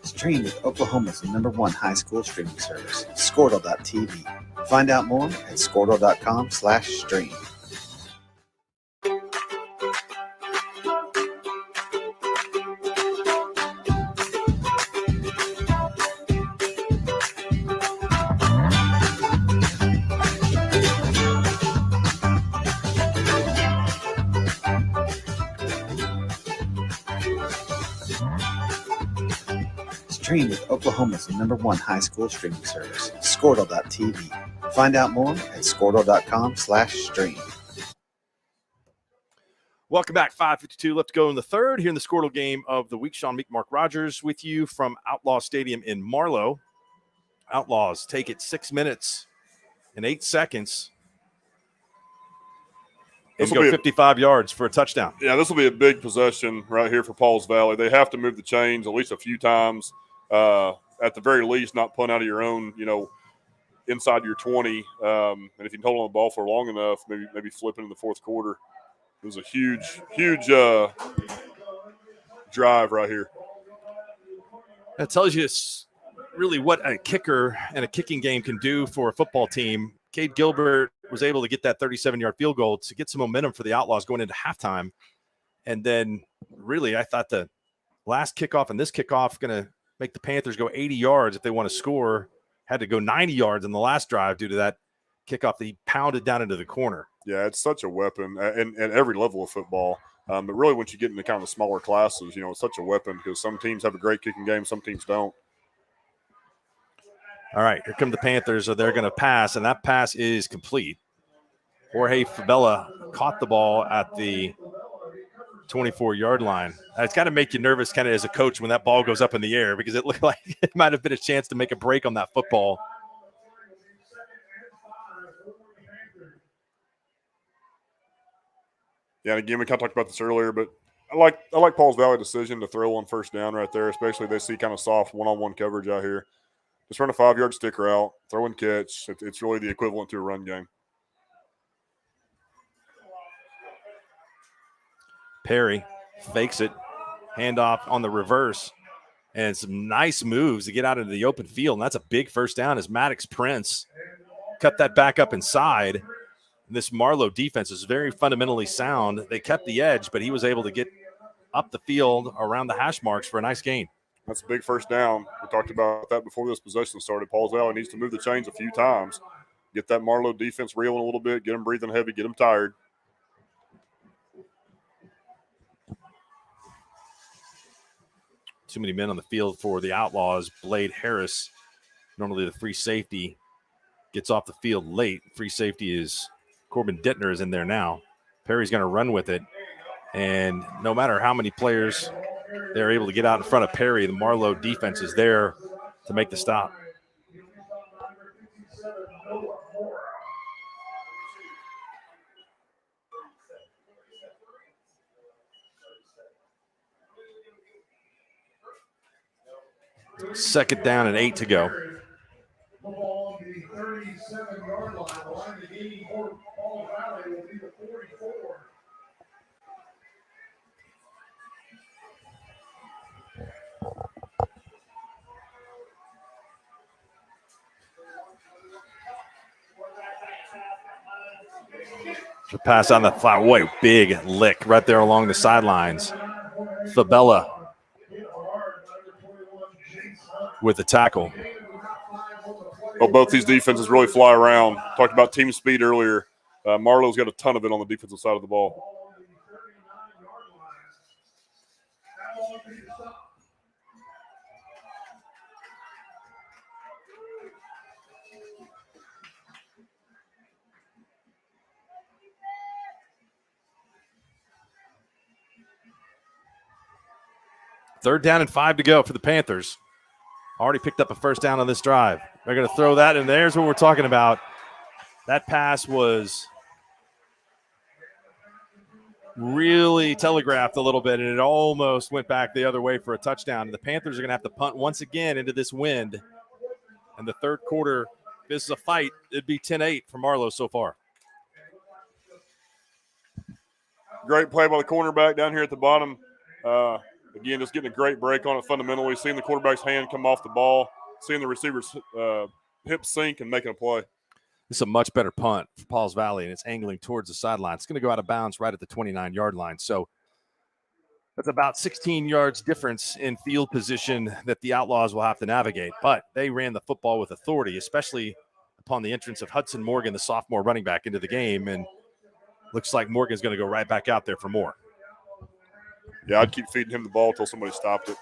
Stream with Oklahoma's #1 high school streaming service, Squirtle.tv. Find out more at Squirtle.com/stream. Stream with Oklahoma's #1 high school streaming service, Squirtle.tv. Find out more at Squirtle.com/stream. Welcome back. 5:52 left to go in the third here in the Squirtle game of the week. Sean Meek, Mark Rogers with you from Outlaw Stadium in Marlow. Outlaws take it 6 minutes and 8 seconds and go 55 yards for a touchdown. Yeah, this will be a big possession right here for Pauls Valley. They have to move the chains at least a few times. at the very least, not punt out of your own, inside your 20. And if you can hold on the ball for long enough, maybe flip into the fourth quarter. It was a huge drive right here. That tells you really what a kicker and a kicking game can do for a football team. Cade Gilbert was able to get that 37-yard field goal to get some momentum for the Outlaws going into halftime. And then really I thought the last kickoff and this kickoff going to make the Panthers go 80 yards if they want to score. Had to go 90 yards in the last drive due to that kickoff that he pounded down into the corner. Yeah, it's such a weapon at every level of football. But really, once you get into kind of the smaller classes, it's such a weapon because some teams have a great kicking game, some teams don't. All right, here come the Panthers. So they're going to pass, and that pass is complete. Jorge Fabella caught the ball at the 24-yard line. It's got to make you nervous kind of as a coach when that ball goes up in the air because it looked like it might have been a chance to make a break on that football. Yeah, and again, we kind of talked about this earlier, but I like Paul's Valley decision to throw on first down right there, especially if they see kind of soft one-on-one coverage out here. Just run a 5-yard sticker out, throw and catch. It's really the equivalent to a run game. Perry fakes it, handoff on the reverse, and some nice moves to get out into the open field. And that's a big first down as Maddox Prince cut that back up inside. This Marlow defense is very fundamentally sound. They kept the edge, but he was able to get up the field around the hash marks for a nice gain. That's a big first down. We talked about that before this possession started. Paul's Valley needs to move the chains a few times, get that Marlow defense reeling a little bit, get them breathing heavy, get them tired. Too many men on the field for the Outlaws. Blade Harris, normally the free safety, gets off the field late. Free safety is Corbin Dittner is in there now. Perry's going to run with it. And no matter how many players they're able to get out in front of Perry, the Marlow defense is there to make the stop. Second down and 8 to go. On the 37-yard line, the line to gain for Paul Valley will be the 44. The pass on the flat. Boy, big lick right there along the sidelines. Fabella with the tackle. Well, both these defenses really fly around. Talked about team speed earlier. Marlow's got a ton of it on the defensive side of the ball. Third down and 5 to go for the Panthers. Already picked up a first down on this drive. They're going to throw that, and there's what we're talking about. That pass was really telegraphed a little bit, and it almost went back the other way for a touchdown. And the Panthers are going to have to punt once again into this wind. And the third quarter, if this is a fight, it'd be 10-8 for Marlow so far. Great play by the cornerback down here at the bottom. Again, just getting a great break on it fundamentally, seeing the quarterback's hand come off the ball, seeing the receiver's hip sink and making a play. This is a much better punt for Pauls Valley, and it's angling towards the sideline. It's going to go out of bounds right at the 29-yard line. So that's about 16 yards difference in field position that the Outlaws will have to navigate. But they ran the football with authority, especially upon the entrance of Hudson Morgan, the sophomore running back, into the game. And looks like Morgan's going to go right back out there for more. Yeah, I'd keep feeding him the ball until somebody stopped it.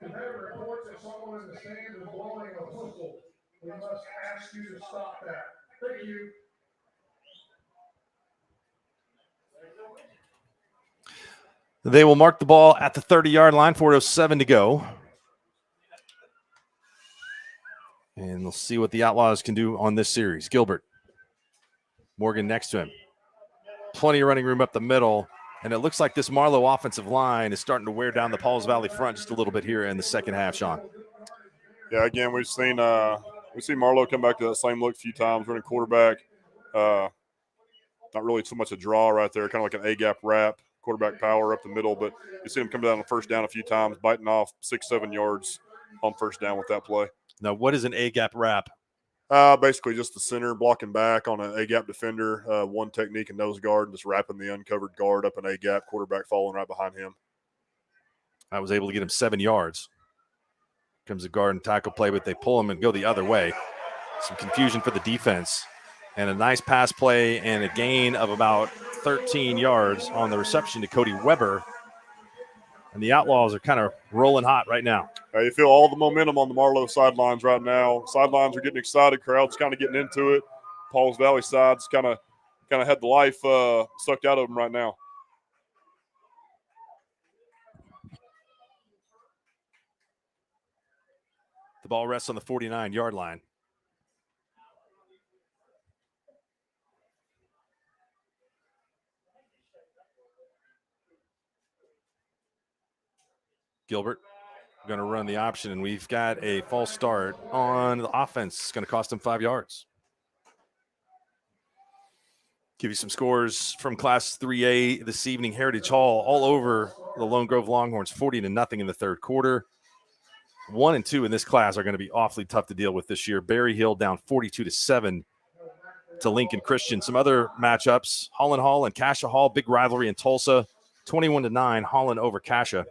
We've had reports that someone in the stand is blowing a whistle. We must ask you to stop that. Thank you. They will mark the ball at the 30-yard line, 4:07 to go. And we'll see what the Outlaws can do on this series. Gilbert. Morgan next to him. Plenty of running room up the middle. And it looks like this Marlow offensive line is starting to wear down the Pauls Valley front just a little bit here in the second half, Sean. Yeah, again, we've seen Marlow come back to that same look a few times, running quarterback. Not really so much a draw right there, kind of like an A-gap wrap, quarterback power up the middle. But you see him come down on first down a few times, biting off 6-7 yards on first down with that play. Now, what is an A-gap wrap? Basically just the center blocking back on an A-gap defender, one technique and nose guard, and just wrapping the uncovered guard up an A-gap, quarterback following right behind him. I was able to get him 7 yards. Comes a guard and tackle play, but they pull him and go the other way. Some confusion for the defense. And a nice pass play and a gain of about 13 yards on the reception to Cody Weber. And the Outlaws are kind of rolling hot right now. You feel all the momentum on the Marlow sidelines right now. Sidelines are getting excited. Crowd's kind of getting into it. Pauls Valley side's kind of had the life sucked out of them right now. The ball rests on the 49-yard line. Gilbert going to run the option, and we've got a false start on the offense. It's going to cost him 5 yards. Give you some scores from Class 3A this evening. Heritage Hall all over the Lone Grove Longhorns, 40-0 in the third quarter. 1 and 2 in this class are going to be awfully tough to deal with this year. Berry Hill down 42-7 to Lincoln Christian. Some other matchups: Holland Hall and Cassia Hall, big rivalry in Tulsa, 21-9, Holland over Cassia.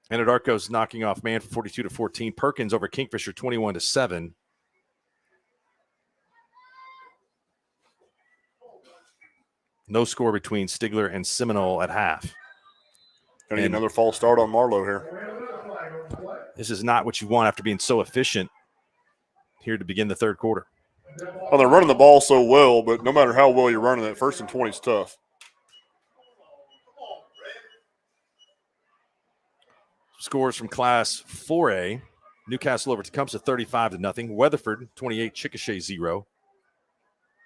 Anadarko's knocking off Manford 42-14. Perkins over Kingfisher 21-7. No score between Stigler and Seminole at half. Going to get another false start on Marlow here. This is not what you want after being so efficient here to begin the third quarter. Well, they're running the ball so well, but no matter how well you're running it, 1st and 20 is tough. Scores from Class 4A. Newcastle over Tecumseh 35-0. Weatherford 28, Chickasha 0.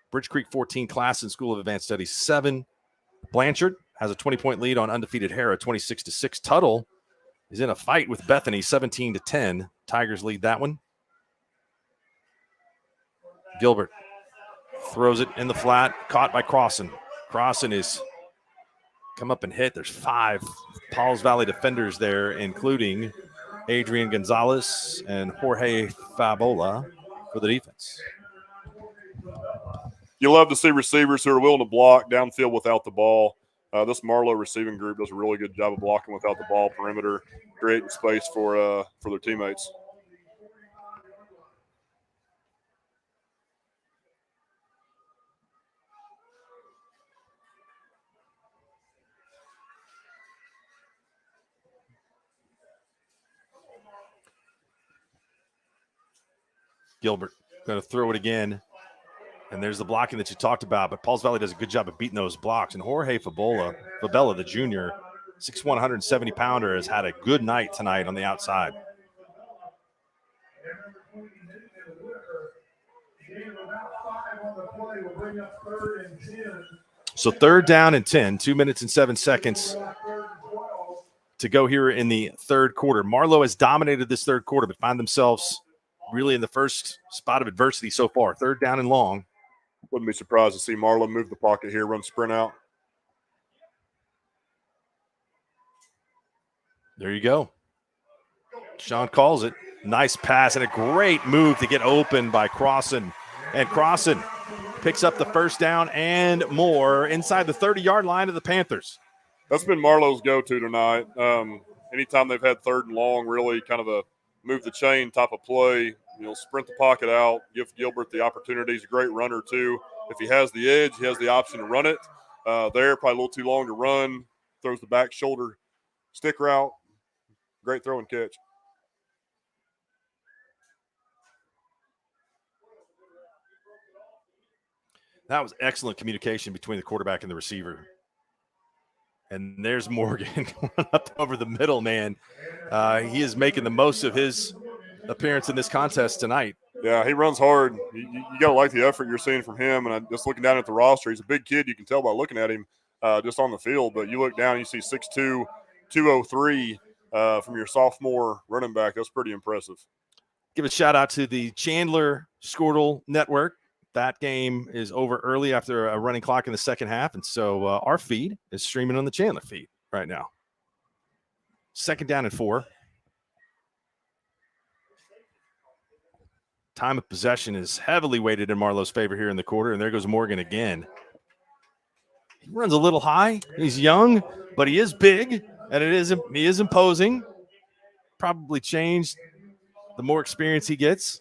Bridge Creek 14, Classen School of Advanced Studies 7. Blanchard has a 20-point lead on undefeated Hera, 26-6. Tuttle is in a fight with Bethany, 17-10. Tigers lead that one. Gilbert throws it in the flat, caught by Crossan. Crossan is come up and hit. There's 5 Pauls Valley defenders there, including Adrian Gonzalez and Jorge Fabola for the defense. You love to see receivers who are willing to block downfield without the ball. This Marlow receiving group does a really good job of blocking without the ball, perimeter, creating space for their teammates. Gilbert going to throw it again. And there's the blocking that you talked about, but Pauls Valley does a good job of beating those blocks. And Jorge Fabella, the junior, 6'1", 170-pounder, has had a good night tonight on the outside. So 3rd down and 10, 2 minutes and 7 seconds to go here in the third quarter. Marlow has dominated this third quarter, but find themselves really in the first spot of adversity so far. 3rd down and long. Wouldn't be surprised to see Marlow move the pocket here, run sprint out. There you go. Sean calls it. Nice pass and a great move to get open by Crossan. And Crossan picks up the first down and more inside the 30-yard line of the Panthers. That's been Marlow's go-to tonight. Anytime they've had 3rd and long, really kind of a move the chain type of play. Sprint the pocket out, give Gilbert the opportunity. He's a great runner, too. If he has the edge, he has the option to run it. Probably a little too long to run. Throws the back shoulder Stick route. Great throw and catch. That was excellent communication between the quarterback and the receiver. And there's Morgan going up over the middle, man. He is making the most of his appearance in this contest tonight. Yeah, he runs hard. You got to like the effort you're seeing from him. And just looking down at the roster, he's a big kid. You can tell by looking at him just on the field. But you look down, you see 6'2", 203 from your sophomore running back. That's pretty impressive. Give a shout out to the Chandler Squirtle Network. That game is over early after a running clock in the second half. And so our feed is streaming on the Chandler feed right now. 2nd down and 4. Time of possession is heavily weighted in Marlow's favor here in the quarter. And there goes Morgan again. He runs a little high. He's young, but he is big. And he is imposing. Probably changed the more experience he gets.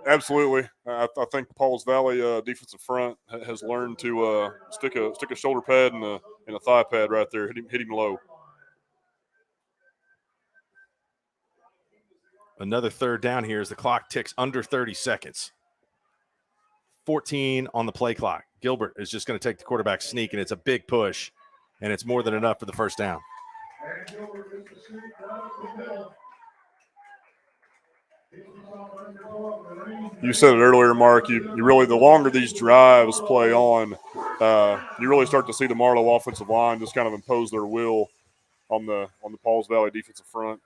Absolutely. I think Pauls Valley defensive front has learned to stick a shoulder pad and a thigh pad right there, hit him low. Another 3rd down here as the clock ticks under 30 seconds. 14 on the play clock. Gilbert is just going to take the quarterback sneak, and it's a big push, and it's more than enough for the first down. You said it earlier, Mark. You really, the longer these drives play on, you really start to see the Marlow offensive line just kind of impose their will on the Pauls Valley defensive front.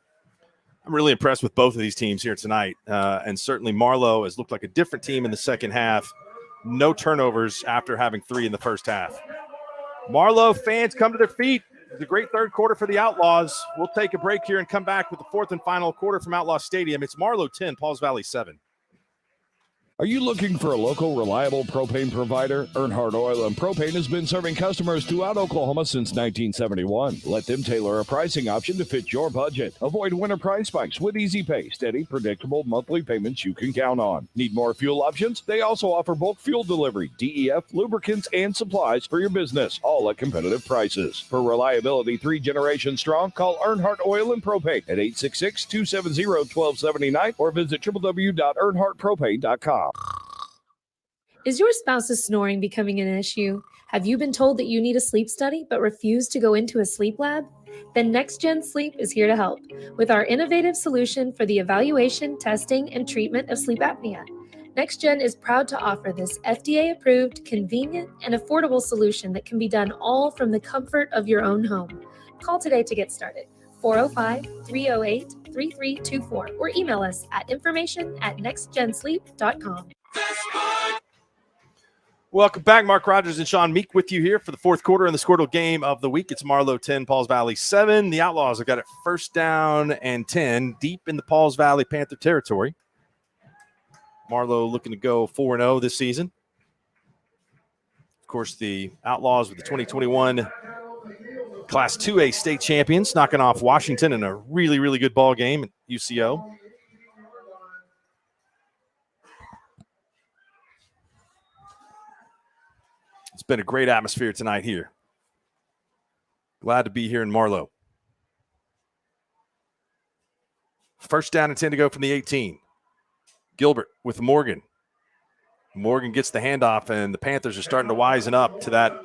I'm really impressed with both of these teams here tonight, and certainly Marlow has looked like a different team in the second half. No turnovers after having 3 in the first half. Marlow fans come to their feet. It's a great third quarter for the Outlaws. We'll take a break here and come back with the 4th and final quarter from Outlaw Stadium. It's Marlow 10, Pauls Valley 7. Are you looking for a local, reliable propane provider? Earnhardt Oil and Propane has been serving customers throughout Oklahoma since 1971. Let them tailor a pricing option to fit your budget. Avoid winter price spikes with easy pay, steady, predictable monthly payments you can count on. Need more fuel options? They also offer bulk fuel delivery, DEF, lubricants, and supplies for your business, all at competitive prices. For reliability 3 generations strong, call Earnhardt Oil and Propane at 866-270-1279 or visit www.earnhardtpropane.com. Is your spouse's snoring becoming an issue? Have you been told that you need a sleep study but refuse to go into a sleep lab? Then NextGen Sleep is here to help with our innovative solution for the evaluation, testing, and treatment of sleep apnea. NextGen is proud to offer this FDA-approved, convenient, and affordable solution that can be done all from the comfort of your own home. Call today to get started. 405-308-3324 or email us at information@nextgensleep.com. Welcome back. Mark Rogers and Sean Meek with you here for the 4th quarter in the Squirtle game of the week. It's Marlow 10, Pauls Valley 7. The Outlaws have got it 1st down and 10 deep in the Pauls Valley Panther territory. Marlow looking to go 4-0 this season. Of course, the Outlaws with the 2021 Class 2A state champions, knocking off Washington in a really, really good ball game at UCO. It's been a great atmosphere tonight here. Glad to be here in Marlow. 1st down and 10 to go from the 18. Gilbert with Morgan. Morgan gets the handoff, and the Panthers are starting to wisen up to that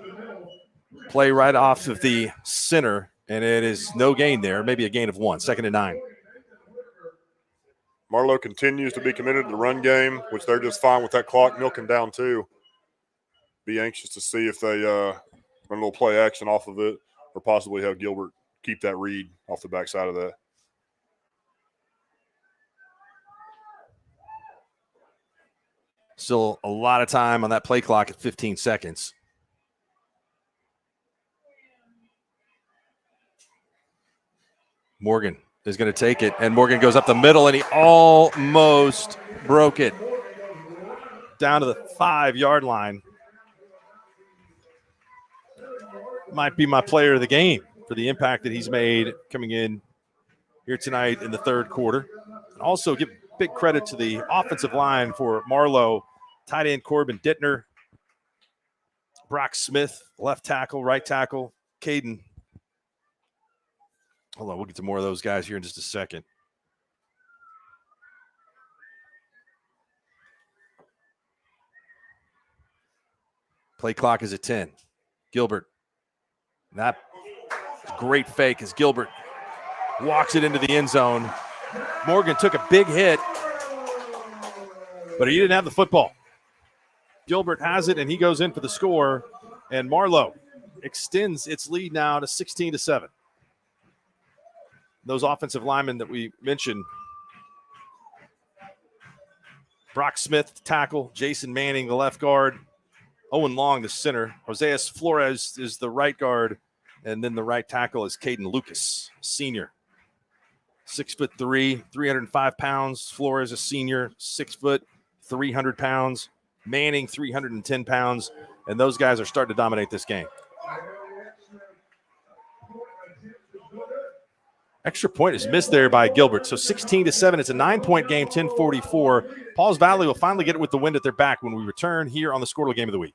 play right off of the center, and it is no gain there, maybe a gain of 1, 2nd and 9. Marlow continues to be committed to the run game, which they're just fine with that clock milking down too. Be anxious to see if they run a little play action off of it or possibly have Gilbert keep that read off the backside of that. Still a lot of time on that play clock at 15 seconds. Morgan is going to take it, and Morgan goes up the middle, and he almost broke it down to the 5-yard line. Might be my player of the game for the impact that he's made coming in here tonight in the 3rd quarter. And also give big credit to the offensive line for Marlow. Tight end Corbin Dittner, Brock Smith, left tackle, right tackle, Caden Hold on, we'll get to more of those guys here in just a second. Play clock is at 10. Gilbert. That great fake as Gilbert walks it into the end zone. Morgan took a big hit, but he didn't have the football. Gilbert has it, and he goes in for the score, and Marlow extends its lead now to 16-7. Those offensive linemen that we mentioned, Brock Smith, the tackle, Jason Manning, the left guard, Owen Long, the center, Joseas Flores is the right guard, and then the right tackle is Caden Lucas, senior. 6'3", 305 pounds. Flores, a senior, 6 foot, 300 pounds. Manning, 310 pounds. And those guys are starting to dominate this game. Extra point is missed there by Gilbert. So 16-7. It's a 9-point game, 10:44. Pauls Valley will finally get it with the wind at their back when we return here on the Squirtle Game of the Week.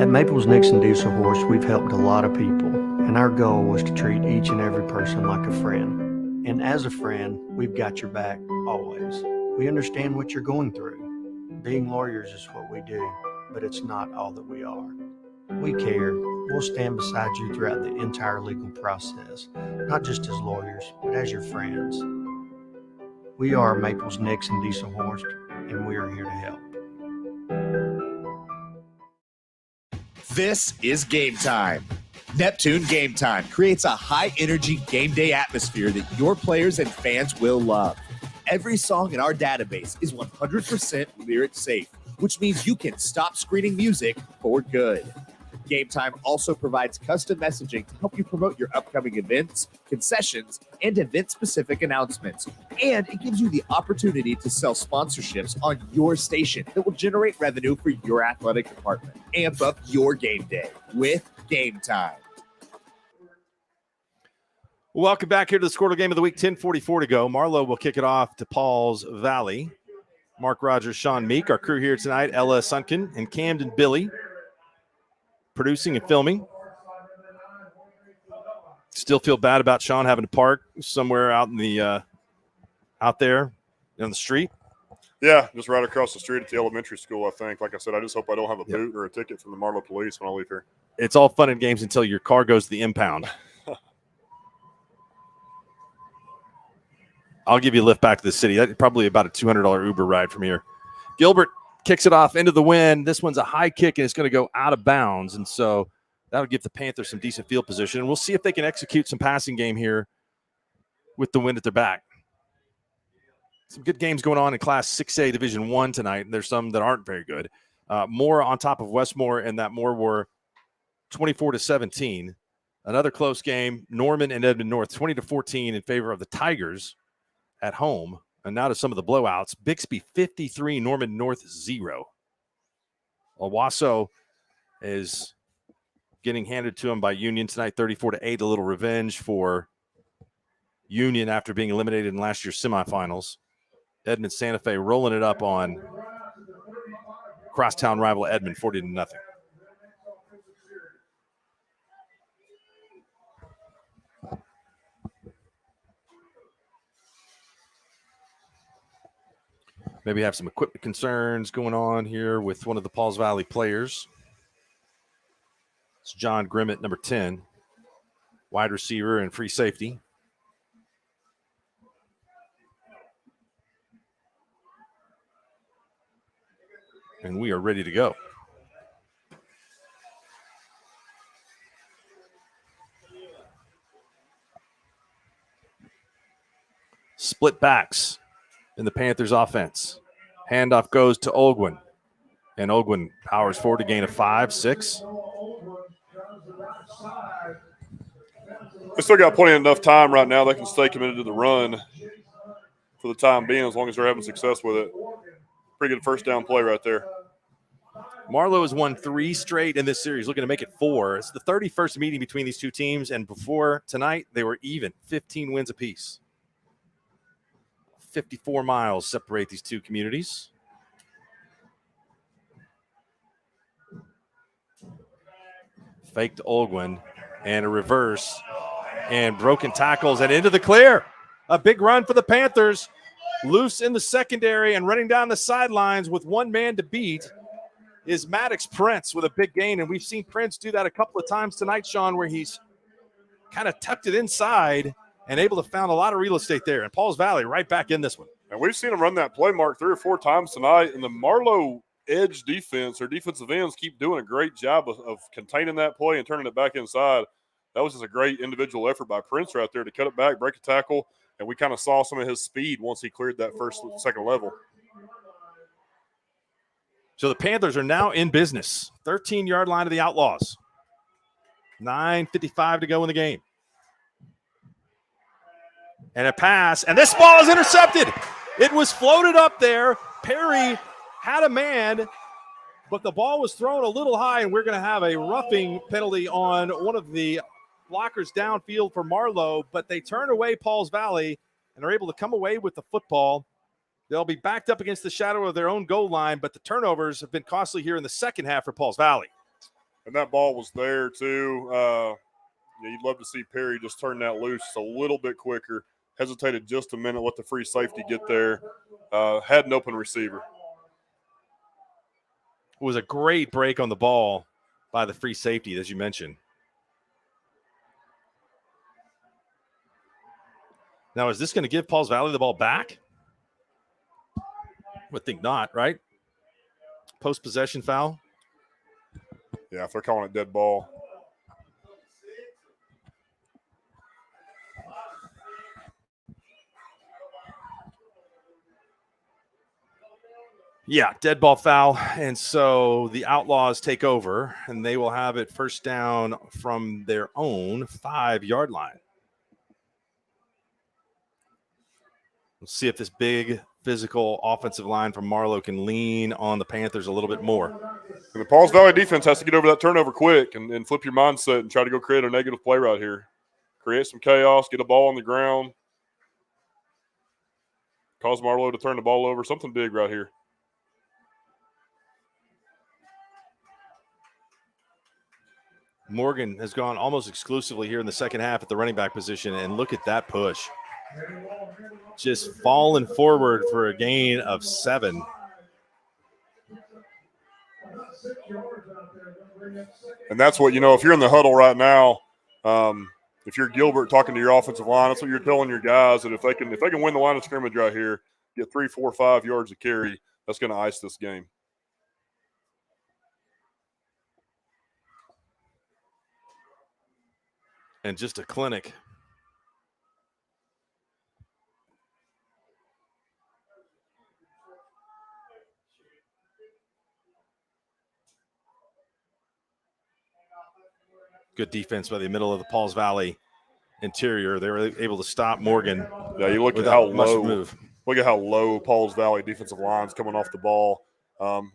At Maples Nixon Diesel Horse, we've helped a lot of people, and our goal was to treat each and every person like a friend. And as a friend, we've got your back always. We understand what you're going through. Being lawyers is what we do, but it's not all that we are. We care. We'll stand beside you throughout the entire legal process, not just as lawyers, but as your friends. We are Maples Nixon Diesel Horse, and we are here to help. This is Game Time. Neptune Game Time creates a high-energy game day atmosphere that your players and fans will love. Every song in our database is 100% lyric safe, which means you can stop screening music for good. Game Time also provides custom messaging to help you promote your upcoming events, concessions, and event-specific announcements. And it gives you the opportunity to sell sponsorships on your station that will generate revenue for your athletic department. Amp up your game day with Game Time. Welcome back here to the Squirtle Game of the Week, 10:44 to go. Marlow will kick it off to Pauls Valley. Mark Rogers, Sean Meek, our crew here tonight, Ella Sunken and Camden Billy, producing and filming. Still feel bad about Sean having to park somewhere out in the out there on the street. Yeah, just right across the street at the elementary school, I think. Like I said, I just hope I don't have a boot or a ticket from the Marlow police when I leave here. It's all fun and games until your car goes to the impound. I'll give you a lift back to the city. That's probably about a $200 Uber ride from here. Gilbert kicks it off into the wind. This one's a high kick, and it's going to go out of bounds. And so that'll give the Panthers some decent field position. And we'll see if they can execute some passing game here with the wind at their back. Some good games going on in Class 6A Division I tonight, and there's some that aren't very good. Moore on top of Westmore, and that Moore were 24-17. Another close game, Norman and Edmond North, 20-14 in favor of the Tigers at home. And now to some of the blowouts. Bixby 53, Norman North 0. Owasso is getting handed to him by Union tonight, 34-8. A little revenge for Union after being eliminated in last year's semifinals. Edmond Santa Fe rolling it up on crosstown rival Edmond, 40-0. Maybe have some equipment concerns going on here with one of the Pauls Valley players. It's John Grimmett, number 10, wide receiver and free safety. And we are ready to go. Split backs in the Panthers offense. Handoff goes to Olguin. And Olguin powers forward to gain of 5, 6. They still got plenty of enough time right now. They can stay committed to the run for the time being as long as they're having success with it. Pretty good first down play right there. Marlow has won 3 straight in this series, looking to make it 4. It's the 31st meeting between these two teams, and before tonight, they were even, 15 wins apiece. 54 miles separate these two communities. Fake to Olguin, and a reverse. and broken tackles and into the clear. A big run for the Panthers. Loose in the secondary and running down the sidelines with one man to beat is Maddox Prince with a big gain. And we've seen Prince do that a couple of times tonight, Sean, where he's kind of tucked it inside and able to find a lot of real estate there. And Pauls Valley right back in this one. And we've seen him run that play, Mark, 3 or 4 times tonight. And the Marlow edge defense or defensive ends keep doing a great job of containing that play and turning it back inside. That was just a great individual effort by Prince right there to cut it back, break a tackle, and we kind of saw some of his speed once he cleared that second level. So the Panthers are now in business. 13-yard line of the Outlaws. 9:55 to go in the game. And a pass, and this ball is intercepted. It was floated up there. Perry had a man, but the ball was thrown a little high, and we're going to have a roughing penalty on one of the blockers downfield for Marlow, but they turn away Pauls Valley and are able to come away with the football. They'll be backed up against the shadow of their own goal line, but the turnovers have been costly here in the second half for Pauls Valley. And that ball was there, too. You'd love to see Perry just turn that loose just a little bit quicker. Hesitated just a minute, let the free safety get there. Had an open receiver. It was a great break on the ball by the free safety, as you mentioned. Now, is this going to give Pauls Valley the ball back? Would think not, right? Post-possession foul? Yeah, if they're calling it dead ball. Yeah, dead ball foul. And so the Outlaws take over, and they will have it first down from their own 5-yard line. Let's see if this big physical offensive line from Marlow can lean on the Panthers a little bit more. And the Pauls Valley defense has to get over that turnover quick and flip your mindset and try to go create a negative play right here. Create some chaos, get a ball on the ground, cause Marlow to turn the ball over, something big right here. Morgan has gone almost exclusively here in the second half at the running back position, and look at that push. Just falling forward for a gain of 7. And that's what, if you're in the huddle right now, if you're Gilbert talking to your offensive line, that's what you're telling your guys, that if they can win the line of scrimmage right here, get 3, 4, 5 yards of carry, that's going to ice this game. And just a clinic. Good defense by the middle of the Pauls Valley interior. They were able to stop Morgan. Yeah, you look at how low Pauls Valley defensive line's coming off the ball.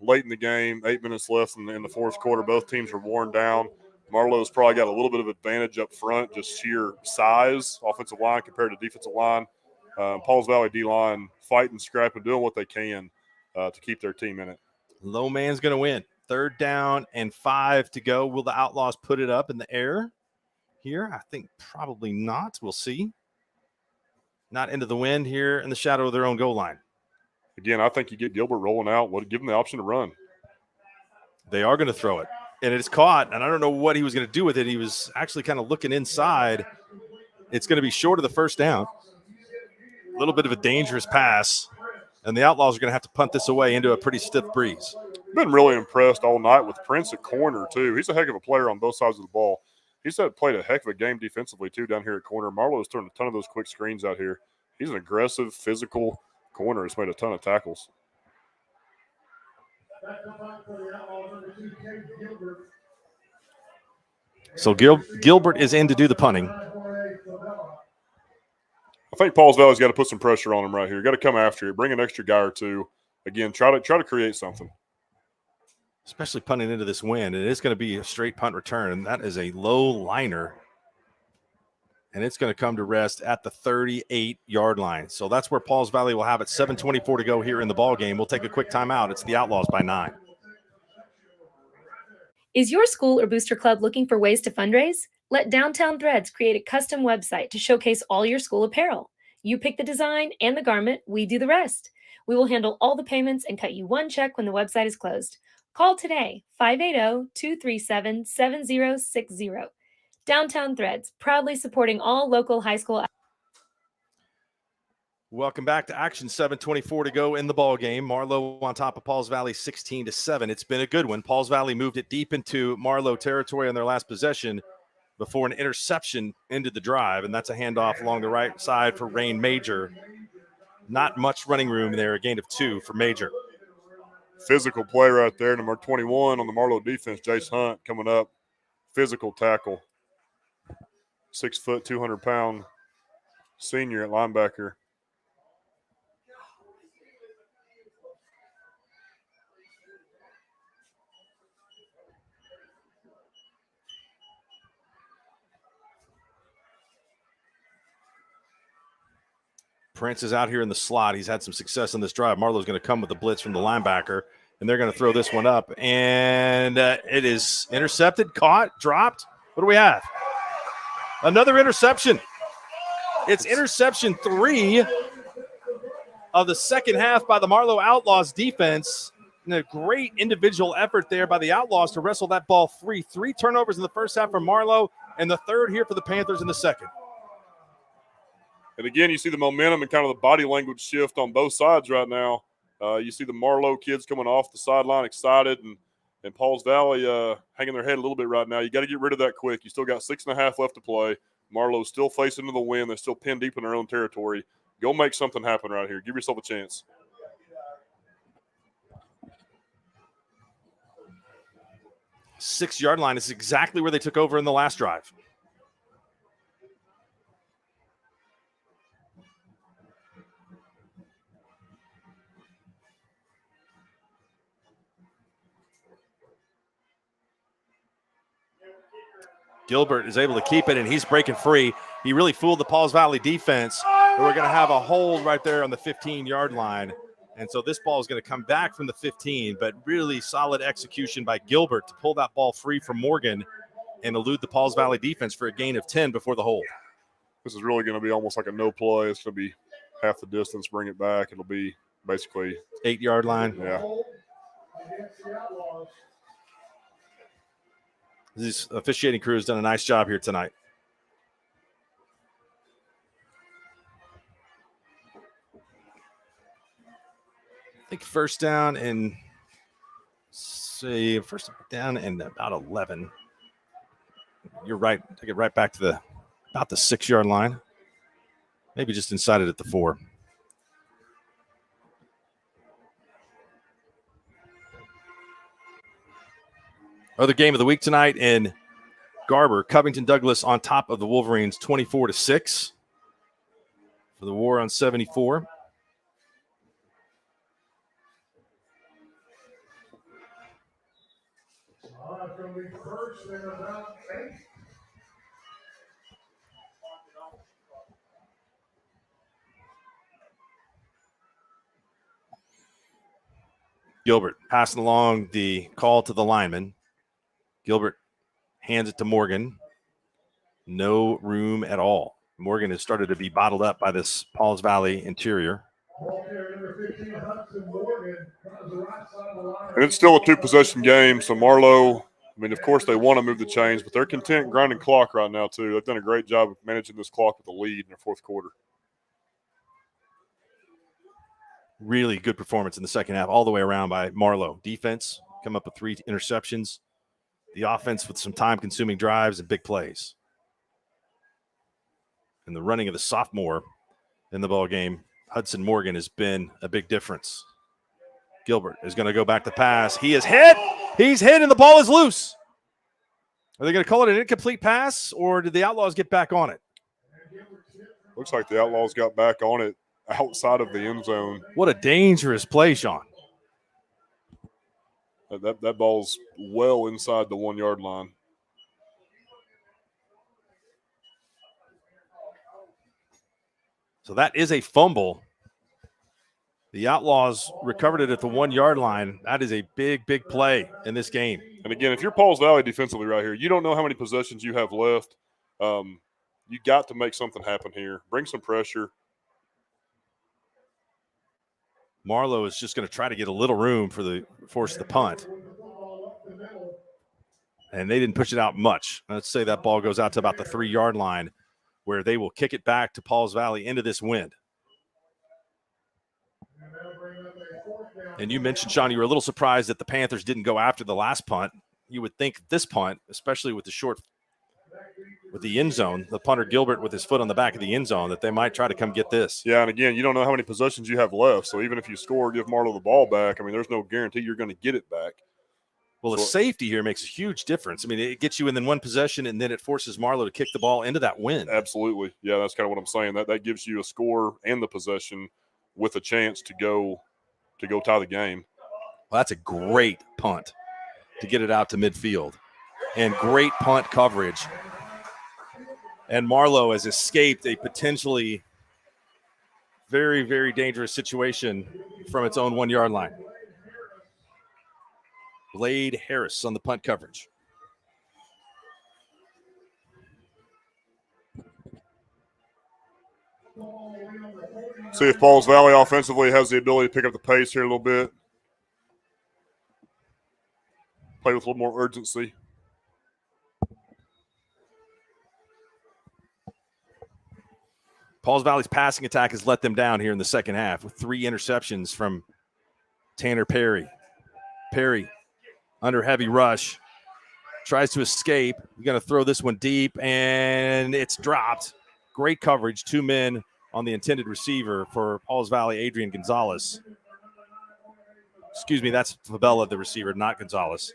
Late in the game, 8 minutes left in the fourth quarter, both teams were worn down. Marlow's probably got a little bit of advantage up front, just sheer size, offensive line compared to defensive line. Pauls Valley D-line fighting, scrapping, doing what they can to keep their team in it. Low man's going to win. 3rd down and 5 to go. Will the Outlaws put it up in the air here? I think probably not. We'll see. Not into the wind here in the shadow of their own goal line. Again, I think you get Gilbert rolling out. Give them the option to run. They are going to throw it. And it's caught, and I don't know what he was going to do with it. He was actually kind of looking inside. It's going to be short of the first down. A little bit of a dangerous pass, and the Outlaws are going to have to punt this away into a pretty stiff breeze. Been really impressed all night with Prince at corner, too. He's a heck of a player on both sides of the ball. He's played a heck of a game defensively, too, down here at corner. Marlow's turned a ton of those quick screens out here. He's an aggressive, physical corner. He's made a ton of tackles. So Gilbert is in to do the punting. I think Pauls Valley's got to put some pressure on him right here. Got to come after it. Bring an extra guy or two. Again, try to create something. Especially punting into this wind. It is going to be a straight punt return, and that is a low liner. And it's going to come to rest at the 38-yard line. So that's where Pauls Valley will have it. 7:24 to go here in the ball game. We'll take a quick timeout. It's the Outlaws by 9. Is your school or booster club looking for ways to fundraise? Let Downtown Threads create a custom website to showcase all your school apparel. You pick the design and the garment, we do the rest. We will handle all the payments and cut you one check when the website is closed. Call today, 580-237-7060. Downtown Threads, proudly supporting all local high school. Welcome back to action. 7:24 to go in the ball game. Marlow on top of Pauls Valley 16-7. It's been a good one. Pauls Valley moved it deep into Marlow territory on their last possession before an interception ended the drive, and that's a handoff along the right side for Rain Major. Not much running room there, a gain of 2 for Major. Physical play right there, number 21 on the Marlow defense, Jace Hunt coming up. Physical tackle. 6 foot, 200-pound senior at linebacker. Prince is out here in the slot. He's had some success on this drive. Marlow's going to come with the blitz from the linebacker, and they're going to throw this one up. And it is intercepted, caught, dropped. What do we have? Another interception. It's interception 3 of the second half by the Marlow Outlaws defense. And a great individual effort there by the Outlaws to wrestle that ball free. 3 turnovers in the first half for Marlow, and the third here for the Panthers in the second. And again, you see the momentum and kind of the body language shift on both sides right now. You see the Marlow kids coming off the sideline excited, and Pauls Valley hanging their head a little bit right now. You got to get rid of that quick. You still got 6.5 left to play. Marlow's still facing to the wind. They're still pinned deep in their own territory. Go make something happen right here. Give yourself a chance. Six-yard line is exactly where they took over in the last drive. Gilbert is able to keep it, and he's breaking free. He really fooled the Pauls Valley defense. And we're going to have a hold right there on the 15-yard line. And so this ball is going to come back from the 15, but really solid execution by Gilbert to pull that ball free from Morgan and elude the Pauls Valley defense for a gain of 10 before the hold. This is really going to be almost like a no play. It's going to be half the distance, bring it back. It'll be basically 8-yard line. Yeah. This officiating crew has done a nice job here tonight. I think first down and about 11. You're right. Take it right back to about the 6-yard line. Maybe just inside it at the 4. Other game of the week tonight in Garber, Covington Douglas on top of the Wolverines 24-6 for the War on 74. Gilbert passing along the call to the lineman. Gilbert hands it to Morgan. No room at all. Morgan has started to be bottled up by this Pauls Valley interior. And it's still a 2-possession game, so Marlow, I mean, of course they want to move the chains, but they're content grinding clock right now too. They've done a great job of managing this clock with the lead in their fourth quarter. Really good performance in the second half all the way around by Marlow. Defense come up with 3 interceptions. The offense with some time-consuming drives and big plays. And the running of the sophomore in the ball game, Hudson Morgan, has been a big difference. Gilbert is going to go back to pass. He is hit. He's hit, and the ball is loose. Are they going to call it an incomplete pass, or did the Outlaws get back on it? Looks like the Outlaws got back on it outside of the end zone. What a dangerous play, Sean. That ball's well inside the 1-yard line. So that is a fumble. The Outlaws recovered it at the 1-yard line. That is a big, big play in this game. And again, if you're Pauls Valley defensively right here, you don't know how many possessions you have left. You got to make something happen here. Bring some pressure. Marlow is just going to try to get a little room for the force the punt. And they didn't push it out much. Let's say that ball goes out to about the 3-yard line where they will kick it back to Pauls Valley into this wind. And you mentioned, Sean, you were a little surprised that the Panthers didn't go after the last punt. You would think this punt, especially with the end zone, the punter Gilbert with his foot on the back of the end zone, that they might try to come get this. Yeah, and again, you don't know how many possessions you have left. So even if you score, give Marlow the ball back, I mean, there's no guarantee you're going to get it back. Well, the safety here makes a huge difference. I mean, it gets you in one possession, and then it forces Marlow to kick the ball into that wind. Absolutely. Yeah, that's kind of what I'm saying. That gives you a score and the possession with a chance to go tie the game. Well, that's a great punt to get it out to midfield. And great punt coverage. And Marlow has escaped a potentially very, very dangerous situation from its own 1-yard line. Blade Harris on the punt coverage. See if Pauls Valley offensively has the ability to pick up the pace here a little bit. Play with a little more urgency. Pauls Valley's passing attack has let them down here in the second half with 3 interceptions from Tanner Perry. Perry under heavy rush, tries to escape. We're going to throw this one deep, and it's dropped. Great coverage, 2 men on the intended receiver for Pauls Valley, Adrian Gonzalez. Excuse me, that's Fabella, the receiver, not Gonzalez.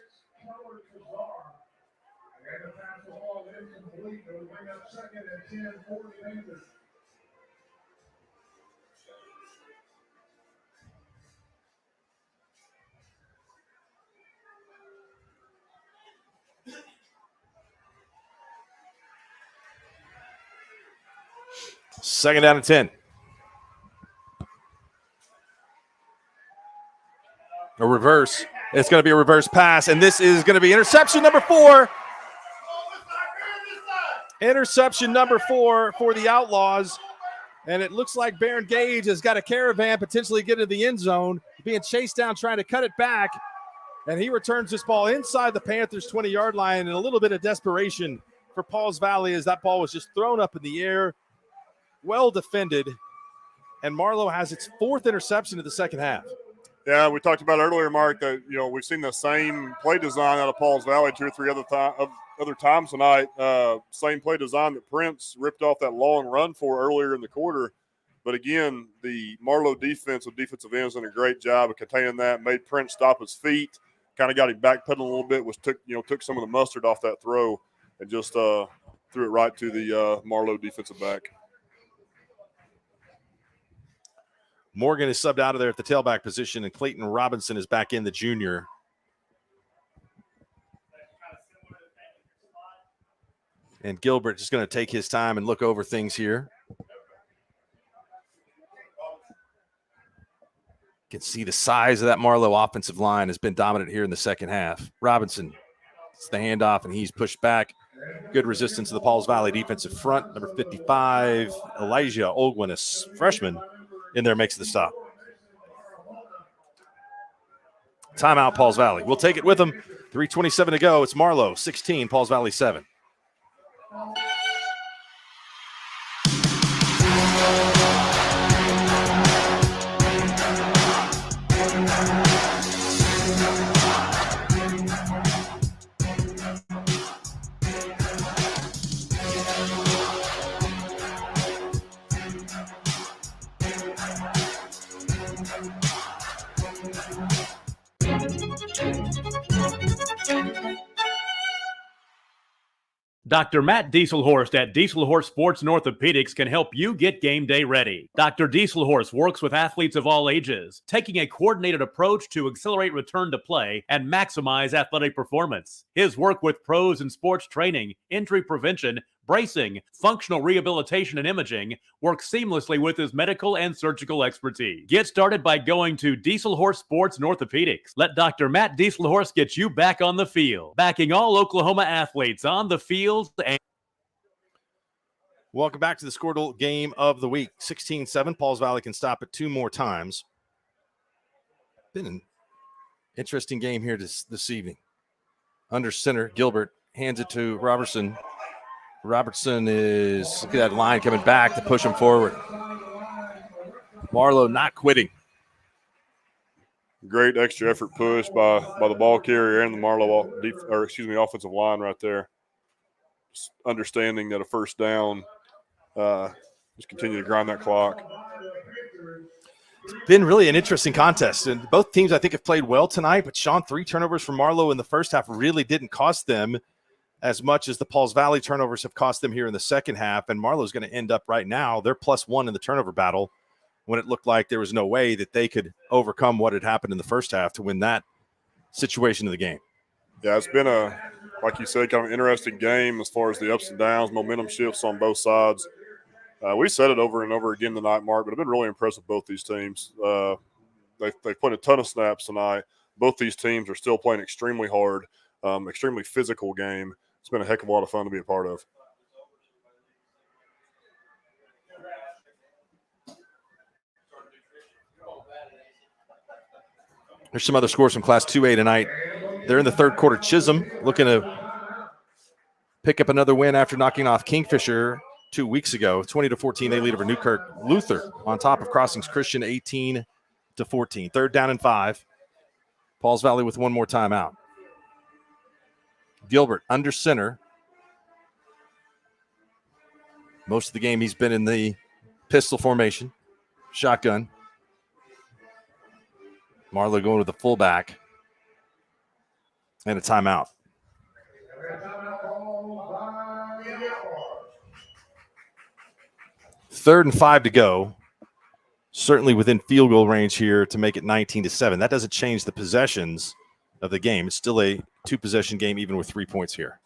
Second down and 10. A reverse. It's going to be a reverse pass, and this is going to be interception number 4. Interception number 4 for the Outlaws. And it looks like Baron Gage has got a caravan potentially get into the end zone, being chased down, trying to cut it back. And he returns this ball inside the Panthers' 20-yard line, and a little bit of desperation for Pauls Valley as that ball was just thrown up in the air. Well defended, and Marlow has its 4th interception of the second half. Yeah, we talked about earlier, Mark, that we've seen the same play design out of Pauls Valley 2 or 3 other times tonight. Same play design that Prince ripped off that long run for earlier in the quarter. But again, the Marlow defensive ends did a great job of containing that, made Prince stop his feet, kind of got him backpedaling a little bit, took some of the mustard off that throw, and just threw it right to the Marlow defensive back. Morgan is subbed out of there at the tailback position, and Clayton Robinson is back in, the junior. And Gilbert just going to take his time and look over things here. You can see the size of that Marlow offensive line has been dominant here in the second half. Robinson gets the handoff, and he's pushed back. Good resistance to the Pauls Valley defensive front. Number 55, Elijah Olguin, a freshman, in there makes the stop. Timeout, Pauls Valley. We'll take it with them. 3:27 to go. It's Marlow 16, Pauls Valley 7. Dr. Matt Dieselhorst at Dieselhorst Sports and Orthopedics can help you get game day ready. Dr. Dieselhorst works with athletes of all ages, taking a coordinated approach to accelerate return to play and maximize athletic performance. His work with pros in sports training, injury prevention, bracing, functional rehabilitation, and imaging works seamlessly with his medical and surgical expertise. Get started by going to Dieselhorst Sports and Orthopedics. Let Dr. Matt Dieselhorst get you back on the field, backing all Oklahoma athletes on the field. Welcome back to the Squirtle game of the week. 16-7. Pauls Valley can stop it 2 more times. Been an interesting game here this evening. Under center, Gilbert hands it to Robertson. Robertson is, look at that line coming back to push him forward. Marlow not quitting. Great extra effort push by the ball carrier and the Marlow offensive line right there. Just understanding that a first down, just continue to grind that clock. It's been really an interesting contest, and both teams I think have played well tonight. But Sean, 3 turnovers from Marlow in the first half really didn't cost them as much as the Pauls Valley turnovers have cost them here in the second half. And Marlow's going to end up right now, they're +1 in the turnover battle, when it looked like there was no way that they could overcome what had happened in the first half to win that situation of the game. Yeah, it's been like you said, kind of an interesting game as far as the ups and downs, momentum shifts on both sides. We said it over and over again tonight, Mark, but I've been really impressed with both these teams. They've played a ton of snaps tonight. Both these teams are still playing extremely hard, extremely physical game. It's been a heck of a lot of fun to be a part of. There's some other scores from Class 2A tonight. They're in the third quarter. Chisholm looking to pick up another win after knocking off Kingfisher 2 weeks ago. 20-14, they lead over Newkirk. Luther on top of Crossings Christian, 18-14. 3rd down and 5. Pauls Valley with 1 more timeout. Gilbert under center. Most of the game he's been in the pistol formation. Shotgun. Marlow going with the fullback. And a timeout. Third and 5 to go. Certainly within field goal range here to make it 19-7. That doesn't change the possessions of the game. It's still a 2-possession game, even with 3 points here.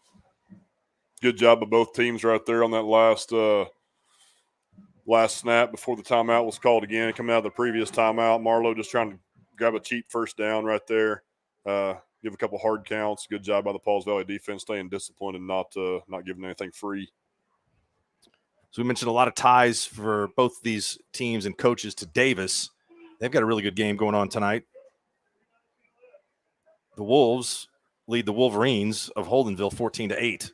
Good job of both teams right there on that last snap before the timeout was called again. Coming out of the previous timeout, Marlow just trying to grab a cheap first down right there. Give a couple hard counts. Good job by the Pauls Valley defense staying disciplined and not giving anything free. So we mentioned a lot of ties for both these teams and coaches to Davis. They've got a really good game going on tonight. The Wolves lead the Wolverines of Holdenville 14-8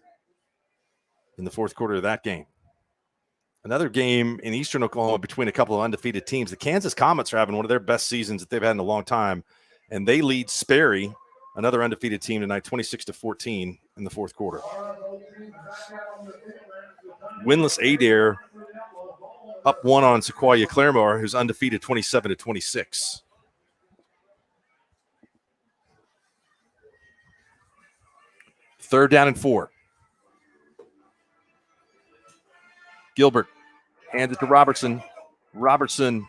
in the fourth quarter of that game. Another game in Eastern Oklahoma between a couple of undefeated teams. The Kansas Comets are having one of their best seasons that they've had in a long time, and they lead Sperry, another undefeated team tonight, 26-14 in the fourth quarter. Winless Adair up 1 on Sequoia Claremore, who's undefeated 27-26. Third down and 4. Gilbert hands it to Robertson. Robertson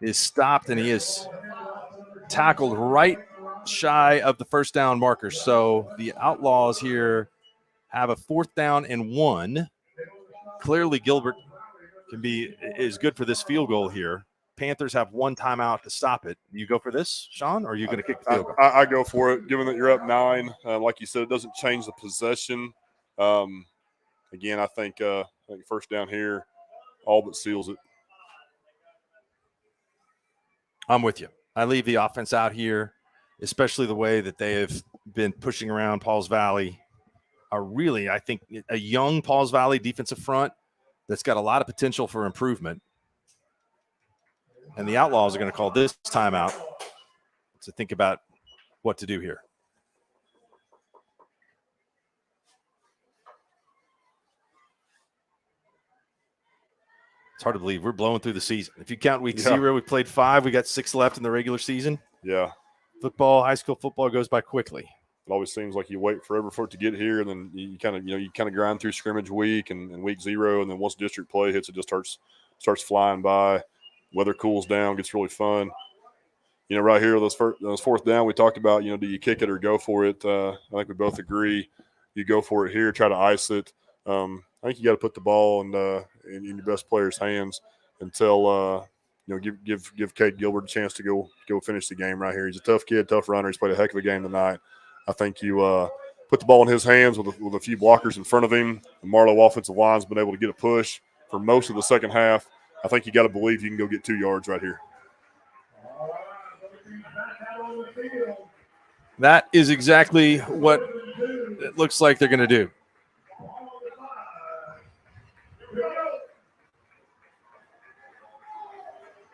is stopped, and he is tackled right shy of the first down marker. So the Outlaws here have a 4th down and 1. Clearly, Gilbert is good for this field goal here. Panthers have 1 timeout to stop it. You go for this, Sean, or are you going to kick the field goal? I go for it, given that you're up 9. Like you said, it doesn't change the possession. Again, I think first down here all but seals it. I'm with you. I leave the offense out here, especially the way that they have been pushing around Pauls Valley. Really, I think, a young Pauls Valley defensive front that's got a lot of potential for improvement. And the Outlaws are going to call this timeout to think about what to do here. It's hard to believe we're blowing through the season. If you count week 0, we played 5. We got 6 left in the regular season. Yeah. Football, high school football goes by quickly. It always seems like you wait forever for it to get here, and then you kind of grind through scrimmage week and week 0, and then once district play hits, it just starts flying by. Weather cools down, gets really fun. Right here, those 4th down we talked about. Do you kick it or go for it? I think we both agree you go for it here. Try to ice it. I think you got to put the ball in your best player's hands until give Cade Gilbert a chance to go finish the game right here. He's a tough kid, tough runner. He's played a heck of a game tonight. I think you put the ball in his hands with a few blockers in front of him. The Marlow offensive line's been able to get a push for most of the second half. I think you got to believe you can go get 2 yards right here. That is exactly what it looks like they're going to do.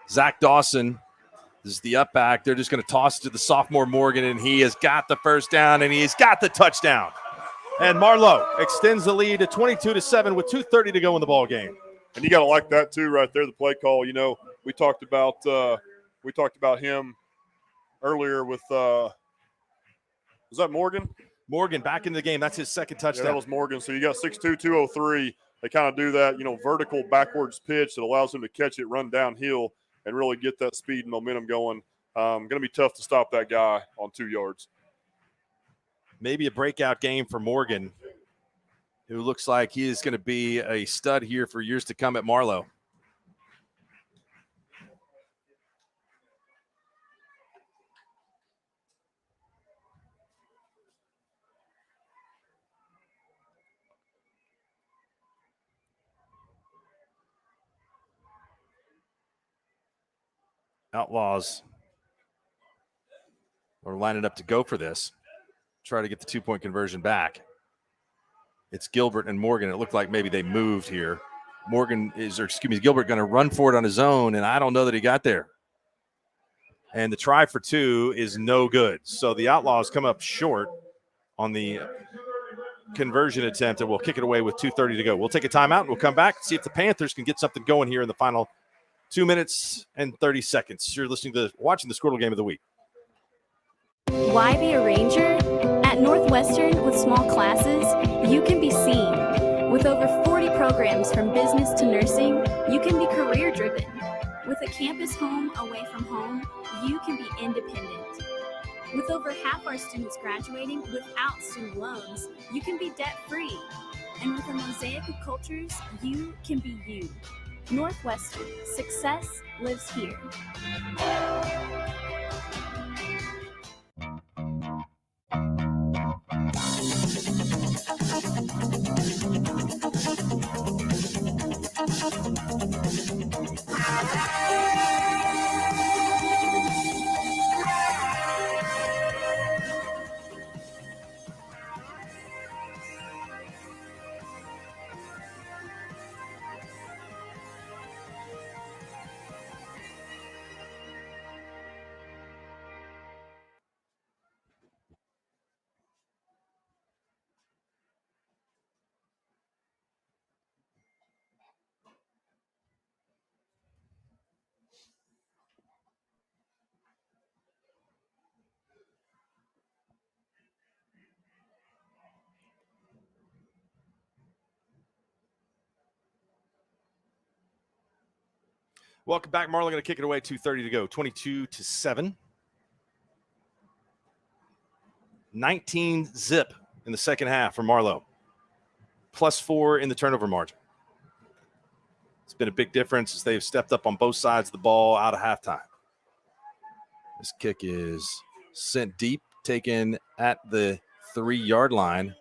Zach Dawson is the up back. They're just going to toss it to the sophomore Morgan, and he has got the first down, and he's got the touchdown. And Marlow extends the lead to 22-7 with 2:30 to go in the ball game. And you got to like that too, right there. The play call. You know, we talked about him earlier with was that Morgan? Morgan back in the game. That's his second touchdown. Yeah, that was Morgan. So you got 6'2", 203. They kind of do that, vertical backwards pitch that allows him to catch it, run downhill, and really get that speed and momentum going. Going to be tough to stop that guy on 2 yards. Maybe a breakout game for Morgan, who looks like he is going to be a stud here for years to come at Marlow. Outlaws are lining up to go for this. Try to get the 2-point conversion back. It's Gilbert and Morgan. It looked like maybe they moved here. Gilbert going to run for it on his own, and I don't know that he got there. And the try for 2 is no good. So the Outlaws come up short on the conversion attempt, and we'll kick it away with 2:30 to go. We'll take a timeout, and we'll come back and see if the Panthers can get something going here in the final 2 minutes and 30 seconds. You're watching the Squirtle Game of the Week. Why be a ranger? At Northwestern, with small classes, you can be seen. With over 40 programs from business to nursing, you can be career-driven. With a campus home away from home, you can be independent. With over half our students graduating without student loans, you can be debt-free. And with a mosaic of cultures, you can be you. Northwestern, success lives here. Welcome back. Marlow going to kick it away. 2:30 to go. 22-7. 19 zip in the second half for Marlow. +4 in the turnover margin. It's been a big difference as they've stepped up on both sides of the ball out of halftime. This kick is sent deep, taken at the 3-yard line,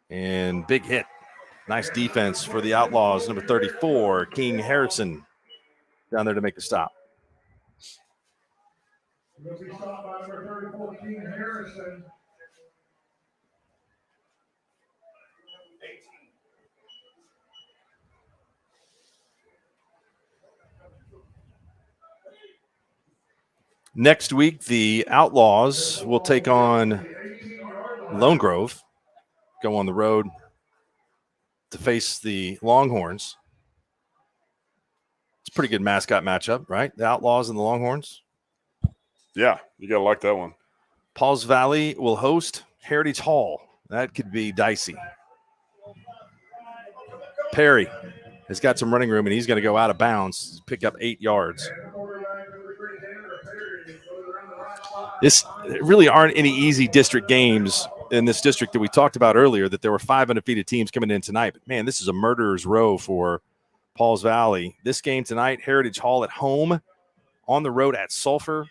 and big hit. Nice defense for the Outlaws. Number 34, King Harrison, down there to make the stop. Will be stopped by number 34, King Harrison. Next week, the Outlaws will take on Lone Grove, go on the road to face the Longhorns. It's a pretty good mascot matchup, right? The Outlaws and the Longhorns. Yeah, you got to like that one. Pauls Valley will host Heritage Hall. That could be dicey. Perry has got some running room, and he's going to go out of bounds, pick up 8 yards. This really aren't any easy district games in this district that we talked about earlier, that there were 5 undefeated teams coming in tonight. But, man, this is a murderer's row for Pauls Valley. This game tonight, Heritage Hall at home, on the road at Sulphur,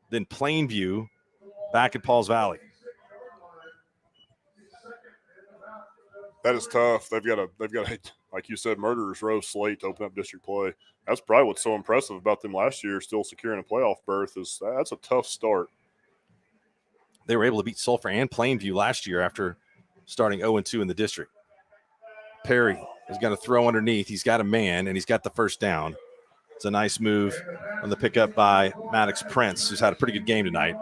then Plainview back at Pauls Valley. That is tough. They've got a like you said, murderer's row slate to open up district play. That's probably what's so impressive about them last year, still securing a playoff berth. That's a tough start. They were able to beat Sulphur and Plainview last year after starting 0-2 in the district. Perry is going to throw underneath. He's got a man, and he's got the first down. It's a nice move on the pickup by Maddox Prince, who's had a pretty good game tonight.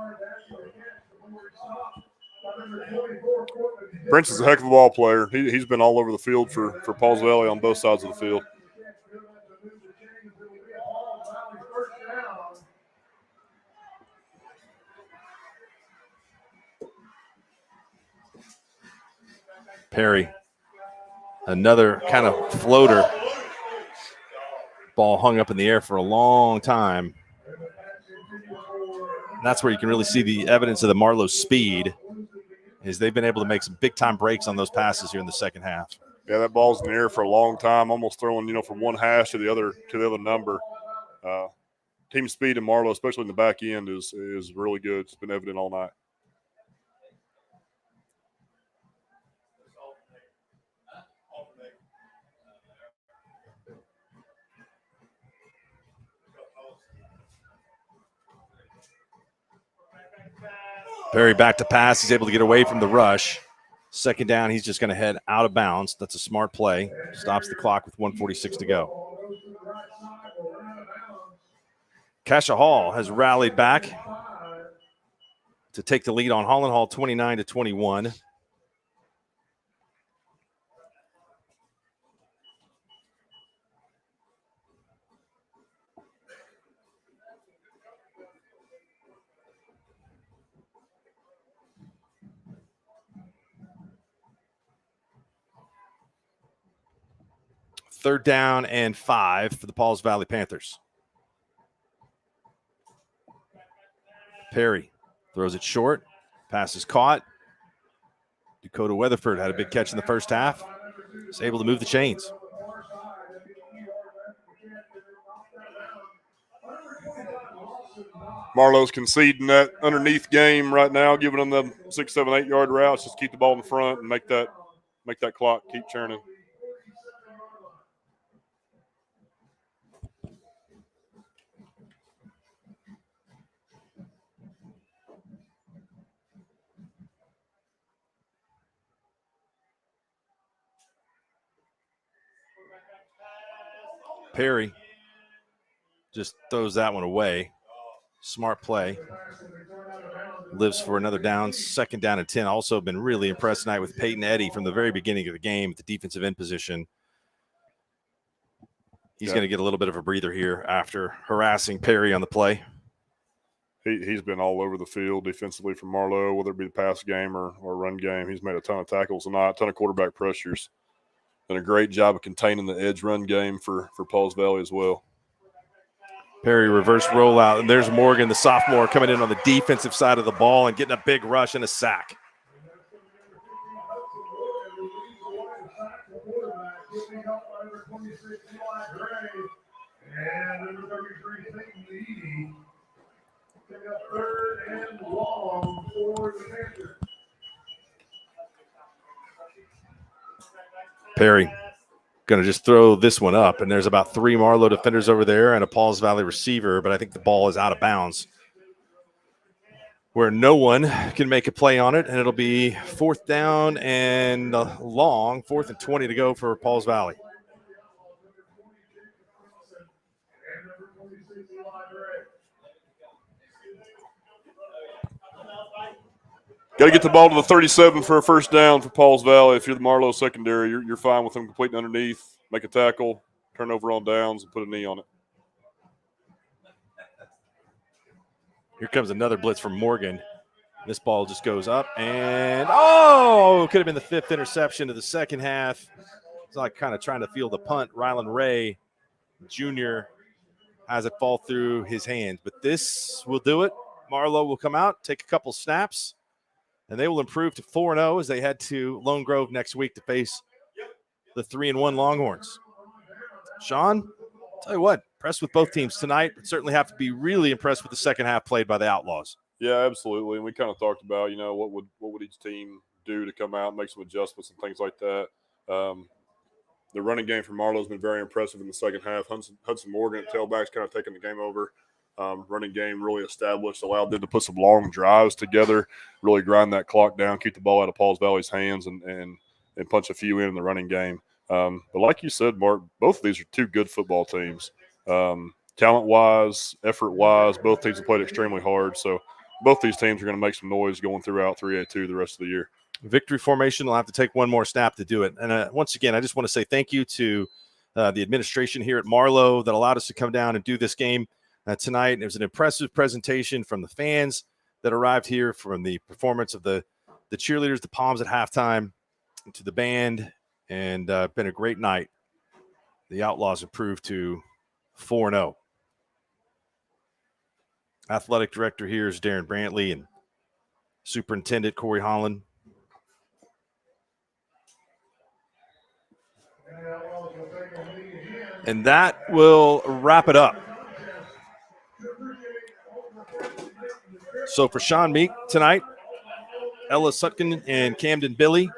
Prince is a heck of a ball player. He's been all over the field for Pauls Valley on both sides of the field. Perry, another kind of floater. Ball hung up in the air for a long time. And that's where you can really see the evidence of the Marlow speed, is they've been able to make some big-time breaks on those passes here in the second half. Yeah, that ball's in the air for a long time, almost throwing, from one hash to the other number. Team speed in Marlow, especially in the back end, is really good. It's been evident all night. Perry back to pass. He's able to get away from the rush. Second down, he's just going to head out of bounds. That's a smart play. Stops the clock with 1:46 to go. Cassia Hall has rallied back to take the lead on Holland Hall 29-21. Third down and 5 for the Pauls Valley Panthers. Perry throws it short. Pass is caught. Dakota Weatherford had a big catch in the first half. He's able to move the chains. Marlow's conceding that underneath game right now, giving them the 6, 7, 8 yard routes. Just keep the ball in front and make that clock keep churning. Perry just throws that one away. Smart play. Lives for another down. Second down and 10. Also been really impressed tonight with Peyton Eddy from the very beginning of the game at the defensive end position. He's going to get a little bit of a breather here after harassing Perry on the play. He's been all over the field defensively for Marlow, whether it be the pass game or run game. He's made a ton of tackles tonight, a ton of quarterback pressures. Done a great job of containing the edge run game for Pauls Valley as well. Perry reverse rollout, and there's Morgan, the sophomore, coming in on the defensive side of the ball and getting a big rush and a sack. Perry going to just throw this one up, and there's about 3 Marlow defenders over there and a Pauls Valley receiver, but I think the ball is out of bounds where no one can make a play on it, and it'll be 4th down and long, 4th and 20 to go for Pauls Valley. Got to get the ball to the 37 for a first down for Pauls Valley. If you're the Marlow secondary, you're fine with them completing underneath, make a tackle, turn over on downs, and put a knee on it. Here comes another blitz from Morgan. This ball just goes up, and could have been the 5th interception of the second half. It's like kind of trying to feel the punt. Rylan Ray Jr. has it fall through his hands, but this will do it. Marlow will come out, take a couple snaps, and they will improve to 4-0 as they head to Lone Grove next week to face the 3-1 Longhorns. Sean, tell you what, impressed with both teams tonight, but certainly have to be really impressed with the second half played by the Outlaws. Yeah, absolutely. And we kind of talked about, what would each team do to come out and make some adjustments and things like that. The running game for Marlow has been very impressive in the second half. Hudson Morgan at tailback's kind of taking the game over. Running game really established, allowed them to put some long drives together, really grind that clock down, keep the ball out of Pauls Valley's hands, and punch a few in the running game. But like you said, Mark, both of these are two good football teams. Talent-wise, effort-wise, both teams have played extremely hard. So both these teams are going to make some noise going throughout 3A2 the rest of the year. Victory formation will have to take one more snap to do it. And once again, I just want to say thank you to the administration here at Marlow that allowed us to come down and do this game tonight. It was an impressive presentation from the fans that arrived here, from the performance of the cheerleaders, the Palms at halftime, to the band, and been a great night. The Outlaws improved to 4-0. Athletic director here is Darren Brantley, and Superintendent Corey Holland. And that will wrap it up. So for Sean Meek tonight, Ella Sutkin and Camden Billy,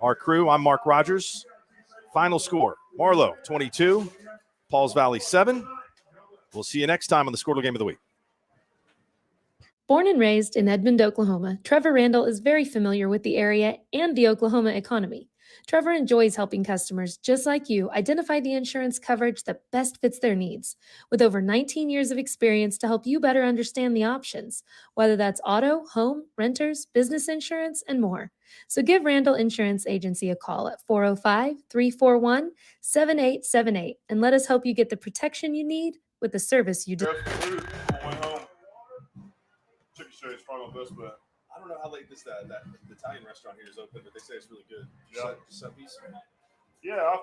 our crew, I'm Mark Rogers. Final score, Marlow 22, Pauls Valley 7. We'll see you next time on the Squirtle Game of the Week. Born and raised in Edmond, Oklahoma, Trevor Randall is very familiar with the area and the Oklahoma economy. Trevor enjoys helping customers just like you identify the insurance coverage that best fits their needs, with over 19 years of experience to help you better understand the options, whether that's auto, home, renters, business insurance, and more. So give Randall Insurance Agency a call at 405-341-7878 and let us help you get the protection you need with the service you deserve. Chicken Shay's front on this, but I don't know how late this that Italian restaurant here is open, but they say it's really good. Yeah. Subbies. Yeah.